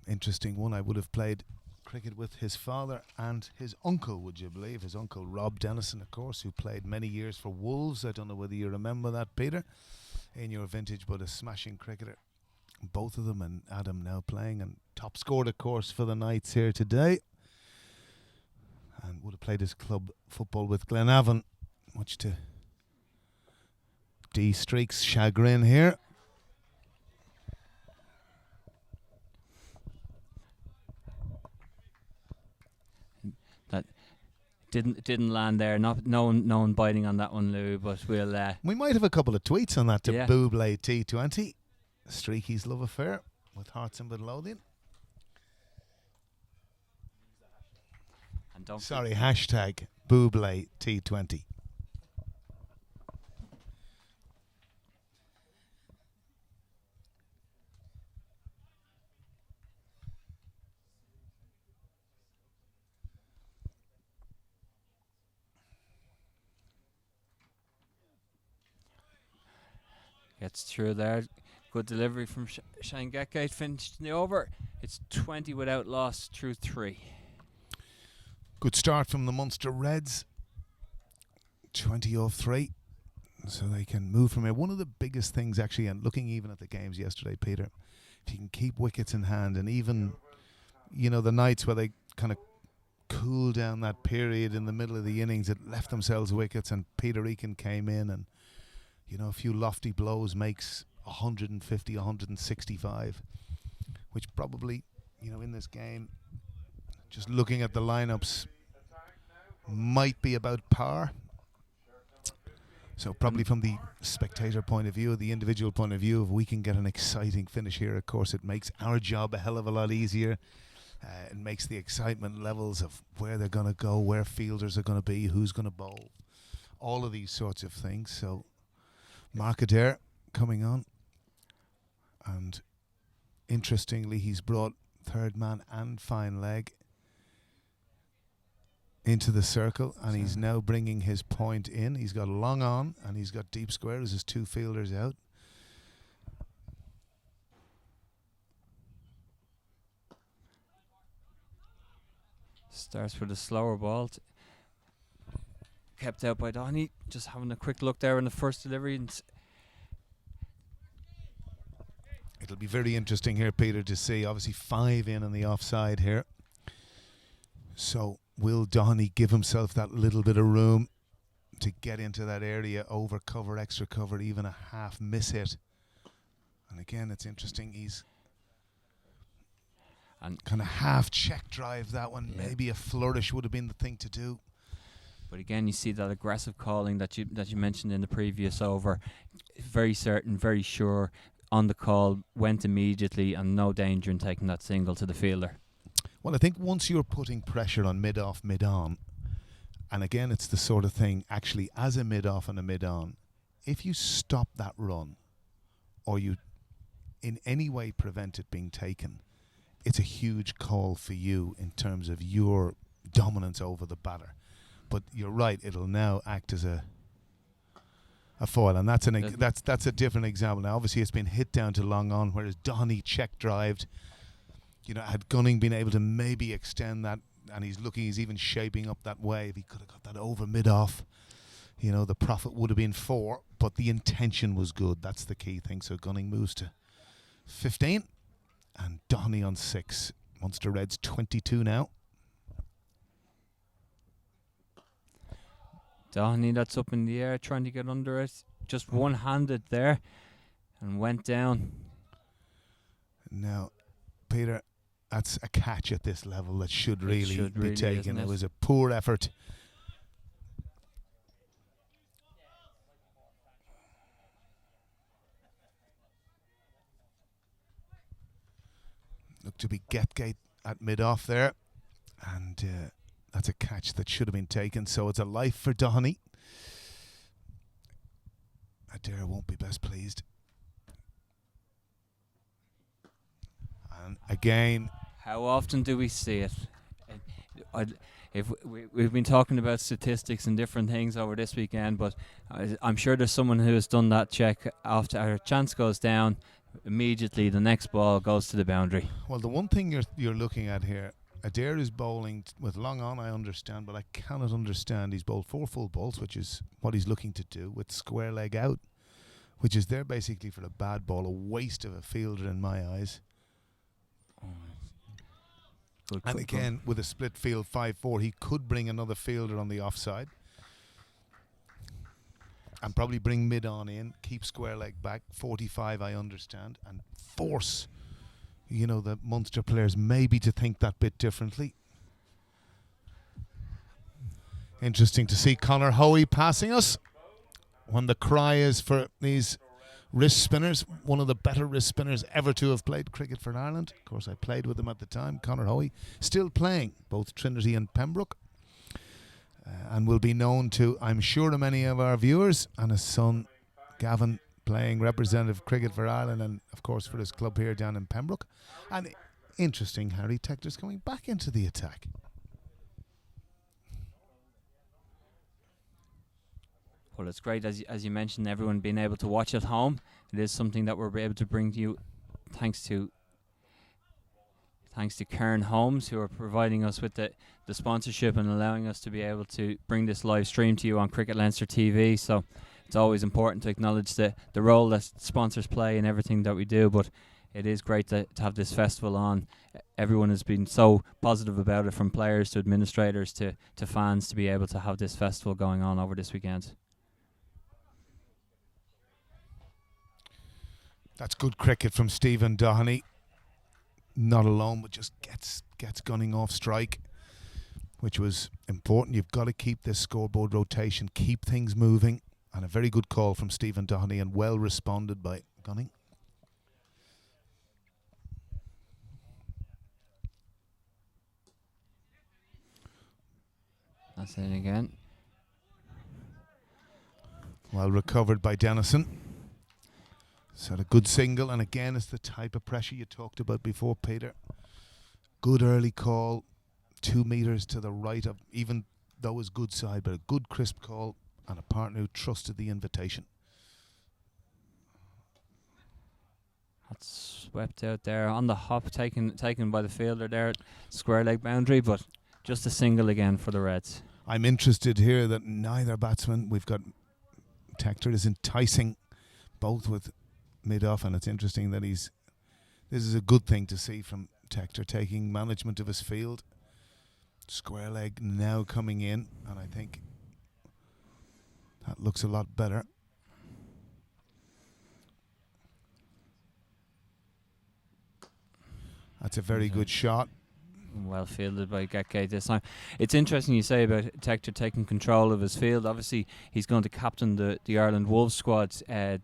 Interesting one. I would have played cricket with his father and his uncle, would you believe? His uncle Rob Dennison, of course, who played many years for Wolves. I don't know whether you remember that, Peter, in your vintage, but a smashing cricketer. Both of them, and Adam now playing, and top scored, of course, for the Knights here today. And would have played his club football with Glenavon, much to D Streak's chagrin here. That didn't land there. No one biting on that one, Lou. But we'll. We might have a couple of tweets on that to Yeah. Buble T20. Streaky's love affair with Hearts and Midlothian. And don't Sorry, hashtag Buble T20. gets through there. Good delivery from Shane Getgate. Finished in the over. It's 20 without loss through 3. Good start from the Munster Reds. 20 off 3. So they can move from here. One of the biggest things, actually, and looking even at the games yesterday, Peter, if you can keep wickets in hand, and even, you know, the nights where they kind of cool down that period in the middle of the innings, it left themselves wickets, and Peter Eakin came in, and, you know, a few lofty blows makes 150, 165, which probably, you know, in this game, just looking at the lineups, might be about par. So probably from the spectator point of view, the individual point of view, if we can get an exciting finish here, of course, it makes our job a hell of a lot easier. It makes the excitement levels of where they're going to go, where fielders are going to be, who's going to bowl, all of these sorts of things. So Mark Adair coming on. And interestingly, he's brought third man and fine leg into the circle, and he's now bringing his point in. He's got long on, and he's got deep square as his two fielders out. Starts with a slower ball. Kept out by Donny. Just having a quick look there in the first delivery. And It'll be very interesting here, Peter, to see. Obviously 5 in on the offside here. So will Donny give himself that little bit of room to get into that area, over cover, extra cover, even a half miss hit? And again, it's interesting. He's and kind of half check drive that one. Yeah. Maybe a flourish would have been the thing to do. But again, you see that aggressive calling that you mentioned in the previous over. Very certain, very sure on the call, went immediately, and no danger in taking that single to the fielder. Well, I think once you're putting pressure on mid-off, mid-on, and again, it's the sort of thing, actually, as a mid-off and a mid-on, if you stop that run, or you in any way prevent it being taken, it's a huge call for you in terms of your dominance over the batter. But you're right, it'll now act as a foil, and that's that's a different example. Now, obviously, it's been hit down to long on, whereas Donny check-drived. You know, had Gunning been able to maybe extend that, and he's even shaping up that way. If he could have got that over mid-off, you know, the profit would have been 4, but the intention was good. That's the key thing. So Gunning moves to 15, and Donny on 6. Munster Reds 22 now. Donny, that's up in the air, trying to get under it. Just one-handed there, and went down. Now, Peter, that's a catch at this level that should really should be really, taken. isn't It it? was a poor effort. Looked to be Getgate at mid-off there. And that's a catch that should have been taken. So it's a life for Doheny. Adair won't be best pleased. And again, How often do we see it? We've been talking about statistics and different things over this weekend, but I'm sure there's someone who has done that check after a chance goes down. Immediately, the next ball goes to the boundary. well, the one thing you're looking at here, Adair is bowling with long on, I understand, but I cannot understand. He's bowled 4 full balls, which is what he's looking to do, with square leg out, which is there basically for a bad ball, a waste of a fielder in my eyes. And again, with a split field 5-4, he could bring another fielder on the offside and probably bring mid on in, keep square leg back, 45 I understand, and force, the Munster players maybe to think that bit differently. Interesting to see Conor Hoey passing us when the cry is for these wrist spinners, one of the better wrist spinners ever to have played cricket for Ireland. Of course, I played with him at the time, Conor Hoey, still playing both Trinity and Pembroke, and will be known to, I'm sure, to many of our viewers, and his son Gavin playing representative cricket for Ireland and, of course, for his club here down in Pembroke. And interesting, Harry Tector's coming back into the attack. Well, it's great, as you mentioned, everyone being able to watch at home. It is something that we're able to bring to you thanks to Cairn Homes, who are providing us with the sponsorship and allowing us to be able to bring this live stream to you on Cricket Leinster TV. So it's always important to acknowledge the role that sponsors play in everything that we do, but it is great to have this festival on. Everyone has been so positive about it, from players to administrators to fans, to be able to have this festival going on over this weekend. That's good cricket from Stephen Doheny. Not alone, but just gets gunning off strike, which was important. You've got to keep this scoreboard rotation, keep things moving, and a very good call from Stephen Doheny, and well responded by Gunning. That's it again. Well recovered by Dennison. So a good single, and again, it's the type of pressure you talked about before, Peter. Good early call, 2 metres to the right of, even though it was good side, but a good crisp call, and a partner who trusted the invitation. That's swept out there on the hop, taken by the fielder there at square leg boundary, but just a single again for the Reds. I'm interested here that neither batsman, we've got Tector is enticing both with mid-off, and it's interesting that this is a good thing to see from Tector, taking management of his field. Square leg now coming in, and I think that looks a lot better. That's a very good shot. Well fielded by Geke this time. It's interesting you say about Tector taking control of his field. Obviously, he's going to captain the Ireland Wolves squad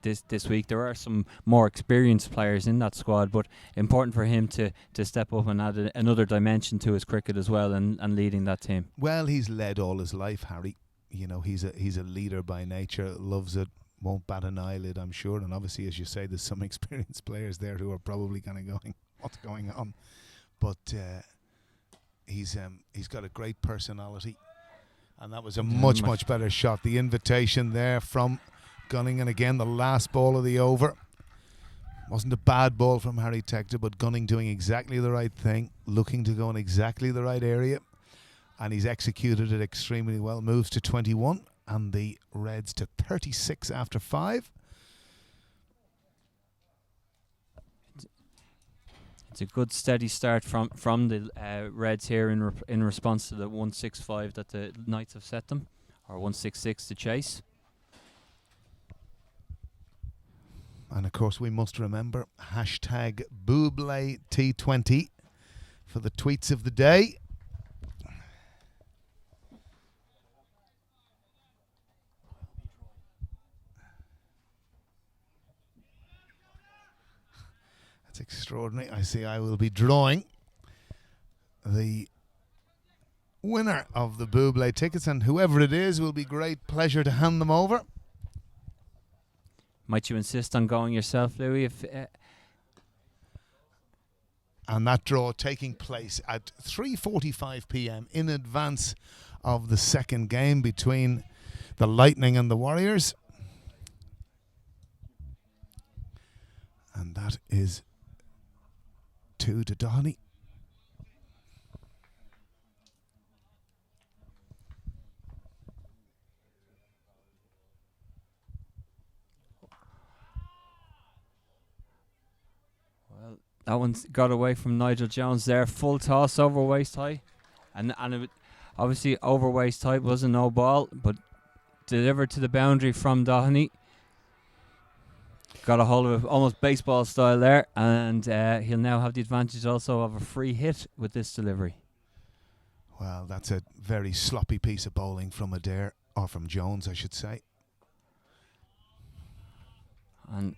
this week. There are some more experienced players in that squad, but important for him to step up and add another dimension to his cricket as well, and leading that team. Well, he's led all his life, Harry. He's a leader by nature, loves it, won't bat an eyelid, I'm sure. And obviously, as you say, there's some experienced players there who are probably kind of going, what's going on? But he's got a great personality, and that was a much better shot. The invitation there from Gunning, and again the last ball of the over wasn't a bad ball from Harry Tector, but Gunning doing exactly the right thing, looking to go in exactly the right area, and he's executed it extremely well. Moves to 21 and the Reds to 36 after 5. It's a good steady start from the Reds here in response to the 165 that the Knights have set them, or 166 to chase. And of course, we must remember hashtag BublayT20 for the tweets of the day. That's extraordinary. I see I will be drawing the winner of the Buble tickets, and whoever it is, will be great pleasure to hand them over. Might you insist on going yourself, Louis? If And that draw taking place at 3:45 p.m. in advance of the second game between the Lightning and the Warriors. And that is 2 to Dohney. Well, that one's got away from Nigel Jones there. Full toss over waist high. And it, obviously over waist high was a no ball, but delivered to the boundary from Dohney. Got a hold of it almost baseball style there, and he'll now have the advantage also of a free hit with this delivery. Well, that's a very sloppy piece of bowling from Adair, or from Jones, I should say. And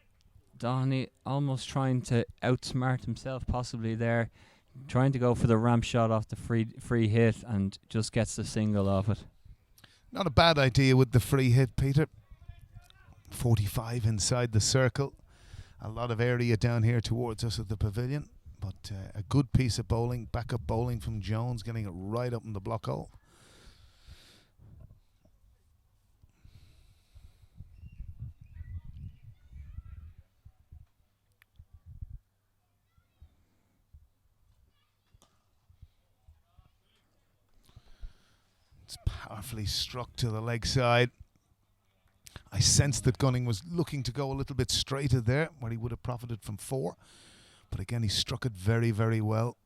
Dohney almost trying to outsmart himself possibly there, trying to go for the ramp shot off the free hit, and just gets the single off it. Not a bad idea with the free hit, Peter. 45 inside the circle. A lot of area down here towards us at the pavilion, but a good piece of bowling, backup bowling from Jones, getting it right up in the block hole. It's powerfully struck to the leg side. I sensed that Gunning was looking to go a little bit straighter there, where he would have profited from 4. But again, he struck it very, very well.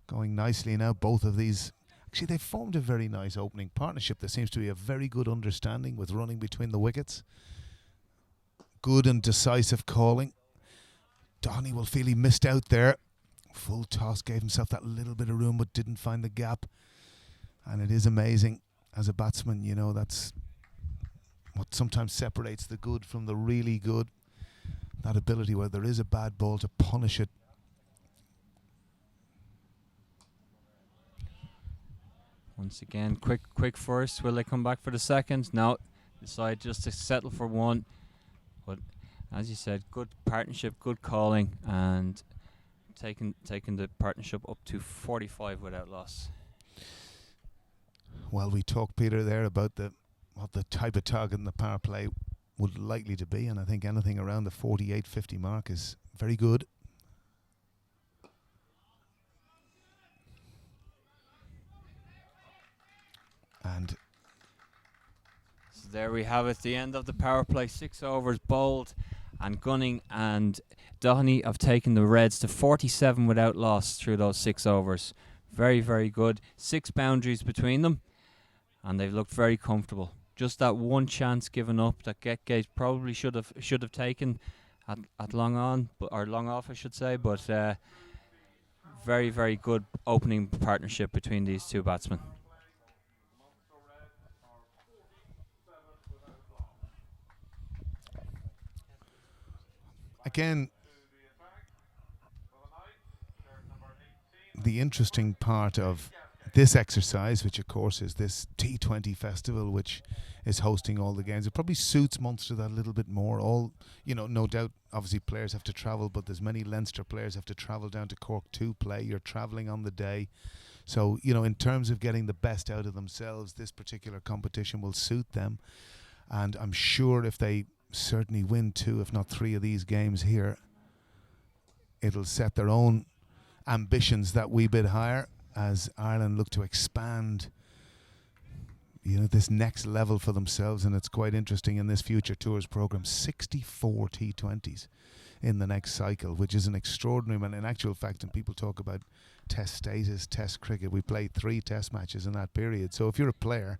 Going nicely now, both of these. Actually, they've formed a very nice opening partnership. There seems to be a very good understanding with running between the wickets. Good and decisive calling. Dohney will feel he missed out there. Full toss, gave himself that little bit of room, but didn't find the gap. And it is amazing. As a batsman, you know, that's what sometimes separates the good from the really good. That ability where there is a bad ball to punish it. Once again, quick first. Will they come back for the second? No. Decide just to settle for 1. But as you said, good partnership, good calling, and taking the partnership up to 45 without loss. Well, we talked, Peter, there about what the type of target in the power play would likely to be, and I think anything around the 48-50 mark is very good. And so there we have it, the end of the power play. 6 overs bowled, and Gunning and Dohney have taken the Reds to 47 without loss through those 6 overs. Very, very good. 6 boundaries between them, and they've looked very comfortable. Just that one chance given up that Gate probably should have taken at long on, or long off, I should say. But very, very good opening partnership between these two batsmen. again, the interesting part of this exercise, which of course is this T20 festival, which is hosting all the games, it probably suits Munster that a little bit more. All, you know, no doubt, obviously players have to travel, but there's many Leinster players have to travel down to Cork to play. You're travelling on the day. So, you know, in terms of getting the best out of themselves, this particular competition will suit them. And I'm sure if they certainly win 2, if not 3 of these games here, it'll set their own ambitions that wee bit higher as Ireland look to expand, you know, this next level for themselves. And it's quite interesting in this Future Tours programme, 64 T20s in the next cycle, which is an extraordinary amount. In actual fact, and people talk about test status, test cricket, we played 3 test matches in that period. So if you're a player,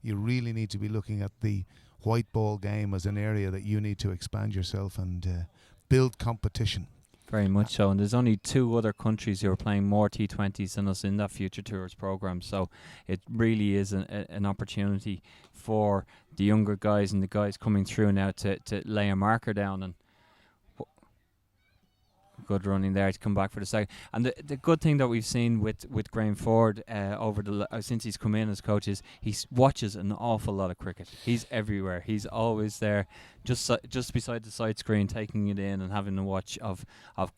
you really need to be looking at the white ball game as an area that you need to expand yourself and build competition. Very much so, and there's only 2 other countries who are playing more T20s than us in that Future Tours programme, so it really is an opportunity for the younger guys and the guys coming through now to lay a marker down. And Good running there to come back for the second. And the good thing that we've seen with Graham Ford since he's come in as coach is he watches an awful lot of cricket. He's everywhere. He's always there, just beside the side screen, taking it in and having a watch of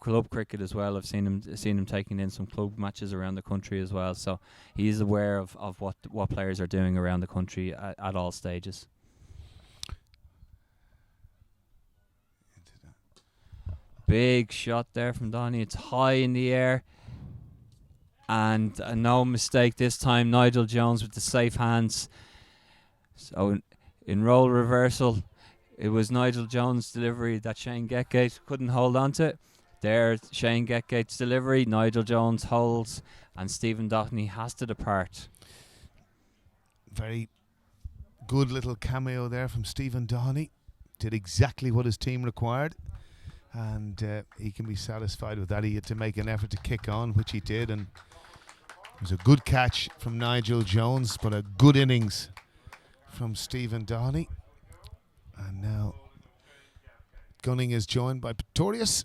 club cricket as well. I've seen him taking in some club matches around the country as well. So he is aware of what players are doing around the country at all stages. Big shot there from Donny. It's high in the air. And no mistake this time. Nigel Jones with the safe hands. So in role reversal, it was Nigel Jones' delivery that Shane Getgate couldn't hold on to. There's Shane Getgate's delivery. Nigel Jones holds. And Stephen Doherty has to depart. Very good little cameo there from Stephen Doherty. Did exactly what his team required. And he can be satisfied with that. He had to make an effort to kick on, which he did, and it was a good catch from Nigel Jones, but a good innings from Stephen Doherty. And now Gunning is joined by Pretorius.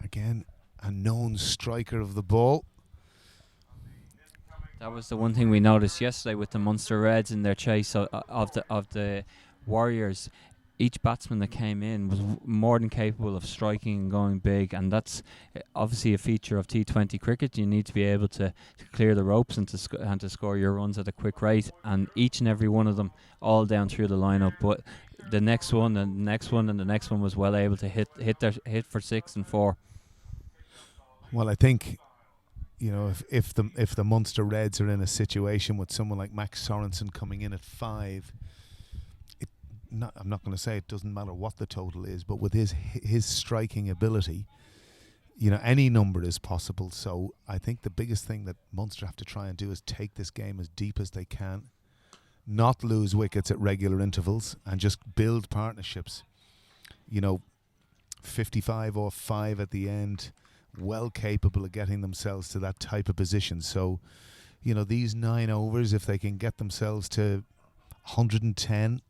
Again, a known striker of the ball. That was the one thing we noticed yesterday with the Munster Reds in their chase of the Warriors. Each batsman that came in was more than capable of striking and going big, and that's obviously a feature of T20 cricket. You need to be able to clear the ropes and to score your runs at a quick rate, and each and every one of them all down through the lineup. But the next one and the next one and the next one was well able to hit for 6 and 4. Well, I think, you know, if the Munster Reds are in a situation with someone like Max Sorensen coming in at 5. I'm not going to say it doesn't matter what the total is, but with his striking ability, you know, any number is possible. So I think the biggest thing that Munster have to try and do is take this game as deep as they can, not lose wickets at regular intervals, and just build partnerships. You know, 55 or 5 at the end, well capable of getting themselves to that type of position. So, you know, these 9 overs, if they can get themselves to 110,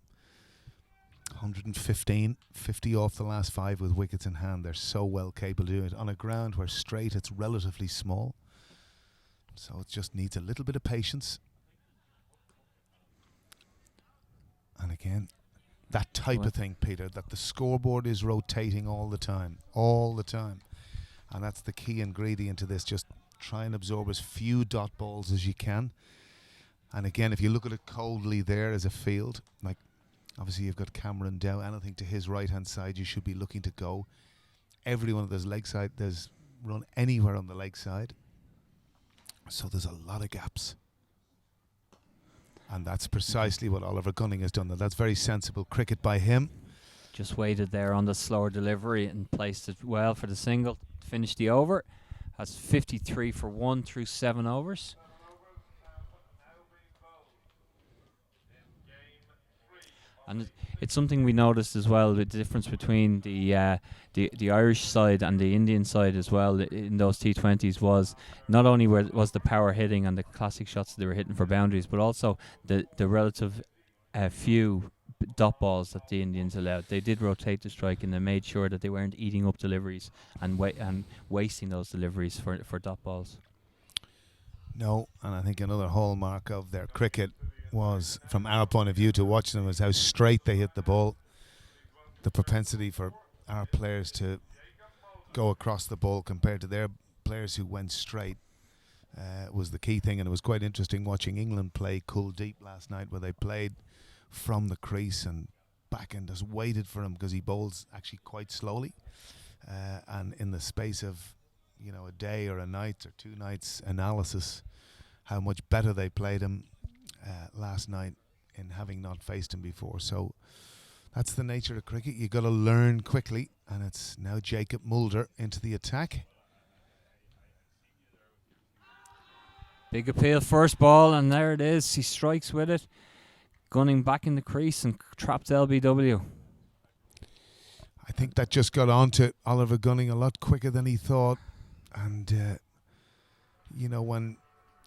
115, 50 off the last 5 with wickets in hand, they're so well capable of doing it on a ground where straight it's relatively small. So it just needs a little bit of patience. And again, that type of thing, Peter, that the scoreboard is rotating all the time. And that's the key ingredient to this. Just try and absorb as few dot balls as you can. And again, if you look at it coldly there as a field, like obviously you've got Cameron Dow, anything to his right-hand side you should be looking to go. Everyone of those leg side, there's run anywhere on the leg side. So there's a lot of gaps. And that's precisely what Oliver Gunning has done. That's very sensible cricket by him. Just waited there on the slower delivery and placed it well for the single. Finished the over. That's 53 for 1 through 7 overs. And it's something we noticed as well, the difference between the Irish side and the Indian side as well in those T20s was not only was the power hitting and the classic shots they were hitting for boundaries, but also the relative few dot balls that the Indians allowed. They did rotate the strike and they made sure that they weren't eating up deliveries and wasting those deliveries for dot balls. No, and I think another hallmark of their cricket was, from our point of view to watch them, was how straight they hit the ball. The propensity for our players to go across the ball compared to their players who went straight was the key thing. And it was quite interesting watching England play Kuldeep last night, where they played from the crease and back and just waited for him because he bowls actually quite slowly. And in the space of, you know, a day or a night or 2 nights analysis, how much better they played him last night in having not faced him before. So that's the nature of cricket. You've got to learn quickly, and it's now Jacob Mulder into the attack. Big appeal, first ball, and there it is. He strikes with it. Gunning back in the crease and trapped LBW. I think that just got on to Oliver Gunning a lot quicker than he thought. And, you know, when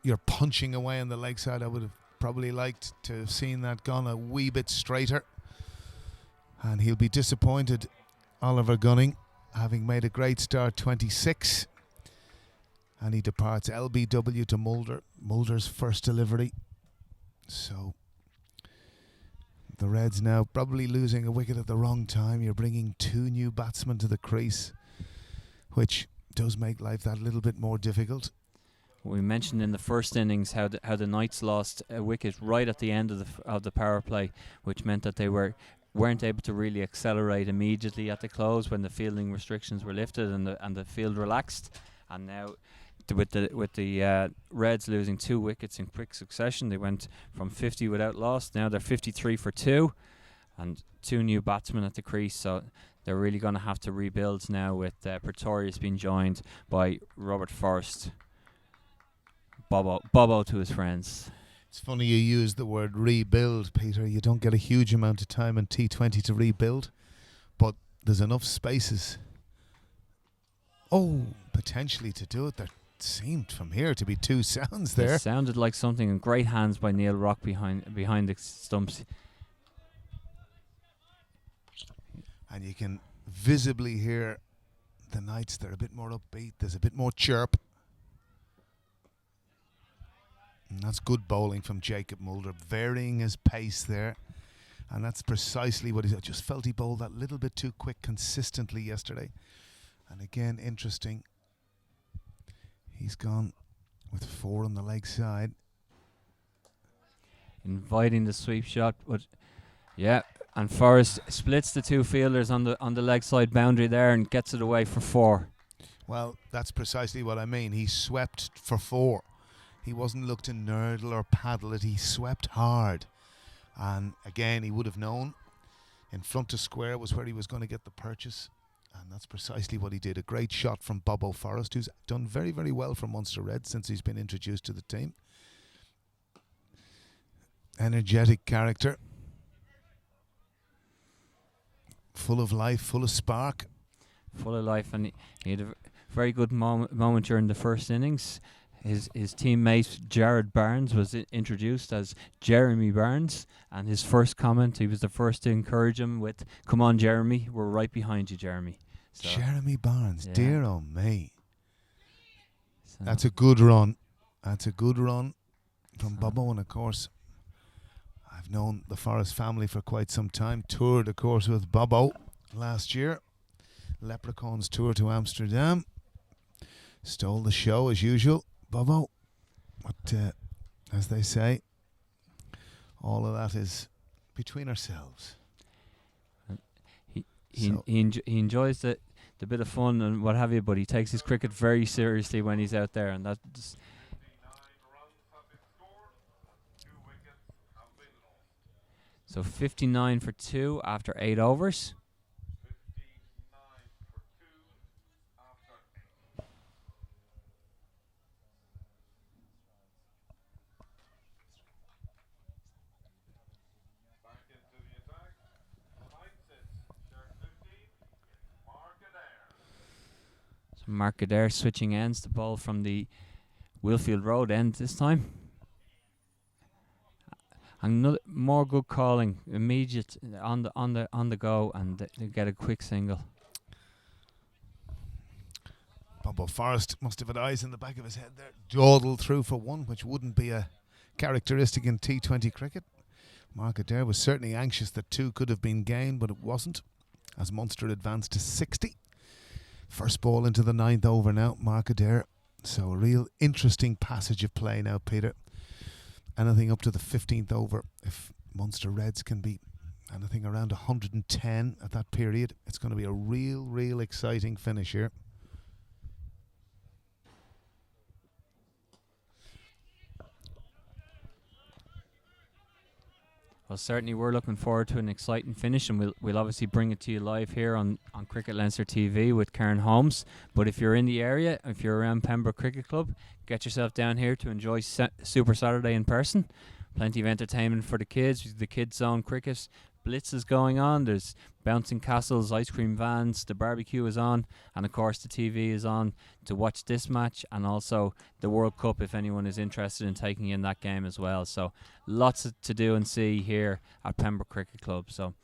you're punching away on the leg side, I would have probably liked to have seen that gone a wee bit straighter. And he'll be disappointed, Oliver Gunning. having made a great start, 26. And he departs LBW to Mulder. Mulder's first delivery. So the Reds now probably losing a wicket at the wrong time. You're bringing 2 new batsmen to the crease, which does make life that little bit more difficult. We mentioned in the first innings how the Knights lost a wicket right at the end of the power play, which meant that they weren't able to really accelerate immediately at the close when the fielding restrictions were lifted and the field relaxed. And now with the Reds losing 2 wickets in quick succession, they went from 50 without loss. Now they're 53 for 2, and 2 new batsmen at the crease. So they're really going to have to rebuild now, with Pretorius being joined by Robert Forrest. Bobo to his friends. It's funny you use the word rebuild, Peter. You don't get a huge amount of time in T20 to rebuild, but there's enough spaces. Potentially to do it. There seemed from here to be 2 sounds there. It sounded like something in great hands by Neil Rock behind the stumps. And you can visibly hear the Knights. They're a bit more upbeat. There's a bit more chirp. And that's good bowling from Jacob Mulder, varying his pace there. And that's precisely what I just felt he bowled that little bit too quick consistently yesterday. And again, interesting. He's gone with 4 on the leg side. Inviting the sweep shot, but yeah, and Forrest splits the 2 fielders on the leg side boundary there and gets it away for 4. Well, that's precisely what I mean. He swept for 4. He wasn't looked to nurdle or paddle it. He swept hard. And again, he would have known in front of square was where he was going to get the purchase. And that's precisely what he did. A great shot from Bobo Forrest, who's done very, very well for Munster Red since he's been introduced to the team. Energetic character. Full of life, full of spark. Full of life, and he had a very good moment during the first innings. His teammate Jared Barnes was introduced as Jeremy Barnes, and his first comment, he was the first to encourage him with, "Come on, Jeremy, we're right behind you, Jeremy." So Jeremy Barnes, yeah. dear oh me. So That's a good run. That's a good run from Bobo, and of course, I've known the Forrest family for quite some time. Toured, of course, with Bobo last year. Leprechauns tour to Amsterdam. Stole the show as usual. Bobo, but as they say, all of that is between ourselves. he enjoys the bit of fun and what have you, but he takes his cricket very seriously when he's out there, and that's 59 runs have been scored and 2 wickets have been lost. so 59 for 2 after 8 overs. 59 for 2 after 8. Back into the attack. Knights, it's shirt 15. Mark Adair. So Mark Adair switching ends, the ball from the Wilfield Road end this time. Another more good calling, immediate on the go, and they get a quick single. Bobo Forrest must have had eyes in the back of his head there. Dawdled through for 1, which wouldn't be a characteristic in T20 cricket. Mark Adair was certainly anxious that 2 could have been gained, but it wasn't, as Munster advanced to 60. First ball into the 9th over now, Mark Adair. So a real interesting passage of play now, Peter. Anything up to the 15th over, if Munster Reds can be anything around 110 at that period, it's going to be a real exciting finish here. Well, certainly we're looking forward to an exciting finish, and we'll obviously bring it to you live here on Cricket Leinster TV with Karen Holmes. But if you're in the area, if you're around Pembroke Cricket Club, get yourself down here to enjoy Super Saturday in person. Plenty of entertainment for the kids. The Kids Zone Cricket Blitz is going on. There's bouncing castles, ice cream vans, the barbecue is on, and of course the TV is on to watch this match, and also the World Cup if anyone is interested in taking in that game as well. So lots to do and see here at Pembroke Cricket Club. So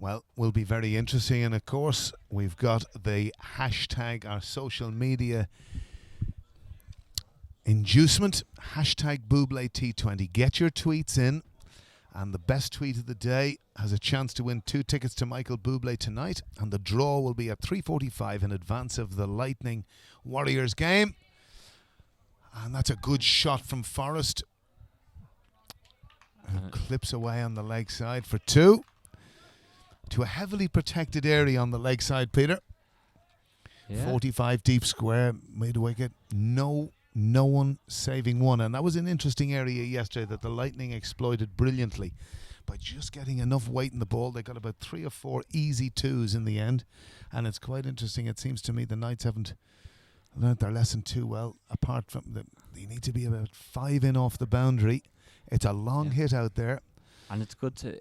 Well, will be very interesting. And of course, we've got the hashtag, our social media inducement, hashtag Buble T20. Get your tweets in, and the best tweet of the day has a chance to win 2 tickets to Michael Bublé tonight, and the draw will be at 3:45 in advance of the Lightning Warriors game. And that's a good shot from Forrest, who clips away on the leg side for 2 to a heavily protected area on the leg side, Peter. Yeah. 45 deep square, mid wicket, no one saving one. And that was an interesting area yesterday that the Lightning exploited brilliantly by just getting enough weight in the ball. They got about 3 or 4 easy 2s in the end, and it's quite interesting. It seems to me the Knights haven't learnt their lesson too well, apart from they need to be about 5 in off the boundary. It's a long hit out there. And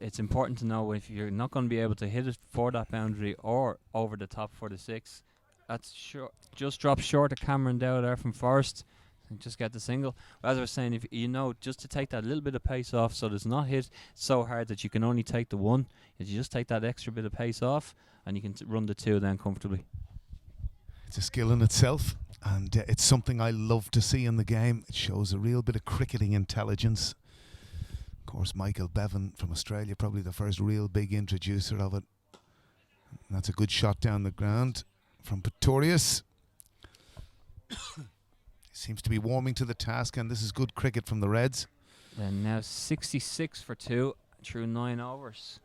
it's important to know if you're not going to be able to hit it for that boundary or over the top for the 6. That's short. Just drop short of Cameron Dow there from Forrest and just get the single. As I was saying, if just to take that little bit of pace off, so it's not hit so hard that you can only take the 1. If you just take that extra bit of pace off, and you can run the 2 then comfortably. It's a skill in itself, and it's something I love to see in the game. It shows a real bit of cricketing intelligence. Of course, Michael Bevan from Australia, probably the first real big introducer of it. And that's a good shot down the ground from Pretorius. Seems to be warming to the task, and this is good cricket from the Reds. And now 66 for 2 through 9 overs.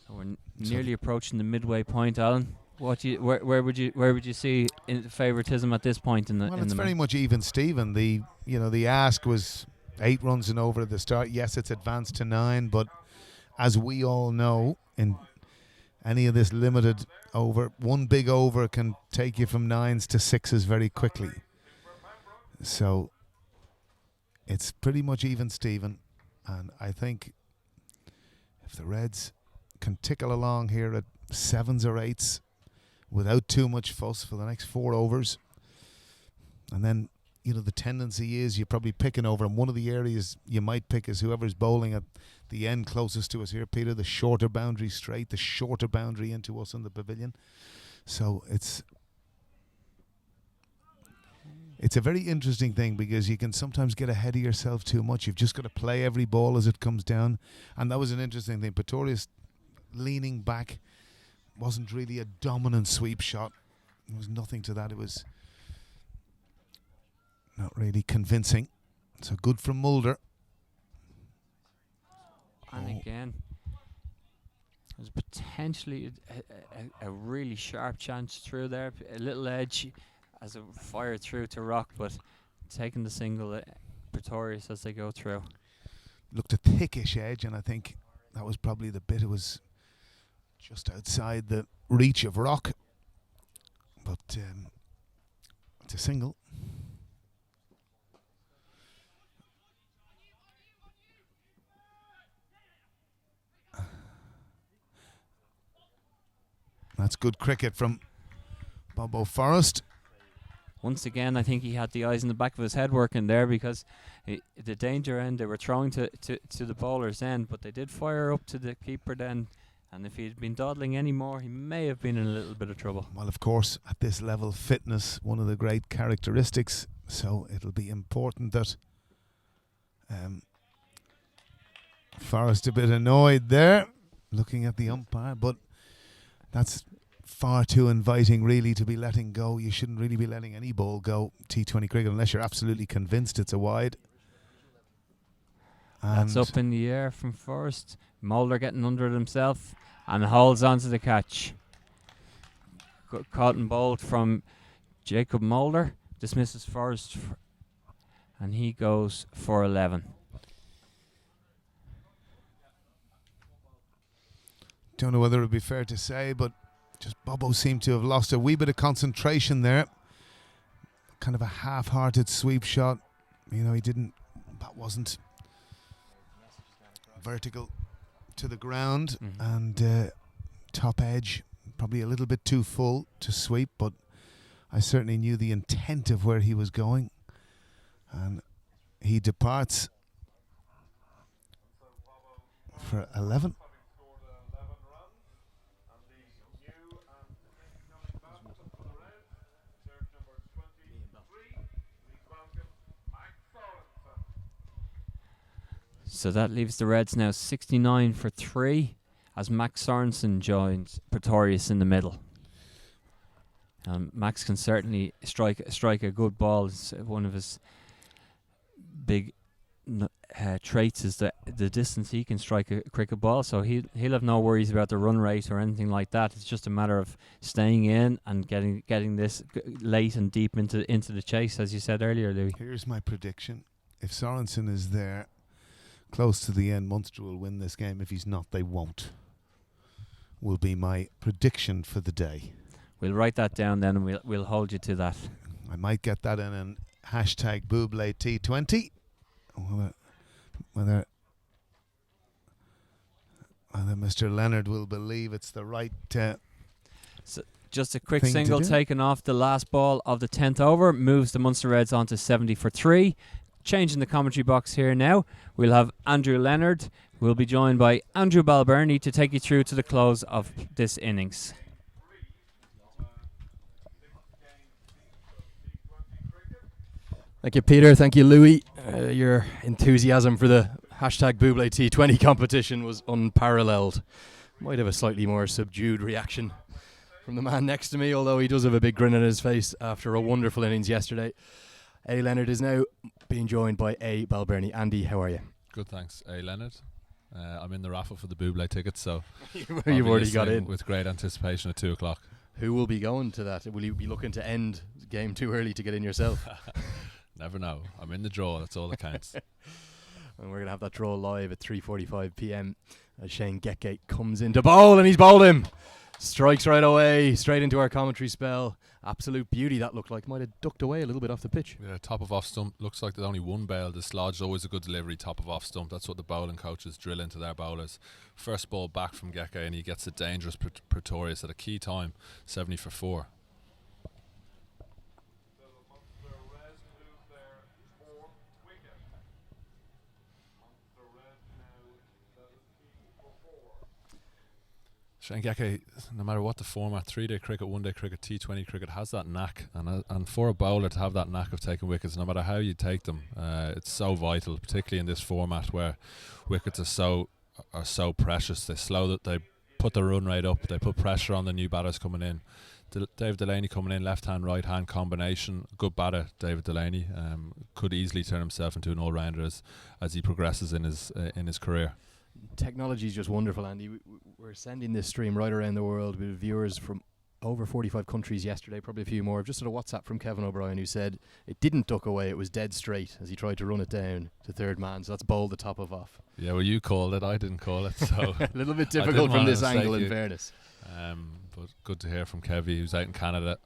So we're nearly approaching the midway point, Alan. Where would you see favoritism at this point in the? Well, it's very much even, Stephen. The ask was 8 runs and over at the start. Yes, it's advanced to 9, but as we all know, in any of this limited over, one big over can take you from 9s to 6s very quickly. So it's pretty much even, Stephen. And I think if the Reds can tickle along here at 7s or 8s without too much fuss for the next 4 overs, and then the tendency is you're probably picking over, and one of the areas you might pick is whoever's bowling at the end closest to us here, Peter, the shorter boundary straight, the shorter boundary into us in the pavilion. So it's a very interesting thing, because you can sometimes get ahead of yourself too much. You've just got to play every ball as it comes down, and that was an interesting thing. Pretorius leaning back wasn't really a dominant sweep shot. There was nothing to that. It was not really convincing. So good from Mulder. And again, there's potentially a really sharp chance through there. A little edge as a fire through to Rock, but taking the single, Pretorius as they go through. Looked a thickish edge, and I think that was probably the bit. It was just outside the reach of Rock. But it's a single. That's good cricket from Bobo Forrest. Once again, I think he had the eyes in the back of his head working there, because the danger end, they were throwing to the bowler's end, but they did fire up to the keeper then. And if he'd been dawdling any more, he may have been in a little bit of trouble. Well, of course, at this level, fitness, one of the great characteristics. So it'll be important that Forrest a bit annoyed there, looking at the umpire, but that's far too inviting, really, to be letting go. You shouldn't really be letting any ball go, T20 cricket, unless you're absolutely convinced it's a wide. And that's up in the air from Forrest. Mulder getting under it himself and holds on to the catch. Caught and bowled from Jacob Mulder. Dismisses Forrest, and he goes for 11. Don't know whether it would be fair to say, but just Bobo seemed to have lost a wee bit of concentration there. Kind of a half-hearted sweep shot. That wasn't vertical to the ground, and top edge, probably a little bit too full to sweep, but I certainly knew the intent of where he was going. And he departs for 11. having scored 11 runs. And the new and incoming batsman for the Reds, shirt number 23, please welcome Max Sorensen. So that leaves the Reds now 69 for 3 as Max Sorensen joins Pretorius in the middle. Max can certainly strike a good ball. It's one of his big traits is the distance he can strike a cricket ball. So he'll have no worries about the run rate or anything like that. It's just a matter of staying in and getting this late and deep into the chase, as you said earlier, Louis. Here's my prediction. If Sorensen is there close to the end, Munster will win this game. If he's not, they won't. Will be my prediction for the day. We'll write that down then, and we'll hold you to that. I might get that in an hashtag Buble T20. Whether Mr. Leonard will believe it's the right. Just a quick Thing to single do. taken off the last ball of the 10th over moves the Munster Reds on to 70 for 3. Changing the commentary box here now, we'll have Andrew Leonard. We'll be joined by Andrew Balbirnie to take you through to the close of this innings. Thank you, Peter. Thank you, Louis. Your enthusiasm for the hashtag Buble T20 competition was unparalleled. Might have a slightly more subdued reaction from the man next to me, although he does have a big grin on his face after a wonderful innings yesterday. A. Leonard is now being joined by A. Balbirnie. Andy, how are you? Good, thanks. A. Leonard. I'm in the raffle for the Buble tickets, so You've I'll be already got listening in. with great anticipation at 2 o'clock. Who will be going to that? Will you be looking to end game too early to get in yourself? Never know. I'm in the draw. That's all that counts. And we're going to have that draw live at 3:45 p.m. as Shane Getgate comes in to bowl, and he's bowled him. Strikes right away, straight into our commentary spell. Absolute beauty that looked like. Might have ducked away a little bit off the pitch. Yeah, top of off stump. Looks like there's only one bail dislodged. Always a good delivery, top of off stump. That's what the bowling coaches drill into their bowlers. First ball back from Geke, and he gets a dangerous Pretorius at a key time, 70 for 4. So the Munster Reds lose their 4th wicket. Munster Reds now 70 for 4. Shane Geke, no matter what the format, 3-day cricket, 1-day cricket, T20 cricket, has that knack, and for a bowler to have that knack of taking wickets, no matter how you take them, it's so vital, particularly in this format where wickets are so precious. They put the run rate up, they put pressure on the new batters coming in. David Delaney coming in, left hand, right hand combination, good batter. David Delaney could easily turn himself into an all rounder as he progresses in his career. Technology is just wonderful, Andy. We're sending this stream right around the world with viewers from over 45 countries yesterday, probably a few more. I've just had a WhatsApp from Kevin O'Brien who said it didn't duck away, it was dead straight as he tried to run it down to third man. So that's bowled the top of off. Yeah, well, you called it, I didn't call it, so A little bit I didn't difficult from wanna this angle, in mistake you. fairness. But good to hear from Kevy, who's out in Canada.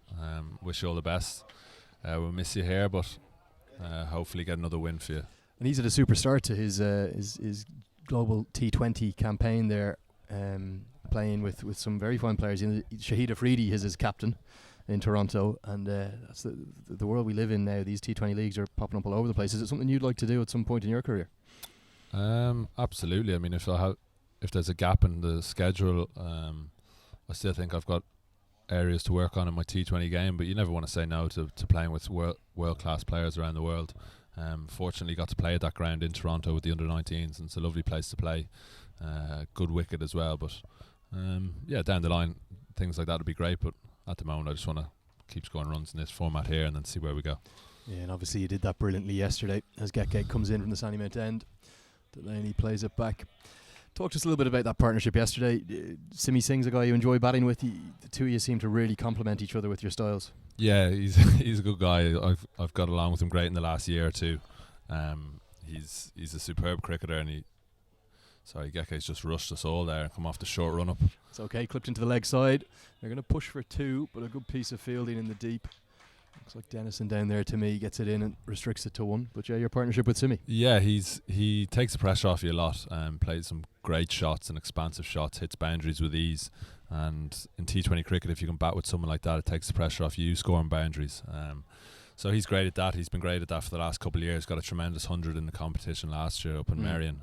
Wish you all the best. We'll miss you here, but hopefully get another win for you. And he's at a super start to his global T20 campaign there, playing with some very fine players. Shahid Afridi is his captain in Toronto, and that's the world we live in now. These T20 leagues are popping up all over the place. Is it something you'd like to do at some point in your career? Absolutely. I mean, if there's a gap in the schedule, I still think I've got areas to work on in my T20 game, but you never want to say no to playing with world-class players around the world. Fortunately got to play at that ground in Toronto with the under-19s, and it's a lovely place to play. Good wicket as well, but down the line things like that would be great, but at the moment I just want to keep scoring runs in this format here and then see where we go. Yeah, and obviously you did that brilliantly yesterday as Getgate comes in from the Sandymount end. Delaney plays it back. Talk to us a little bit about that partnership yesterday. Simi Singh's a guy you enjoy batting with. The two of you seem to really complement each other with your styles. Yeah, he's a good guy. I've got along with him great in the last year or two. He's a superb cricketer, and Geke's just rushed us all there and come off the short run up. It's okay, clipped into the leg side. They're going to push for 2, but a good piece of fielding in the deep. Looks like Dennison down there to me gets it in and restricts it to 1. But yeah, your partnership with Simi. Yeah, he takes the pressure off you a lot. Plays some great shots and expansive shots, hits boundaries with ease. And in T20 cricket, if you can bat with someone like that, it takes the pressure off you scoring boundaries. So he's great at that. He's been great at that for the last couple of years. Got a tremendous 100 in the competition last year up in Marion.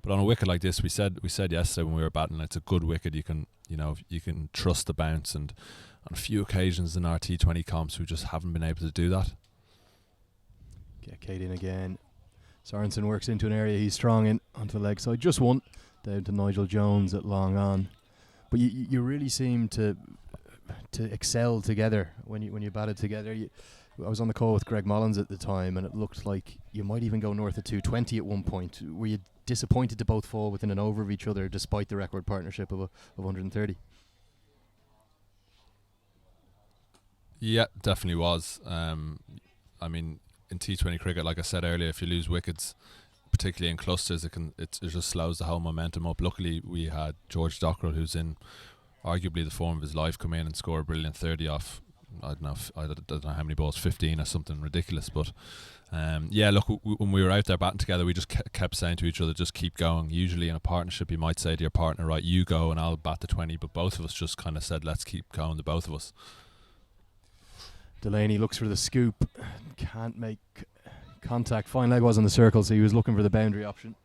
But on a wicket like this, we said yesterday when we were batting, it's a good wicket. You can trust the bounce, and on a few occasions in our T20 comps, we just haven't been able to do that. Get Kate in again. Sorensen works into an area he's strong in, onto the leg side. Just one down to Nigel Jones at long on. But you really seem to excel together when you batted together. I was on the call with Greg Mullins at the time, and it looked like you might even go north of 220 at one point. Were you disappointed to both fall within an over of each other despite the record partnership of 130? Yeah, definitely was. I mean, in T20 cricket, like I said earlier, if you lose wickets, particularly in clusters, it just slows the whole momentum up. Luckily, we had George Dockrell, who's in arguably the form of his life, come in and score a brilliant 30 off, I don't know how many balls, 15 or something ridiculous. But look, when we were out there batting together, we just kept saying to each other, just keep going. Usually in a partnership, you might say to your partner, right, you go and I'll bat the 20, but both of us just kind of said, let's keep going, the both of us. Delaney looks for the scoop, can't make contact. Fine leg was on the circle, so he was looking for the boundary option.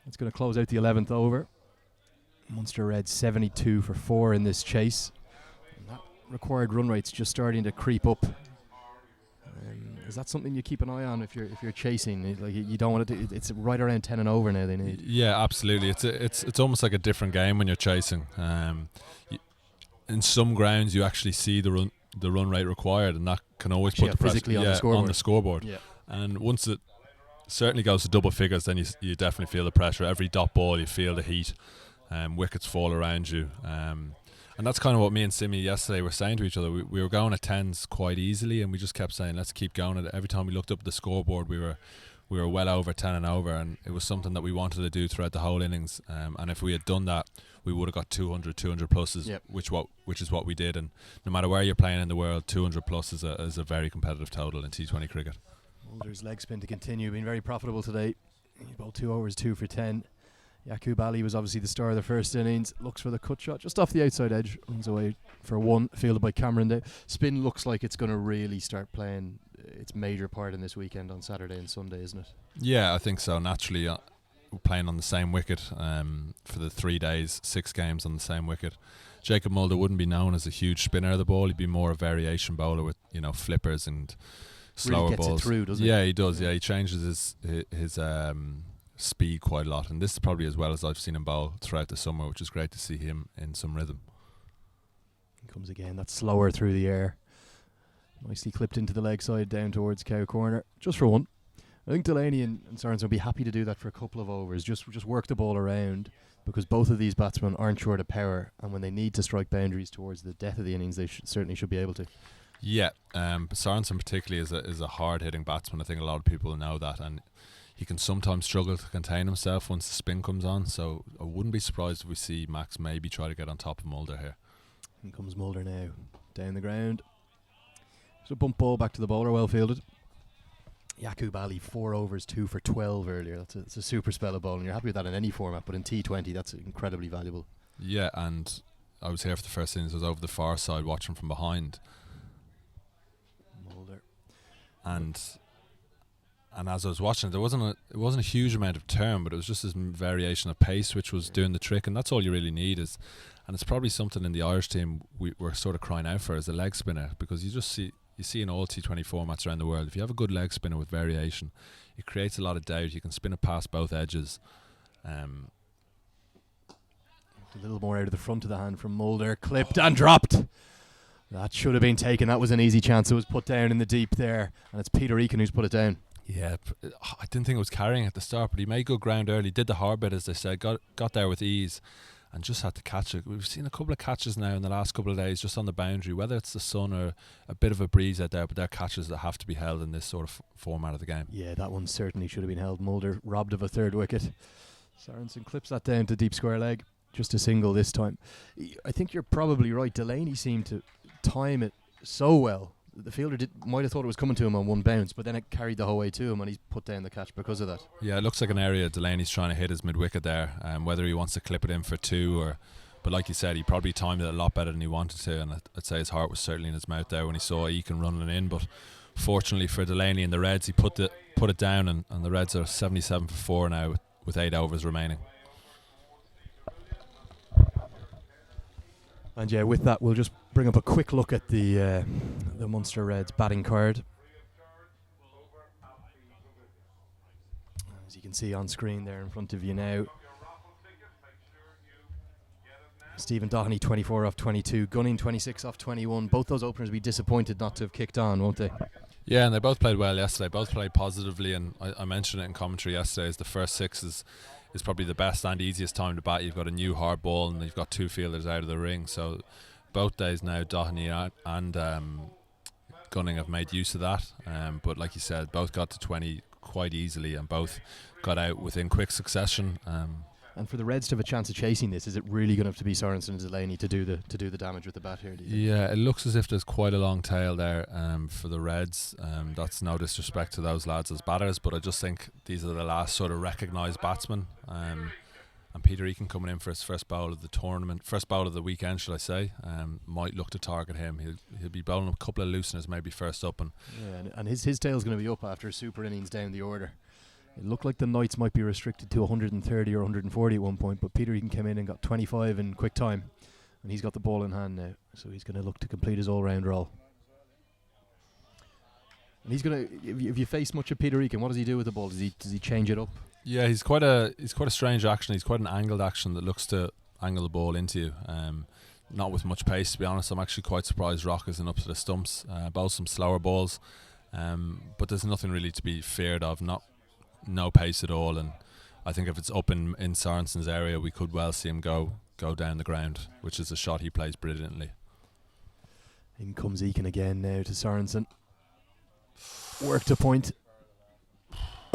It's going to close out the 11th over. Munster Red 72 for 4 in this chase. And that required run rate's just starting to creep up. Is that something you keep an eye on if you're chasing? Like you don't want it. It's right around 10 and over now. They need. Yeah, absolutely. It's almost like a different game when you're chasing. In some grounds, you actually see the run rate required, and that can always put the pressure on the scoreboard. Yeah. And once it certainly goes to double figures, then you definitely feel the pressure. Every dot ball, you feel the heat. Wickets fall around you. And that's kind of what me and Simi yesterday were saying to each other. We were going at 10s quite easily, and we just kept saying, let's keep going at it. Every time we looked up at the scoreboard, we were well over 10 and over, and it was something that we wanted to do throughout the whole innings. And if we had done that, we would have got 200 pluses, yep. which is what we did. And no matter where you're playing in the world, 200 plus is a very competitive total in T20 cricket. Mulder's leg spin to continue, being very profitable today. About 2 overs, 2 for 10. Yaqub Ali was obviously the star of the first innings. Looks for the cut shot just off the outside edge. Runs away for 1, fielded by Cameron Day. Spin looks like it's going to really start playing its major part in this weekend on Saturday and Sunday, isn't it? Yeah, I think so. Naturally, we're playing on the same wicket for the 3 days, 6 games on the same wicket. Jacob Mulder wouldn't be known as a huge spinner of the ball. He'd be more a variation bowler with flippers and slower really gets balls. It through, doesn't he? Yeah, he does. Yeah, he changes his speed quite a lot, and this is probably as well as I've seen him bowl throughout the summer, which is great to see him in some rhythm. He comes again, that's slower through the air, nicely clipped into the leg side down towards cow corner, just for 1. I think Delaney and Sorensen will be happy to do that for a couple of overs, just work the ball around, because both of these batsmen aren't short of power, and when they need to strike boundaries towards the death of the innings, they certainly should be able to. Yeah, Sorensen particularly is a hard hitting batsman. I think a lot of people know that, and he can sometimes struggle to contain himself once the spin comes on, so I wouldn't be surprised if we see Max maybe try to get on top of Mulder here. In comes Mulder now, down the ground. So a bump ball back to the bowler, well fielded. Yaqub Ali, 4 overs, 2 for 12 earlier. That's a super spell of bowling. You're happy with that in any format, but in T20 that's incredibly valuable. Yeah, and I was here for the first innings. I was over the far side watching from behind. Mulder. And as I was watching, it wasn't a huge amount of turn, but it was just this variation of pace which was doing the trick, and that's all you really need. And it's probably something in the Irish team we're sort of crying out for as a leg spinner, because you see in all T20 formats around the world, if you have a good leg spinner with variation, it creates a lot of doubt. You can spin it past both edges. A little more out of the front of the hand from Mulder, clipped and dropped. That should have been taken. That was an easy chance. It was put down in the deep there, and it's Peter Eakin who's put it down. Yeah, I didn't think it was carrying at the start, but he made good ground early, did the hard bit as they said, got there with ease, and just had to catch it. We've seen a couple of catches now in the last couple of days just on the boundary, whether it's the sun or a bit of a breeze out there, but they're catches that have to be held in this sort of format of the game. Yeah, that one certainly should have been held. Mulder robbed of a 3rd wicket. Sorensen clips that down to deep square leg, just a single this time. I think you're probably right. Delaney seemed to time it so well. The fielder might have thought it was coming to him on one bounce, but then it carried the whole way to him, and he's put down the catch because of that. Yeah, it looks like an area Delaney's trying to hit his mid-wicket there, whether he wants to clip it in for 2 but like you said, he probably timed it a lot better than he wanted to, and I'd say his heart was certainly in his mouth there when he saw Eakin running in, but fortunately for Delaney and the Reds, he put it down, and the Reds are 77 for 4 now with 8 overs remaining. And yeah, with that, we'll just bring up a quick look at the Munster Reds batting card. As you can see on screen there in front of you now. Stephen Doherty 24 off 22, Gunning 26 off 21. Both those openers will be disappointed not to have kicked on, won't they? Yeah, and they both played well yesterday. Both played positively, and I mentioned it in commentary yesterday. As the first 6 is probably the best and easiest time to bat. You've got a new hard ball, and you've got 2 fielders out of the ring. So both days now, Doherty and Gunning have made use of that. But like you said, both got to 20 quite easily, and both got out within quick succession. And for the Reds to have a chance of chasing this, is it really going to have to be Sorensen and Delaney to do the damage with the bat here? Do you think? Yeah, it looks as if there's quite a long tail there for the Reds. That's no disrespect to those lads as batters, but I just think these are the last sort of recognised batsmen. And Peter Eakin coming in for his first bowl of the tournament, first bowl of the weekend, should I say, might look to target him. He'll be bowling a couple of looseners, maybe first up, and his tail's going to be up after a super innings down the order. It looked like the Knights might be restricted to 130 or 140 at one point, but Peter Eakin came in and got 25 in quick time, and he's got the ball in hand now, so he's going to look to complete his all-round role. And he's going to, if you face much of Peter Eakin, what does he do with the ball? Does he change it up? yeah, he's quite a strange action. He's quite an angled action that looks to angle the ball into you. Not with much pace, to be honest. I'm actually quite surprised Rock isn't up to the stumps. Bowls some slower balls, but there's nothing really to be feared of. No pace at all, and I think if it's up in Sorensen's area, we could well see him go down the ground, which is a shot he plays brilliantly. In comes Eakin again now to Sorensen. Work to point.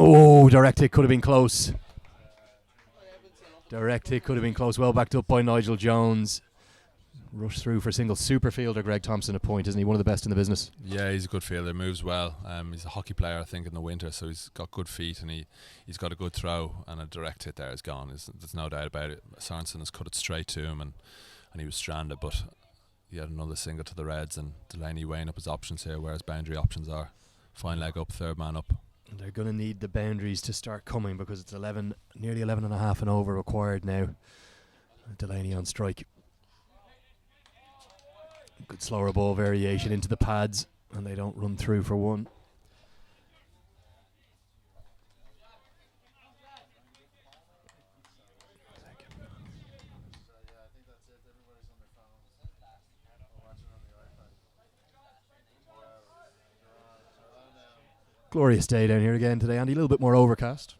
Oh, direct hit could have been close. Direct hit could have been close. Well backed up by Nigel Jones. Rush through for single. Super fielder Greg Thompson at point, isn't he? One of the best in the business. Yeah, he's a good fielder. Moves well. He's a hockey player, I think, in the winter, so he's got good feet, and he's got a good throw, and a direct hit there is gone. There's no doubt about it. Sorensen has cut it straight to him, and he was stranded, but he had another single to the Reds, and Delaney weighing up his options here, where his boundary options are. Fine leg up, third man up. And they're going to need the boundaries to start coming, because it's nearly 11 and a half and over required now. Delaney on strike. Good slower ball variation into the pads, and they don't run through for one. Glorious day down here again today, Andy. A little bit more overcast,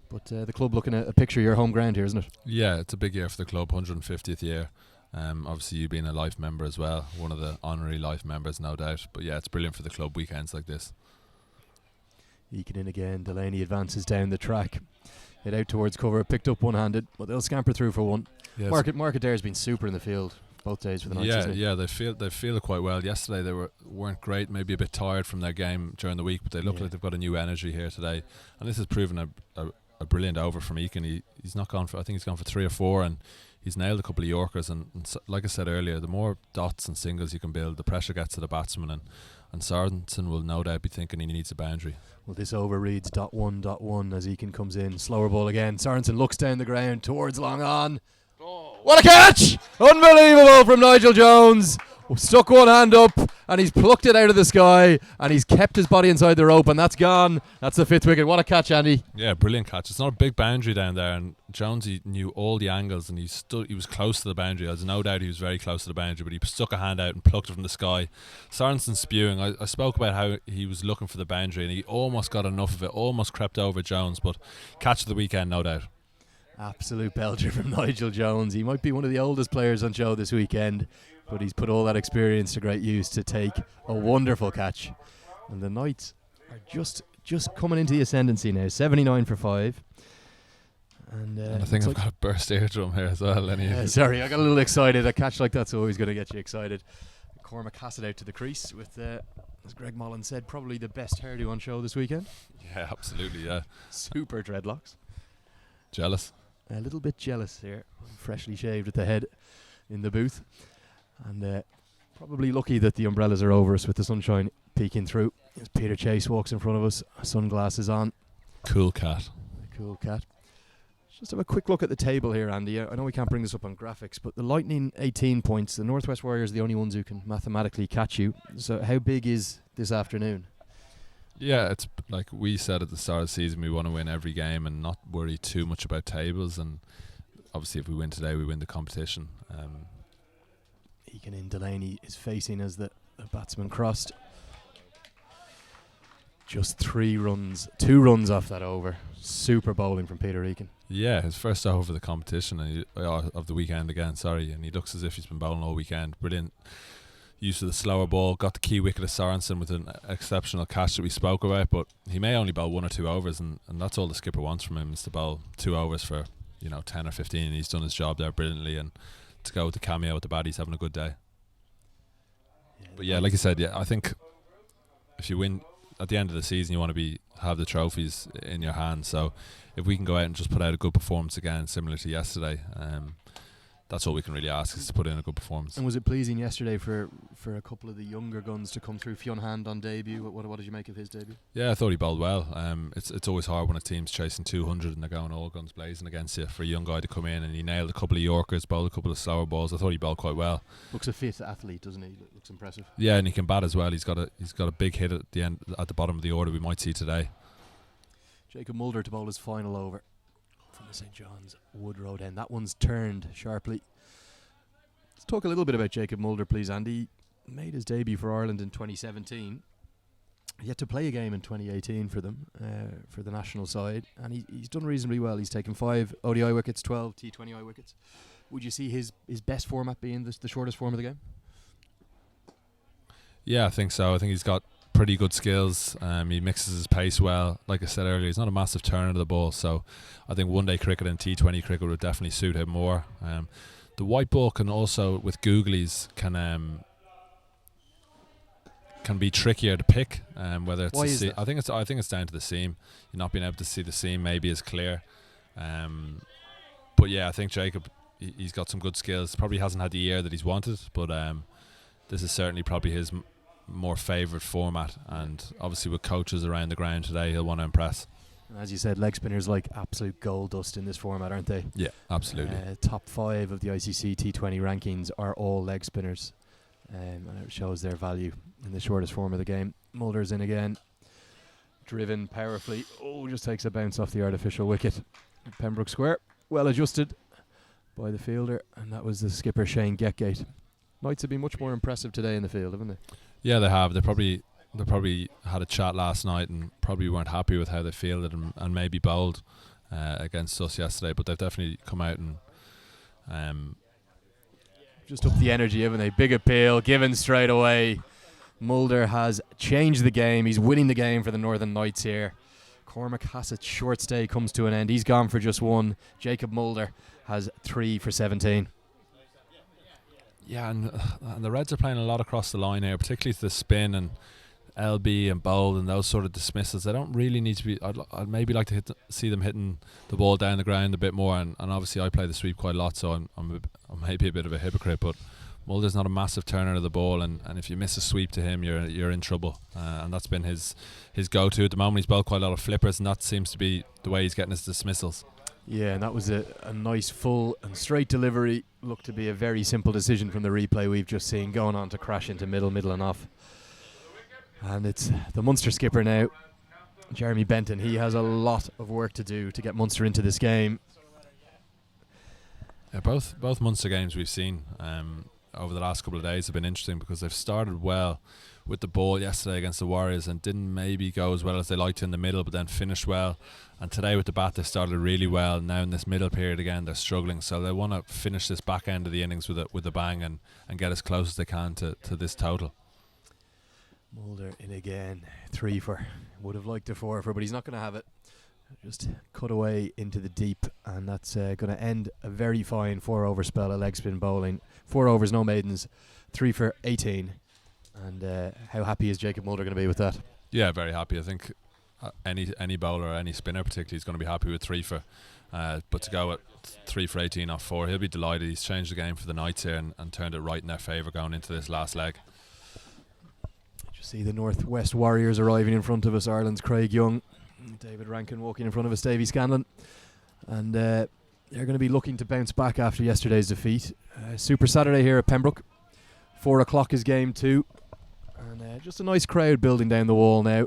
but the club looking at a picture of your home ground here, isn't it? Yeah, it's a big year for the club, 150th year. Obviously you being a life member as well, one of the honorary life members, no doubt. But yeah, it's brilliant for the club weekends like this. Eakin in again. Delaney advances down the track. Head out towards cover, picked up one-handed, but they'll scamper through for one. Yes. Market Dare's been super in the field both days for the Knights, isn't he? Yeah, they feel it quite well. Yesterday they weren't great, maybe a bit tired from their game during the week, but they look like they've got a new energy here today. And this has proven a brilliant over from Eakin. He's not gone for, I think he's gone for 3 or 4, and he's nailed a couple of Yorkers, and like I said earlier, the more dots and singles you can build, the pressure gets to the batsman, and Sorensen will no doubt be thinking he needs a boundary. Well, this over reads .1.1 as Eakin comes in. Slower ball again. Sorensen looks down the ground towards long on. What a catch! Unbelievable from Nigel Jones. Stuck one hand up, and he's plucked it out of the sky, and he's kept his body inside the rope, and that's gone. That's the 5th wicket. What a catch, Andy. Yeah, brilliant catch. It's not a big boundary down there, and Jones, he knew all the angles, and he was close to the boundary. There's no doubt he was very close to the boundary, but he stuck a hand out and plucked it from the sky. Sorensen spewing. I spoke about how he was looking for the boundary, and he almost got enough of it, almost crept over Jones, but catch of the weekend, no doubt. Absolute belter from Nigel Jones. He might be one of the oldest players on show this weekend, but he's put all that experience to great use to take a wonderful catch. And the Knights are just coming into the ascendancy now. 79 for 5. And I think I've got a burst eardrum here as well. Sorry, I got a little excited. A catch like that's always going to get you excited. Cormac has it out to the crease with, as Greg Mullins said, probably the best hairdo on show this weekend. Yeah, absolutely, yeah. Super dreadlocks. Jealous? A little bit jealous here. Freshly shaved at the head in the booth. And Probably lucky that the umbrellas are over us with the sunshine peeking through. As Peter Chase walks in front of us, sunglasses on. Cool cat. Cool cat. Just have a quick look at the table here, Andy. I know we can't bring this up on graphics, but the Lightning 18 points. The Northwest Warriors are the only ones who can mathematically catch you. So how big is this afternoon? Yeah, it's like we said at the start of the season, we want to win every game and not worry too much about tables. And obviously, if we win today, we win the competition. Egan in Delaney is facing as the batsman crossed. Just 2 runs off that over. Super bowling from Peter Egan. Yeah, his first over of the competition of the weekend again. Sorry, and he looks as if he's been bowling all weekend. Brilliant use of the slower ball. Got the key wicket of Sorensen with an exceptional catch that we spoke about. But he may only bowl 1 or 2 overs, and that's all the skipper wants from him is to bowl 2 overs for 10 or 15. He's done his job there brilliantly, and to go with the cameo with the bat, he's having a good day. But yeah, like I said, I think if you win at the end of the season, you want to have the trophies in your hand. So if we can go out and just put out a good performance again, similar to yesterday, that's all we can really ask, is to put in a good performance. And was it pleasing yesterday for a couple of the younger guns to come through? Fionn Hand on debut. What did you make of his debut? Yeah, I thought he bowled well. It's always hard when a team's chasing 200 and they're going all guns blazing against you. For a young guy to come in, and he nailed a couple of Yorkers, bowled a couple of slower balls. I thought he bowled quite well. Looks a fit athlete, doesn't he? Looks impressive. Yeah, and he can bat as well. He's got a big hit at the bottom of the order we might see today. Jacob Mulder to bowl his final over from the St. John's Wood Road end. That one's turned sharply. Let's talk a little bit about Jacob Mulder, please, Andy. Made his debut for Ireland in 2017. Yet to play a game in 2018 for them, for the national side, and he's done reasonably well. He's taken 5 ODI wickets, 12 T20I wickets. Would you see his best format being the shortest form of the game? Yeah, I think so. I think he's got pretty good skills. He mixes his pace well. Like I said earlier, he's not a massive turner of the ball, so I think one-day cricket and T20 cricket would definitely suit him more. The white ball can also, with googlies, can be trickier to pick. Whether it's why is that? I think it's down to the seam. You're not being able to see the seam maybe as clear. But yeah, I think Jacob, he's got some good skills. Probably hasn't had the year that he's wanted, but this is certainly probably his more favoured format. And obviously with coaches around the ground today, he'll want to impress. And as you said, leg spinners like absolute gold dust in this format, aren't they? Yeah, absolutely. Top 5 of the ICC T20 rankings are all leg spinners, and it shows their value in the shortest form of the game. Mulder's in again, driven powerfully. Just takes a bounce off the artificial wicket. Pembroke Square, well adjusted by the fielder, and that was the skipper Shane Getgate. Knights have been much more impressive today in the field, haven't they? Yeah, they have. They probably had a chat last night and probably weren't happy with how they fielded and maybe bowled against us yesterday, but they've definitely come out and just up the energy, haven't they? Big appeal given straight away. Mulder has changed the game. He's winning the game for the Northern Knights here. Cormac Hassett's short stay comes to an end. He's gone for just 1. Jacob Mulder has 3 for 17. Yeah, and the Reds are playing a lot across the line here, particularly to the spin and LB and bowl and those sort of dismissals. They don't really need to be. I'd maybe like to see them hitting the ball down the ground a bit more. And obviously I play the sweep quite a lot, so I'm maybe a bit of a hypocrite. But Mulder's not a massive turner of the ball, and if you miss a sweep to him, you're in trouble. And that's been his go-to at the moment. He's bowled quite a lot of flippers, and that seems to be the way he's getting his dismissals. Yeah, and that was a nice full and straight delivery. Looked to be a very simple decision from the replay we've just seen, going on to crash into middle and off. And it's the Munster skipper now, Jeremy Benton. He has a lot of work to do to get Munster into this game. Yeah, both Munster games we've seen over the last couple of days have been interesting because they've started well with the ball yesterday against the Warriors and didn't maybe go as well as they liked in the middle, but then finished well. And today with the bat they started really well. Now in this middle period again they're struggling, so they want to finish this back end of the innings with a bang and get as close as they can to this total. Mulder in again, 3 for. Would have liked a 4 for, but he's not going to have it. Just cut away into the deep, and that's going to end a very fine 4-over spell of leg spin bowling. 4 overs, no maidens, 3 for 18. And how happy is Jacob Mulder going to be with that? Yeah, very happy. I think any bowler or any spinner particularly is going to be happy with 3 for. But to go at 3 for 18 off 4, he'll be delighted. He's changed the game for the Knights here and turned it right in their favour going into this last leg. Just see the Northwest Warriors arriving in front of us. Ireland's Craig Young, David Rankin walking in front of us, Davy Scanlon, and they're going to be looking to bounce back after yesterday's defeat. Super Saturday here at Pembroke. 4 o'clock is game 2, and just a nice crowd building down the wall now.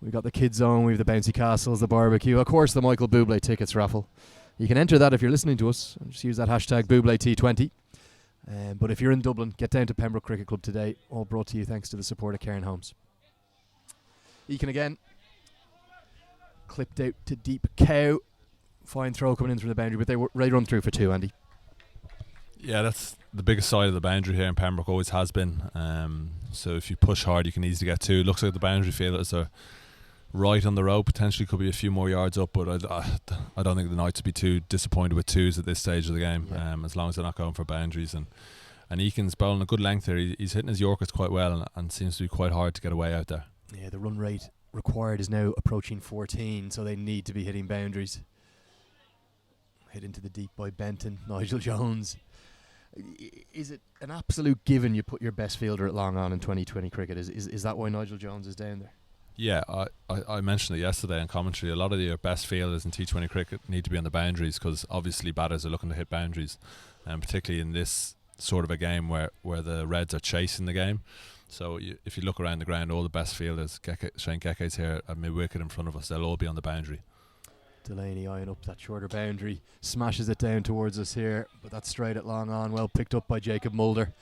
We've got the kids zone, we've the bouncy castles, the barbecue, of course the Michael Bublé tickets raffle. You can enter that if you're listening to us, and just use that hashtag BubléT20. But if you're in Dublin, get down to Pembroke Cricket Club today. All brought to you thanks to the support of Cairn Homes. Eakin again, clipped out to deep cow. Fine throw coming in from the boundary, but they run through for 2, Andy. Yeah, that's the biggest side of the boundary here in Pembroke, always has been. So if you push hard, you can easily get 2. It looks like the boundary fielders are right on the road. Potentially could be a few more yards up, but I don't think the Knights would be too disappointed with 2s at this stage of the game, as long as they're not going for boundaries. And Eakin's bowling a good length there. He's hitting his Yorkers quite well and seems to be quite hard to get away out there. Yeah, the run rate required is now approaching 14, so they need to be hitting boundaries. Hit into the deep by Benton. Nigel Jones. Is it an absolute given you put your best fielder at long on in 2020 cricket? Is that why Nigel Jones is down there? Yeah, I mentioned it yesterday in commentary. A lot of your best fielders in T20 cricket need to be on the boundaries because obviously batters are looking to hit boundaries, and particularly in this sort of a game where the Reds are chasing the game. So if you look around the ground, all the best fielders, Shane Gecke's here at mid-wicket in front of us, they'll all be on the boundary. Delaney eyeing up that shorter boundary, smashes it down towards us here, but that's straight at long on, well picked up by Jacob Mulder.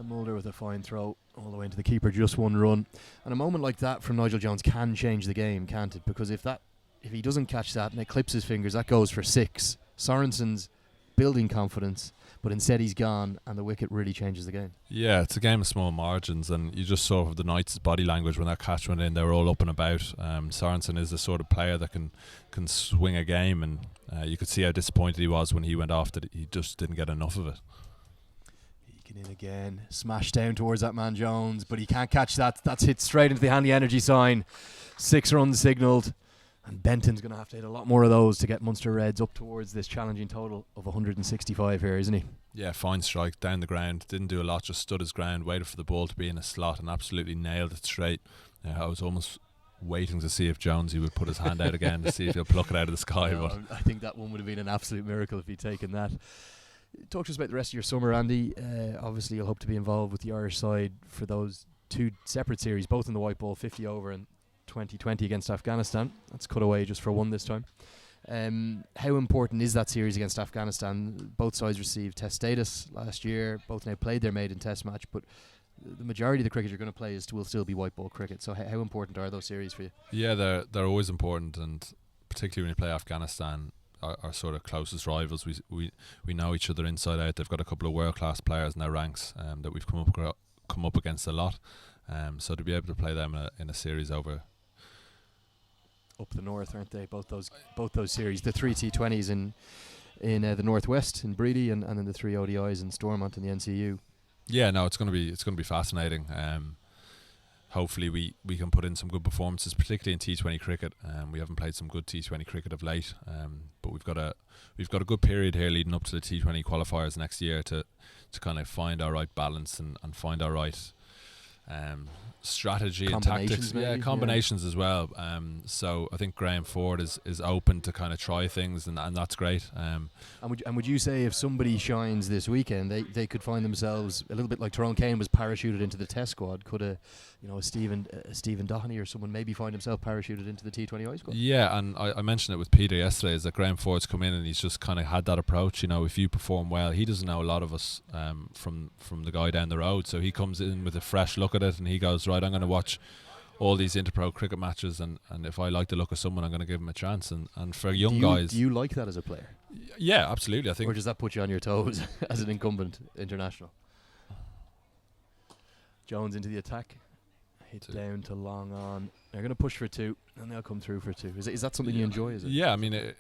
Mulder with a fine throw all the way into the keeper, just 1 run. And a moment like that from Nigel Jones can change the game, can't it? Because if he doesn't catch that and it clips his fingers, that goes for 6. Sorensen's building confidence, but instead he's gone and the wicket really changes the game. Yeah, it's a game of small margins, and you just saw the Knights' body language when that catch went in. They were all up and about. Sorensen is the sort of player that can swing a game, and you could see how disappointed he was when he went off that he just didn't get enough of it. Eakin in again, smashed down towards that man Jones, but he can't catch that. That's hit straight into the handy energy sign. 6 runs signalled. And Benton's going to have to hit a lot more of those to get Munster Reds up towards this challenging total of 165 here, isn't he? Yeah, fine strike down the ground. Didn't do a lot, just stood his ground, waited for the ball to be in a slot and absolutely nailed it straight. I was almost waiting to see if Jonesy would put his hand out again to see if he'll pluck it out of the sky. No, but I think that one would have been an absolute miracle if he'd taken that. Talk to us about the rest of your summer, Andy. Obviously, you'll hope to be involved with the Irish side for those 2 separate series, both in the white ball, 50 over and 2020 against Afghanistan. That's cut away just for 1 this time. How important is that series against Afghanistan? Both sides received test status last year. Both now played their maiden test match, but the majority of the cricket you're going to play will still be white ball cricket. So how important are those series for you? yeah, they're always important, and particularly when you play Afghanistan, our sort of closest rivals. We know each other inside out. They've got a couple of world class players in their ranks that we've come up against a lot. So to be able to play them in a series over up the north, aren't they? Both those series, the 3 T20s in the northwest in Breedy, and then the 3 ODIs in Stormont and the NCU. Yeah, no, it's going to be fascinating. Hopefully we can put in some good performances, particularly in T20 cricket. We haven't played some good T20 cricket of late, but we've got a good period here leading up to the T20 qualifiers next year to kind of find our right balance and find our right strategy and tactics, combinations as well. So I think Graham Ford is open to kind of try things, and that's great. And would you say if somebody shines this weekend, they could find themselves a little bit like Tyrone Kane was parachuted into the Test squad? Could a Stephen Doheny or someone maybe find himself parachuted into the T20I squad? Yeah, and I mentioned it with Peter yesterday, is that Graham Ford's come in and he's just kind of had that approach. If you perform well, he doesn't know a lot of us from the guy down the road, so he comes in with a fresh look at it and he goes, right, I'm going to watch all these Interpro cricket matches, and if I like the look of someone, I'm going to give him a chance. And for young guys, do you like that as a player? Yeah, absolutely. I think. Or does that put you on your toes as an incumbent international? Jones into the attack, hit down to long on. They're going to push for 2, and they'll come through for 2. Is that something you enjoy? Is it? Yeah, I mean, it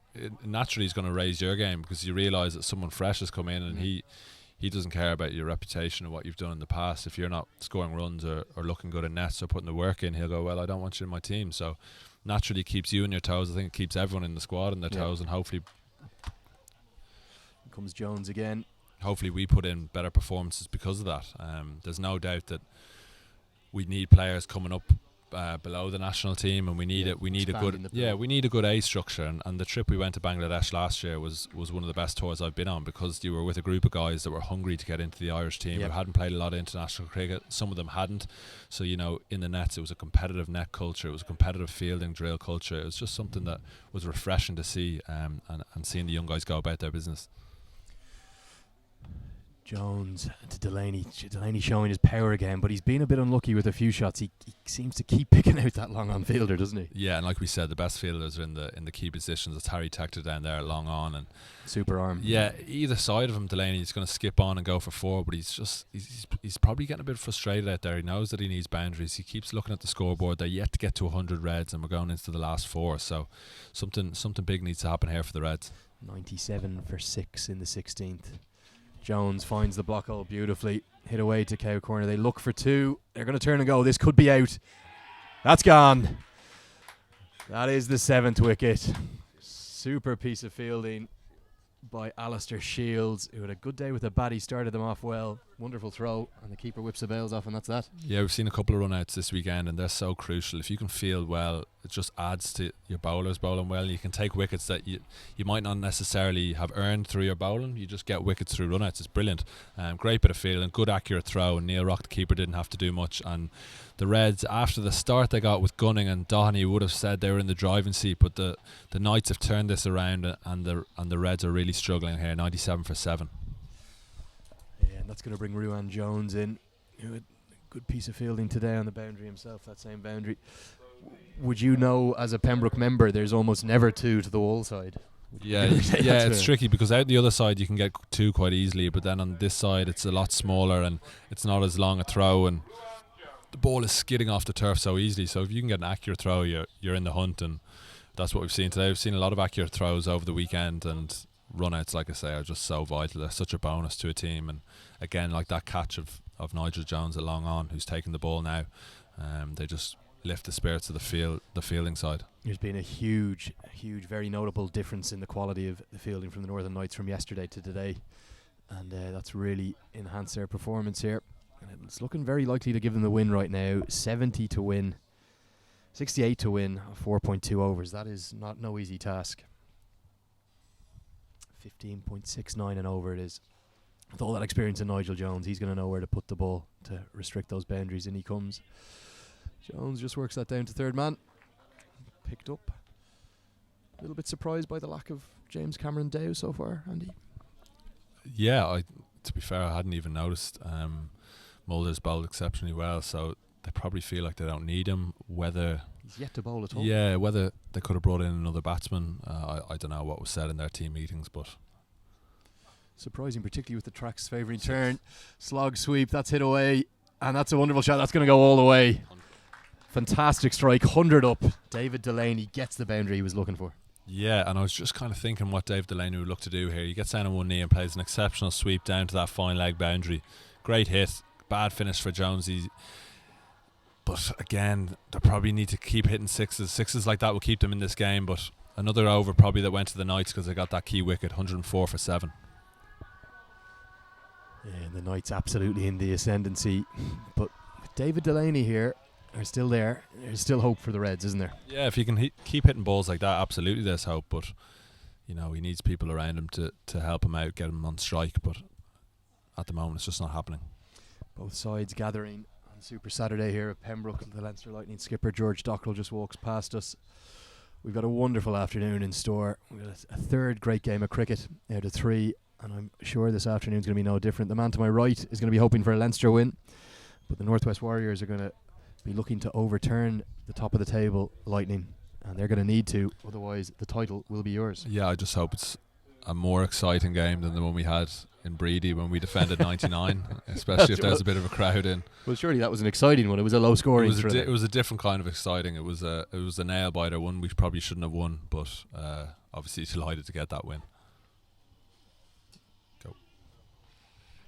naturally is going to raise your game because you realise that someone fresh has come in, and he doesn't care about your reputation or what you've done in the past. If you're not scoring runs or looking good in nets or putting the work in, he'll go, well, I don't want you in my team. So naturally keeps you on your toes. I think it keeps everyone in the squad on their Yeah. toes, and hopefully Comes Jones again. we put in better performances because of that. There's no doubt that we need players coming up below the national team, and we need Yeah, it. We need a expanding good the pool. we need a good A structure. And the trip we went to Bangladesh last year was one of the best tours I've been on, because you were with a group of guys that were hungry to get into the Irish team. Yep. Who hadn't played a lot of international cricket. Some of them hadn't. So in the nets, it was a competitive net culture. It was a competitive fielding drill culture. It was just something that was refreshing to see, and seeing the young guys go about their business. Jones to Delaney. Delaney showing his power again, but he's been a bit unlucky with a few shots. He seems to keep picking out that long on fielder, doesn't he? Yeah, and like we said, the best fielders are in the key positions. It's Harry Tector down there, long on, and Super arm. yeah, either side of him, Delaney is going to skip on and go for four, but he's probably getting a bit frustrated out there. He knows that he needs boundaries. He keeps looking at the scoreboard. They're yet to get to 100 Reds, and we're going into the last four. So something big needs to happen here for the Reds. 97 for 6 in the 16th. Jones finds the block hole beautifully. Hit away to Cow corner. They look for two. They're going to turn and go. This could be out. That's gone. That is the 7th wicket. Super piece of fielding by Alistair Shields, who had a good day with the bat. He started them off well. Wonderful throw, and the keeper whips the bails off, and that's that. Yeah, we've seen a couple of run-outs this weekend, and they're so crucial. If you can field well, it just adds to your bowlers bowling well. You can take wickets that you might not necessarily have earned through your bowling. You just get wickets through run-outs. It's brilliant. Great bit of fielding, good accurate throw, and Neil Rock, the keeper, didn't have to do much. And the Reds, after the start they got with Gunning and Doheny, would have said they were in the driving seat, but the Knights have turned this around, and the Reds are really struggling here. 97 for 7. Yeah, and that's going to bring Ruan Jones in, who had a good piece of fielding today on the boundary himself, that same boundary. Would you know, as a Pembroke member, there's almost never two to the wall side? Yeah, Would you say yeah, that's it's fair? tricky, because out the other side you can get two quite easily, but then on this side it's a lot smaller and it's not as long a throw, and the ball is skidding off the turf so easily. So if you can get an accurate throw, you're in the hunt, and that's what we've seen today. We've seen a lot of accurate throws over the weekend, and run-outs, like I say, are just so vital. They're such a bonus to a team, and again, like that catch of Nigel Jones at long on, who's taking the ball now, they just lift the spirits of the fielding side. There's been a huge, very notable difference in the quality of the fielding from the Northern Knights from yesterday to today, and that's really enhanced their performance here. And it's looking very likely to give them the win right now. 70 to win, 68 to win, 4.2 overs. That is no easy task. 15.69 and over it is. With all that experience in Nigel Jones, he's going to know where to put the ball to restrict those boundaries, and he comes. Jones just works that down to third man. Picked up. A little bit surprised by the lack of James Cameron Dow so far, Andy. Yeah, to be fair, I hadn't even noticed. Mulder's bowled exceptionally well, so they probably feel like they don't need him. Whether He's yet to bowl at all. Yeah, whether they could have brought in another batsman, I don't know what was said in their team meetings, but Surprising, particularly with the track's favouring turn. Slog sweep, that's hit away, and that's a wonderful shot. That's going to go all the way. Fantastic strike, 100 up. David Delaney gets the boundary he was looking for. yeah, and I was just kind of thinking what Dave Delaney would look to do here. He gets down on one knee and plays an exceptional sweep down to that fine leg boundary. Great hit, bad finish for Jonesy. But again, they probably need to keep hitting sixes. Sixes like that will keep them in this game, but another over probably that went to the Knights because they got that key wicket, 104 for 7. Yeah, and the Knights absolutely in the ascendancy. But with David Delaney here, are still there. There's still hope for the Reds, isn't there? Yeah, if you can keep hitting balls like that, absolutely there's hope, but he needs people around him to help him out, get him on strike, but at the moment it's just not happening. Both sides gathering on Super Saturday here at Pembroke. The Leinster Lightning skipper George Dockrell just walks past us. We've got a wonderful afternoon in store. We've got a third great game of cricket out of 3, and I'm sure this afternoon's going to be no different. The man to my right is going to be hoping for a Leinster win, but the Northwest Warriors are going to be looking to overturn the top of the table Lightning, and they're going to need to, otherwise the title will be yours. Yeah, I just hope it's a more exciting game than the one we had in Breedy when we defended 99, especially if there's a bit of a crowd in. Well, surely that was an exciting one. It was a low scoring thriller. It was a different kind of exciting. It was a nail biter, one we probably shouldn't have won, but obviously delighted to get that win. Go.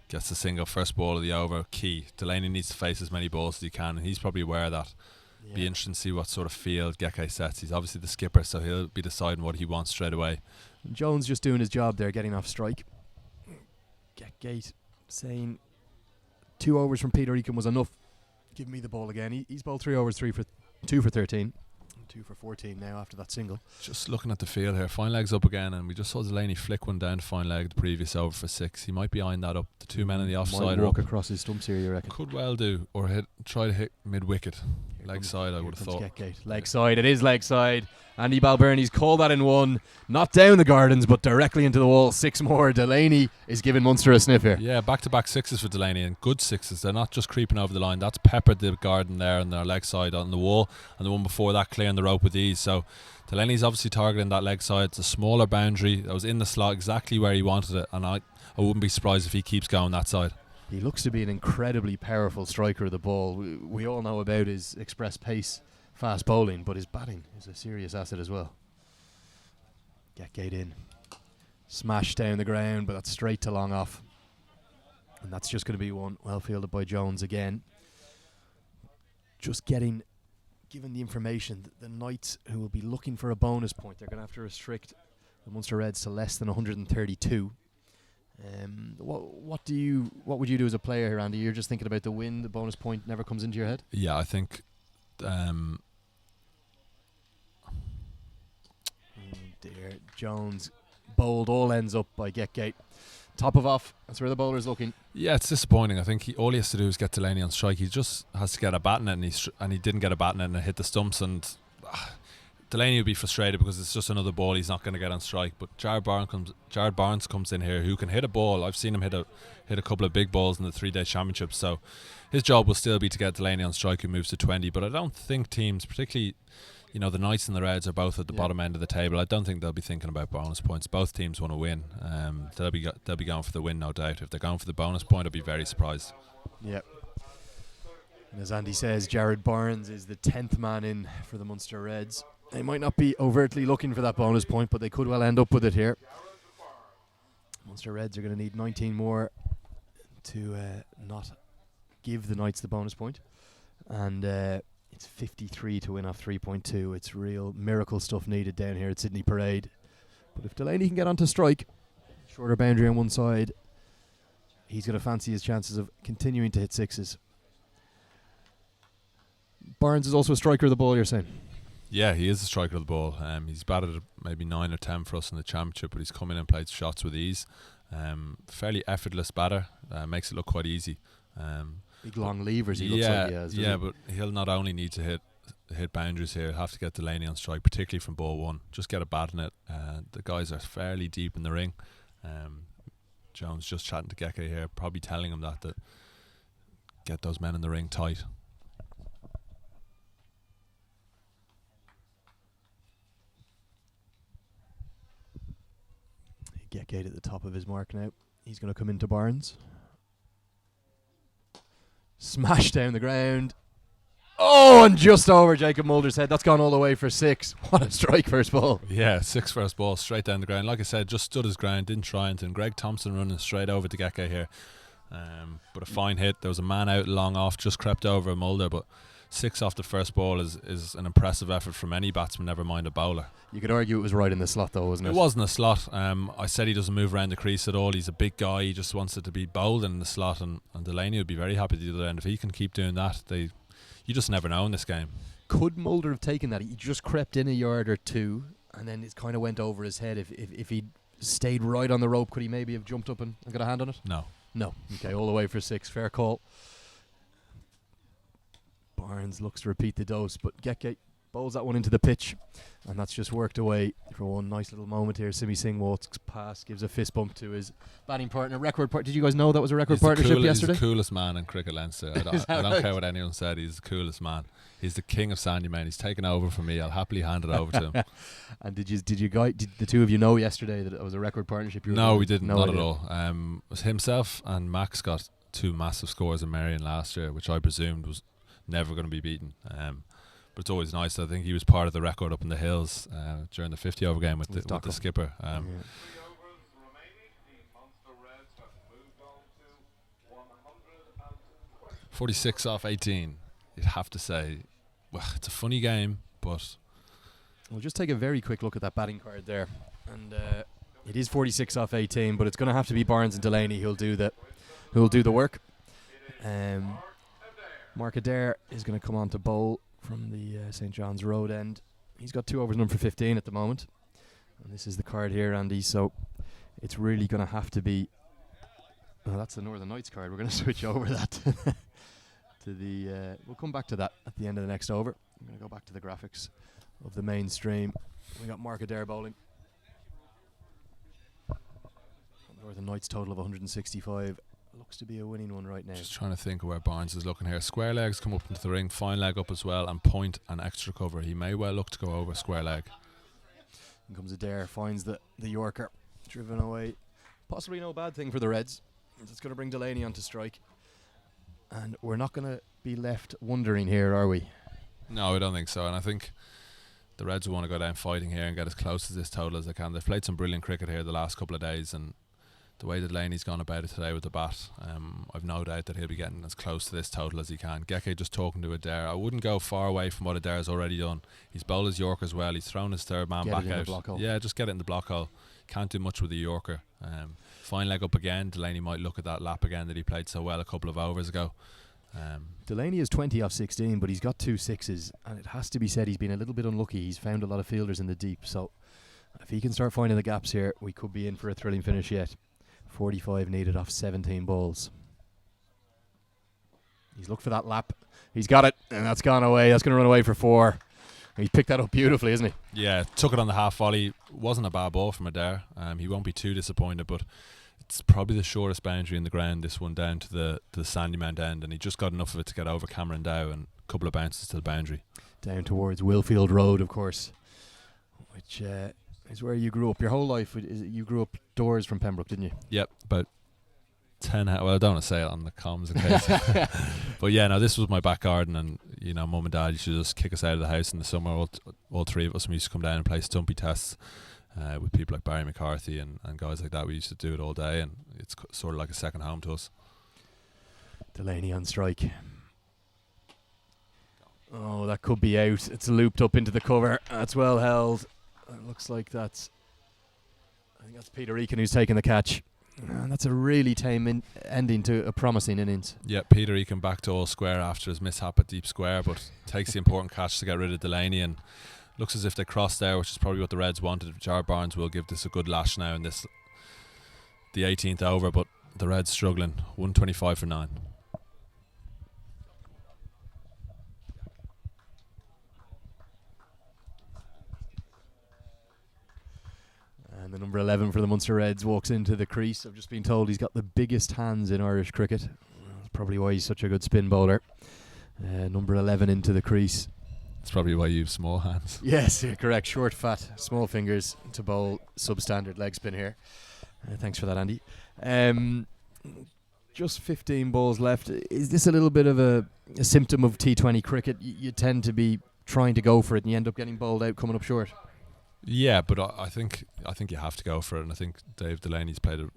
Gets the single, first ball of the over, key. Delaney needs to face as many balls as he can, and he's probably aware of that. Be interesting to see what sort of field Geke sets. He's obviously the skipper, so he'll be deciding what he wants straight away. Jones just doing his job there, getting off strike. Gate saying 2 overs from Peter Eakin was enough. Give me the ball again. He's bowled 3 overs, 2 for 13. 2 for 14 now after that single. Just looking at the field here, fine leg's up again, and we just saw Delaney flick one down to fine leg the previous over for 6. He might be eyeing that up. The 2 men on the offside Might are walk up. across his stumps here, you reckon? Could well do, or try to hit mid wicket. Leg side, I would have thought. Leg side, it is leg side. Andy Balbirnie's called that in one. Not down the gardens, but directly into the wall. 6 more. Delaney is giving Munster a sniff here. Yeah, back-to-back 6s for Delaney, and good 6s. They're not just creeping over the line. That's peppered the garden there on their leg side on the wall, and the one before that clearing the rope with ease. So Delaney's obviously targeting that leg side. It's a smaller boundary that was in the slot exactly where he wanted it, and I wouldn't be surprised if he keeps going that side. He looks to be an incredibly powerful striker of the ball. We all know about his express pace, fast bowling, but his batting is a serious asset as well. Gate in. Smash down the ground, but that's straight to long off. And that's just going to be one well fielded by Jones again. Just given the information that the Knights, who will be looking for a bonus point, they're going to have to restrict the Munster Reds to less than 132. What would you do as a player here, Andy? You're just thinking about the win. The bonus point never comes into your head. Yeah, I think. Dear Jones bowled all ends up by Gate. Top of off. That's where the bowler's looking. Yeah, it's disappointing. I think all he has to do is get Delaney on strike. He just has to get a bat in it, and he didn't get a bat in it, and it hit the stumps. And Delaney would be frustrated because it's just another ball he's not going to get on strike. But Jared Barnes comes in here, who can hit a ball. I've seen him hit a couple of big balls in the 3-day championship. So his job will still be to get Delaney on strike, who moves to 20. But I don't think teams, particularly, the Knights and the Reds, are both at the bottom end of the table. I don't think they'll be thinking about bonus points. Both teams want to win. They'll be going for the win, no doubt. If they're going for the bonus point, I'd be very surprised. Yep. And as Andy says, Jared Barnes is the 10th man in for the Munster Reds. They might not be overtly looking for that bonus point, but they could well end up with it here. Munster Reds are going to need 19 more to not give the Knights the bonus point. And it's 53 to win off 3.2. It's real miracle stuff needed down here at Sydney Parade. But if Delaney can get onto strike, shorter boundary on one side, he's going to fancy his chances of continuing to hit 6s. Barnes is also a striker of the ball, you're saying? Yeah, he is a striker of the ball. He's batted maybe 9 or 10 for us in the championship, but he's come in and played shots with ease. Fairly effortless batter, makes it look quite easy. Big long levers he looks like he has. Yeah, but he'll not only need to hit boundaries here, he'll have to get Delaney on strike, particularly from ball 1. Just get a bat in it. The guys are fairly deep in the ring. Jones just chatting to Geke here, probably telling him that get those men in the ring tight. Gate at the top of his mark now. He's going to come into Barnes. Smash down the ground. Oh, and just over Jacob Mulder's head. That's gone all the way for 6. What a strike first ball. Yeah, 6 first ball, straight down the ground. Like I said, just stood his ground, didn't try anything. Greg Thompson running straight over to Geke here. But a fine hit. There was a man out long off, just crept over Mulder, but 6 off the first ball is an impressive effort from any batsman, never mind a bowler. You could argue it was right in the slot though, wasn't it? It wasn't a slot. I said he doesn't move around the crease at all. He's a big guy. He just wants it to be bowled in the slot, and Delaney would be very happy to do that. And if he can keep doing that, you just never know in this game. Could Mulder have taken that? He just crept in a yard or two, and then it kind of went over his head. If he'd stayed right on the rope, could he maybe have jumped up and got a hand on it? No. Okay, all the way for 6. Fair call. Barnes looks to repeat the dose, but Geke bowls that one into the pitch, and that's just worked away for one nice little moment here. Simi Singh walks past, gives a fist bump to his batting partner. Did you guys know that was a record partnership yesterday? He's the coolest man in cricket, Leinster. I don't care what anyone said. He's the coolest man. He's the king of Sandyman. He's taken over for me. I'll happily hand it over to him. And did the two of you know yesterday that it was a record partnership? No, we didn't. Not at all. It was himself and Max got 2 massive scores in Marion last year, which I presumed was never going to be beaten. But it's always nice. I think he was part of the record up in the hills during the 50 over game with the skipper. 3 overs remaining. The Munster Reds have moved on to 120. 46 off 18. You'd have to say well, it's a funny game, but We'll just take a very quick look at that batting card there, and it is 46 off 18, but it's going to have to be Barnes and Delaney who'll do the work. Mark Adair is going to come on to bowl from the St John's Road end. He's got 2 overs, number 15 at the moment, and this is the card here, Andy. So it's really going to have to be. Oh, that's the Northern Knights card. We're going to switch over that to the. We'll come back to that at the end of the next over. I'm going to go back to the graphics of the mainstream. We got Mark Adair bowling. Northern Knights total of 165. Looks to be a winning one right now. just trying to think of where Barnes is looking here. Square legs come up into the ring, fine leg up as well, and point and extra cover. He may well look to go over square leg. In comes Adair, finds the Yorker, driven away. Possibly no bad thing for the Reds. It's going to bring Delaney onto strike. And we're not going to be left wondering here, are we? No, I don't think so. And I think the Reds will want to go down fighting here and get as close to this total as they can. They've played some brilliant cricket here the last couple of days, and the way that Delaney's gone about it today with the bat, I've no doubt that he'll be getting as close to this total as he can. Geke just talking to Adair. I wouldn't go far away from what Adair's already done. He's bowled his Yorker as well. He's thrown his third man Get back it in the out. block hole. Yeah, just get it in the block hole. Can't do much with the Yorker. Fine leg up again. Delaney might look at that lap again that he played so well a couple of overs ago. Delaney is 20 off 16, but he's got 2 sixes, and it has to be said he's been a little bit unlucky. He's found a lot of fielders in the deep, so if he can start finding the gaps here, we could be in for a thrilling finish yet. 45 needed off 17 balls. He's looked for that lap. He's got it, and that's gone away. That's going to run away for 4. He's picked that up beautifully, isn't he? Yeah, took it on the half volley. Wasn't a bad ball from Adair. He won't be too disappointed, but it's probably the shortest boundary in the ground, this one down to the Sandymount end, and he just got enough of it to get over Cameron Dow and a couple of bounces to the boundary. Down towards Willfield Road, of course, which is where you grew up. Your whole life, you grew up doors from Pembroke, didn't you? Yep, about 10 well, I don't want to say it on the comms in case. But yeah, no, this was my back garden, and you know, Mum and Dad used to just kick us out of the house in the summer. All 3 of us, we used to come down and play stumpy tests with people like Barry McCarthy and guys like that. We used to do it all day, and it's sort of like a second home to us. Delaney on strike. Oh, that could be out. It's looped up into the cover. That's well held. It looks like I think that's Peter Eakin who's taking the catch. And that's a really tame ending to a promising innings. Yeah, Peter Eakin back to all square after his mishap at deep square, but takes the important catch to get rid of Delaney, and looks as if they crossed there, which is probably what the Reds wanted. Jar Barnes will give this a good lash now in the 18th over, but the Reds struggling. 125 for 9. And the number 11 for the Munster Reds walks into the crease. I've just been told he's got the biggest hands in Irish cricket. That's probably why he's such a good spin bowler. Number 11 into the crease. That's probably why you have small hands. Yes, correct. Short, fat, small fingers to bowl substandard leg spin here. Thanks for that, Andy. Just 15 balls left. Is this a little bit of a symptom of T20 cricket? You tend to be trying to go for it and you end up getting bowled out, coming up short. Yeah, but I think you have to go for it, and I think Dave Delaney's played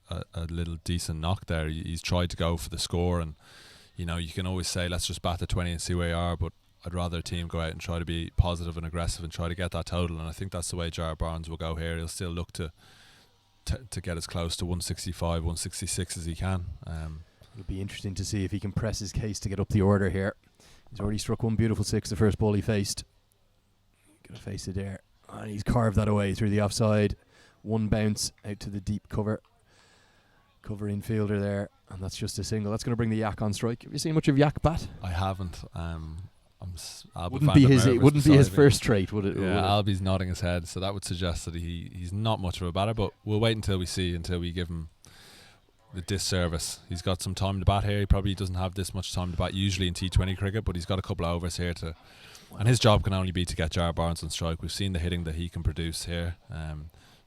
a little decent knock there. He's tried to go for the score, and you know, you can always say let's just bat the 20 and see where you are, but I'd rather a team go out and try to be positive and aggressive and try to get that total, and I think that's the way Jar Barnes will go here. He'll still look to get as close to 165, 166 as he can. It'll be interesting to see if he can press his case to get up the order here. He's already struck one beautiful 6 the first ball he faced. Gonna face it there. And he's carved that away through the offside. One bounce out to the deep cover. Covering fielder there. And that's just a single. That's going to bring the Yak on strike. Have you seen much of Yak bat? I haven't. Wouldn't be his first trait, would it? Yeah, Albie's nodding his head, so that would suggest that he's not much of a batter, but we'll wait until we give him the disservice. He's got some time to bat here. He probably doesn't have this much time to bat usually in T20 cricket, but he's got a couple of overs here and his job can only be to get Jar Barnes on strike. We've seen the hitting that he can produce here.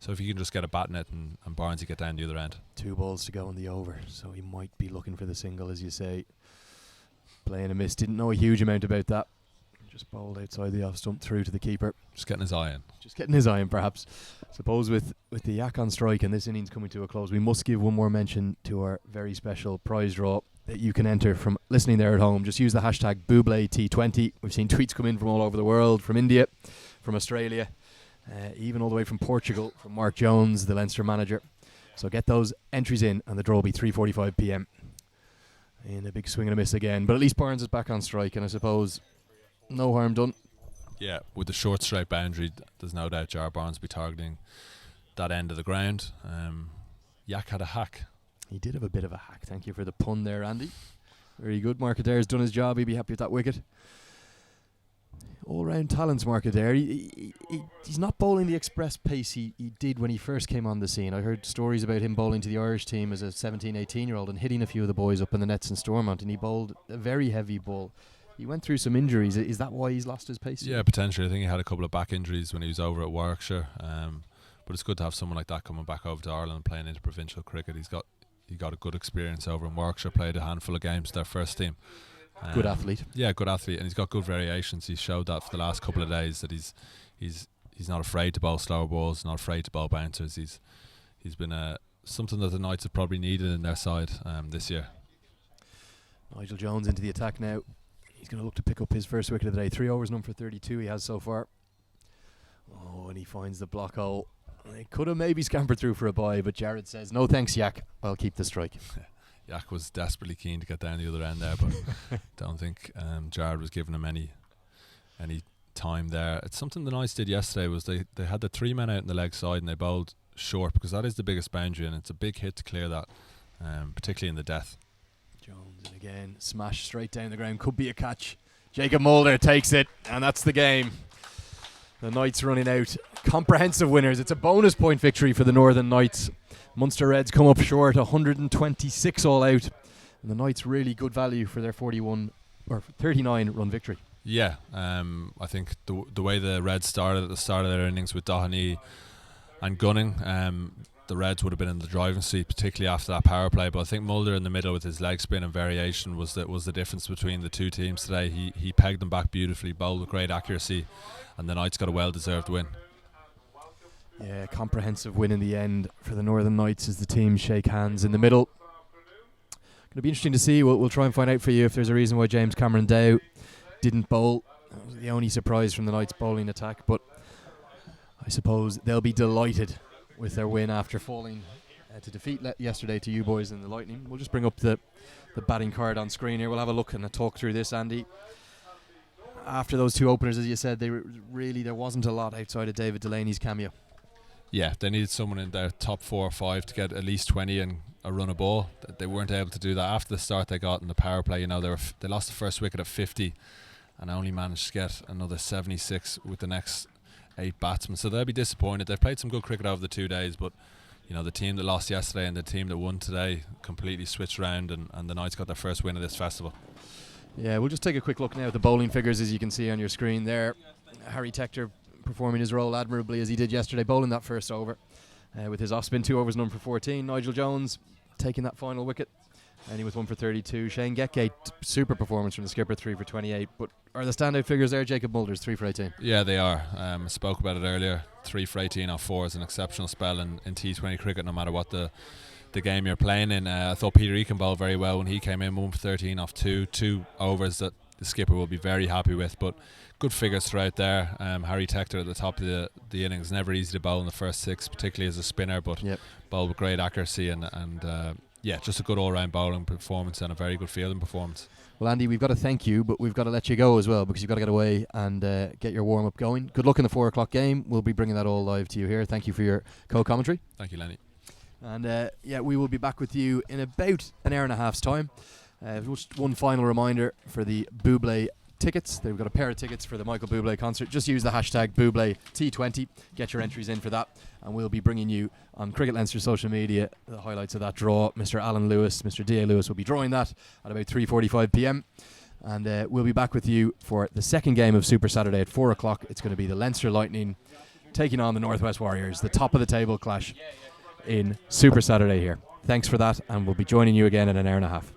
So if you can just get a bat in it and Barnes, you get down the other end. 2 balls to go in the over, so he might be looking for the single, as you say. Playing a miss, didn't know a huge amount about that. Just bowled outside the off stump through to the keeper. Just getting his eye in. Perhaps. Suppose with the Yak on strike and this innings coming to a close, we must give one more mention to our very special prize draw. that you can enter from listening there at home. Just use the hashtag BubléT20. We've seen tweets come in from all over the world, from India, from Australia, even all the way from Portugal, from Mark Jones, the Leinster manager. So get those entries in, and the draw will be 3:45 p.m. in a big swing and a miss again. But at least Barnes is back on strike, and I suppose no harm done. Yeah, with the short straight boundary, there's no doubt Jar Barnes will be targeting that end of the ground. Yak had a hack. He did have a bit of a hack. Thank you for the pun there, Andy. Very good. Mark Adair's done his job. He'd be happy with that wicket. All-round talents, Mark Adair. He's not bowling the express pace he did when he first came on the scene. I heard stories about him bowling to the Irish team as a 17, 18-year-old and hitting a few of the boys up in the nets in Stormont, and he bowled a very heavy ball. He went through some injuries. Is that why he's lost his pace? Yeah, potentially. I think he had a couple of back injuries when he was over at Warwickshire. But it's good to have someone like that coming back over to Ireland and playing into provincial cricket. He got a good experience over in Warwickshire, played a handful of games with their first team. Good athlete. Yeah, good athlete, and he's got good variations. He's showed that for the last couple of days that he's not afraid to bowl slower balls, not afraid to bowl bouncers. He's been something that the Knights have probably needed in their side this year. Nigel Jones into the attack now. He's going to look to pick up his first wicket of the day. 3 overs, none for 32 he has so far. Oh, and he finds the block hole. They could have maybe scampered through for a bye, but Jared says, no thanks, Yak. I'll keep the strike. Yak was desperately keen to get down the other end there, but don't think Jared was giving him any time there. It's something the Knights did yesterday was they had the 3 men out in the leg side and they bowled short because that is the biggest boundary and it's a big hit to clear that, particularly in the death. Jones and again, smash straight down the ground. Could be a catch. Jacob Mulder takes it, and that's the game. The Knights running out. Comprehensive winners. It's a bonus point victory for the Northern Knights. Munster Reds come up short, 126 all out. And the Knights really good value for their 39 run victory. Yeah, I think the way the Reds started at the start of their innings with Doheny and Gunning, the Reds would have been in the driving seat, particularly after that power play. But I think Mulder in the middle with his leg spin and variation was the difference between the two teams today. He pegged them back beautifully, bowled with great accuracy, and the Knights got a well-deserved win. Yeah, comprehensive win in the end for the Northern Knights as the teams shake hands in the middle. Going to be interesting to see. We'll try and find out for you if there's a reason why James Cameron Dow didn't bowl. That was the only surprise from the Knights' bowling attack, but I suppose they'll be delighted with their win after falling to defeat yesterday to you boys in the Lightning. We'll just bring up the batting card on screen here. We'll have a look and a talk through this, Andy. After those two openers, as you said, there wasn't a lot outside of David Delaney's cameo. Yeah, they needed someone in their top 4 or 5 to get at least 20 and a run of ball. They weren't able to do that after the start they got in the power play. They lost the first wicket at 50 and only managed to get another 76 with the next 8 batsmen. So they'll be disappointed. They've played some good cricket over the 2 days, but the team that lost yesterday and the team that won today completely switched around, and the Knights got their first win of this festival. Yeah, we'll just take a quick look now at the bowling figures as you can see on your screen there. Harry Tector performing his role admirably as he did yesterday, bowling that first over with his off-spin 2 overs, none for 14. Nigel Jones taking that final wicket, and he was 1 for 32. Shane Getgate, super performance from the skipper, 3 for 28. But are the standout figures there? Jacob Mulder's 3 for 18. Yeah, they are. I spoke about it earlier. 3 for 18 off 4 is an exceptional spell in T20 cricket, no matter what the game you're playing in. I thought Peter Eakin bowled very well when he came in, 1 for 13 off 2 overs that the skipper will be very happy with. But good figures throughout there. Harry Tector at the top of the innings, never easy to bowl in the first 6, particularly as a spinner, but bowled with great accuracy and just a good all-round bowling performance and a very good fielding performance. Well, Andy, we've got to thank you, but we've got to let you go as well because you've got to get away and get your warm-up going. Good luck in the 4 o'clock game. We'll be bringing that all live to you here. Thank you for your co-commentary. Thank you, Lenny. And we will be back with you in about an hour and a half's time. Just one final reminder for the Bublé tickets. They've got a pair of tickets for the Michael Bublé concert. Just use the hashtag BubléT20. Get your entries in for that. And we'll be bringing you on Cricket Leinster social media the highlights of that draw. Mr. Alan Lewis, Mr. D.A. Lewis will be drawing that at about 3:45 p.m. And we'll be back with you for the second game of Super Saturday at 4 o'clock. It's going to be the Leinster Lightning taking on the Northwest Warriors. The top of the table clash in Super Saturday here. Thanks for that, and we'll be joining you again in an hour and a half.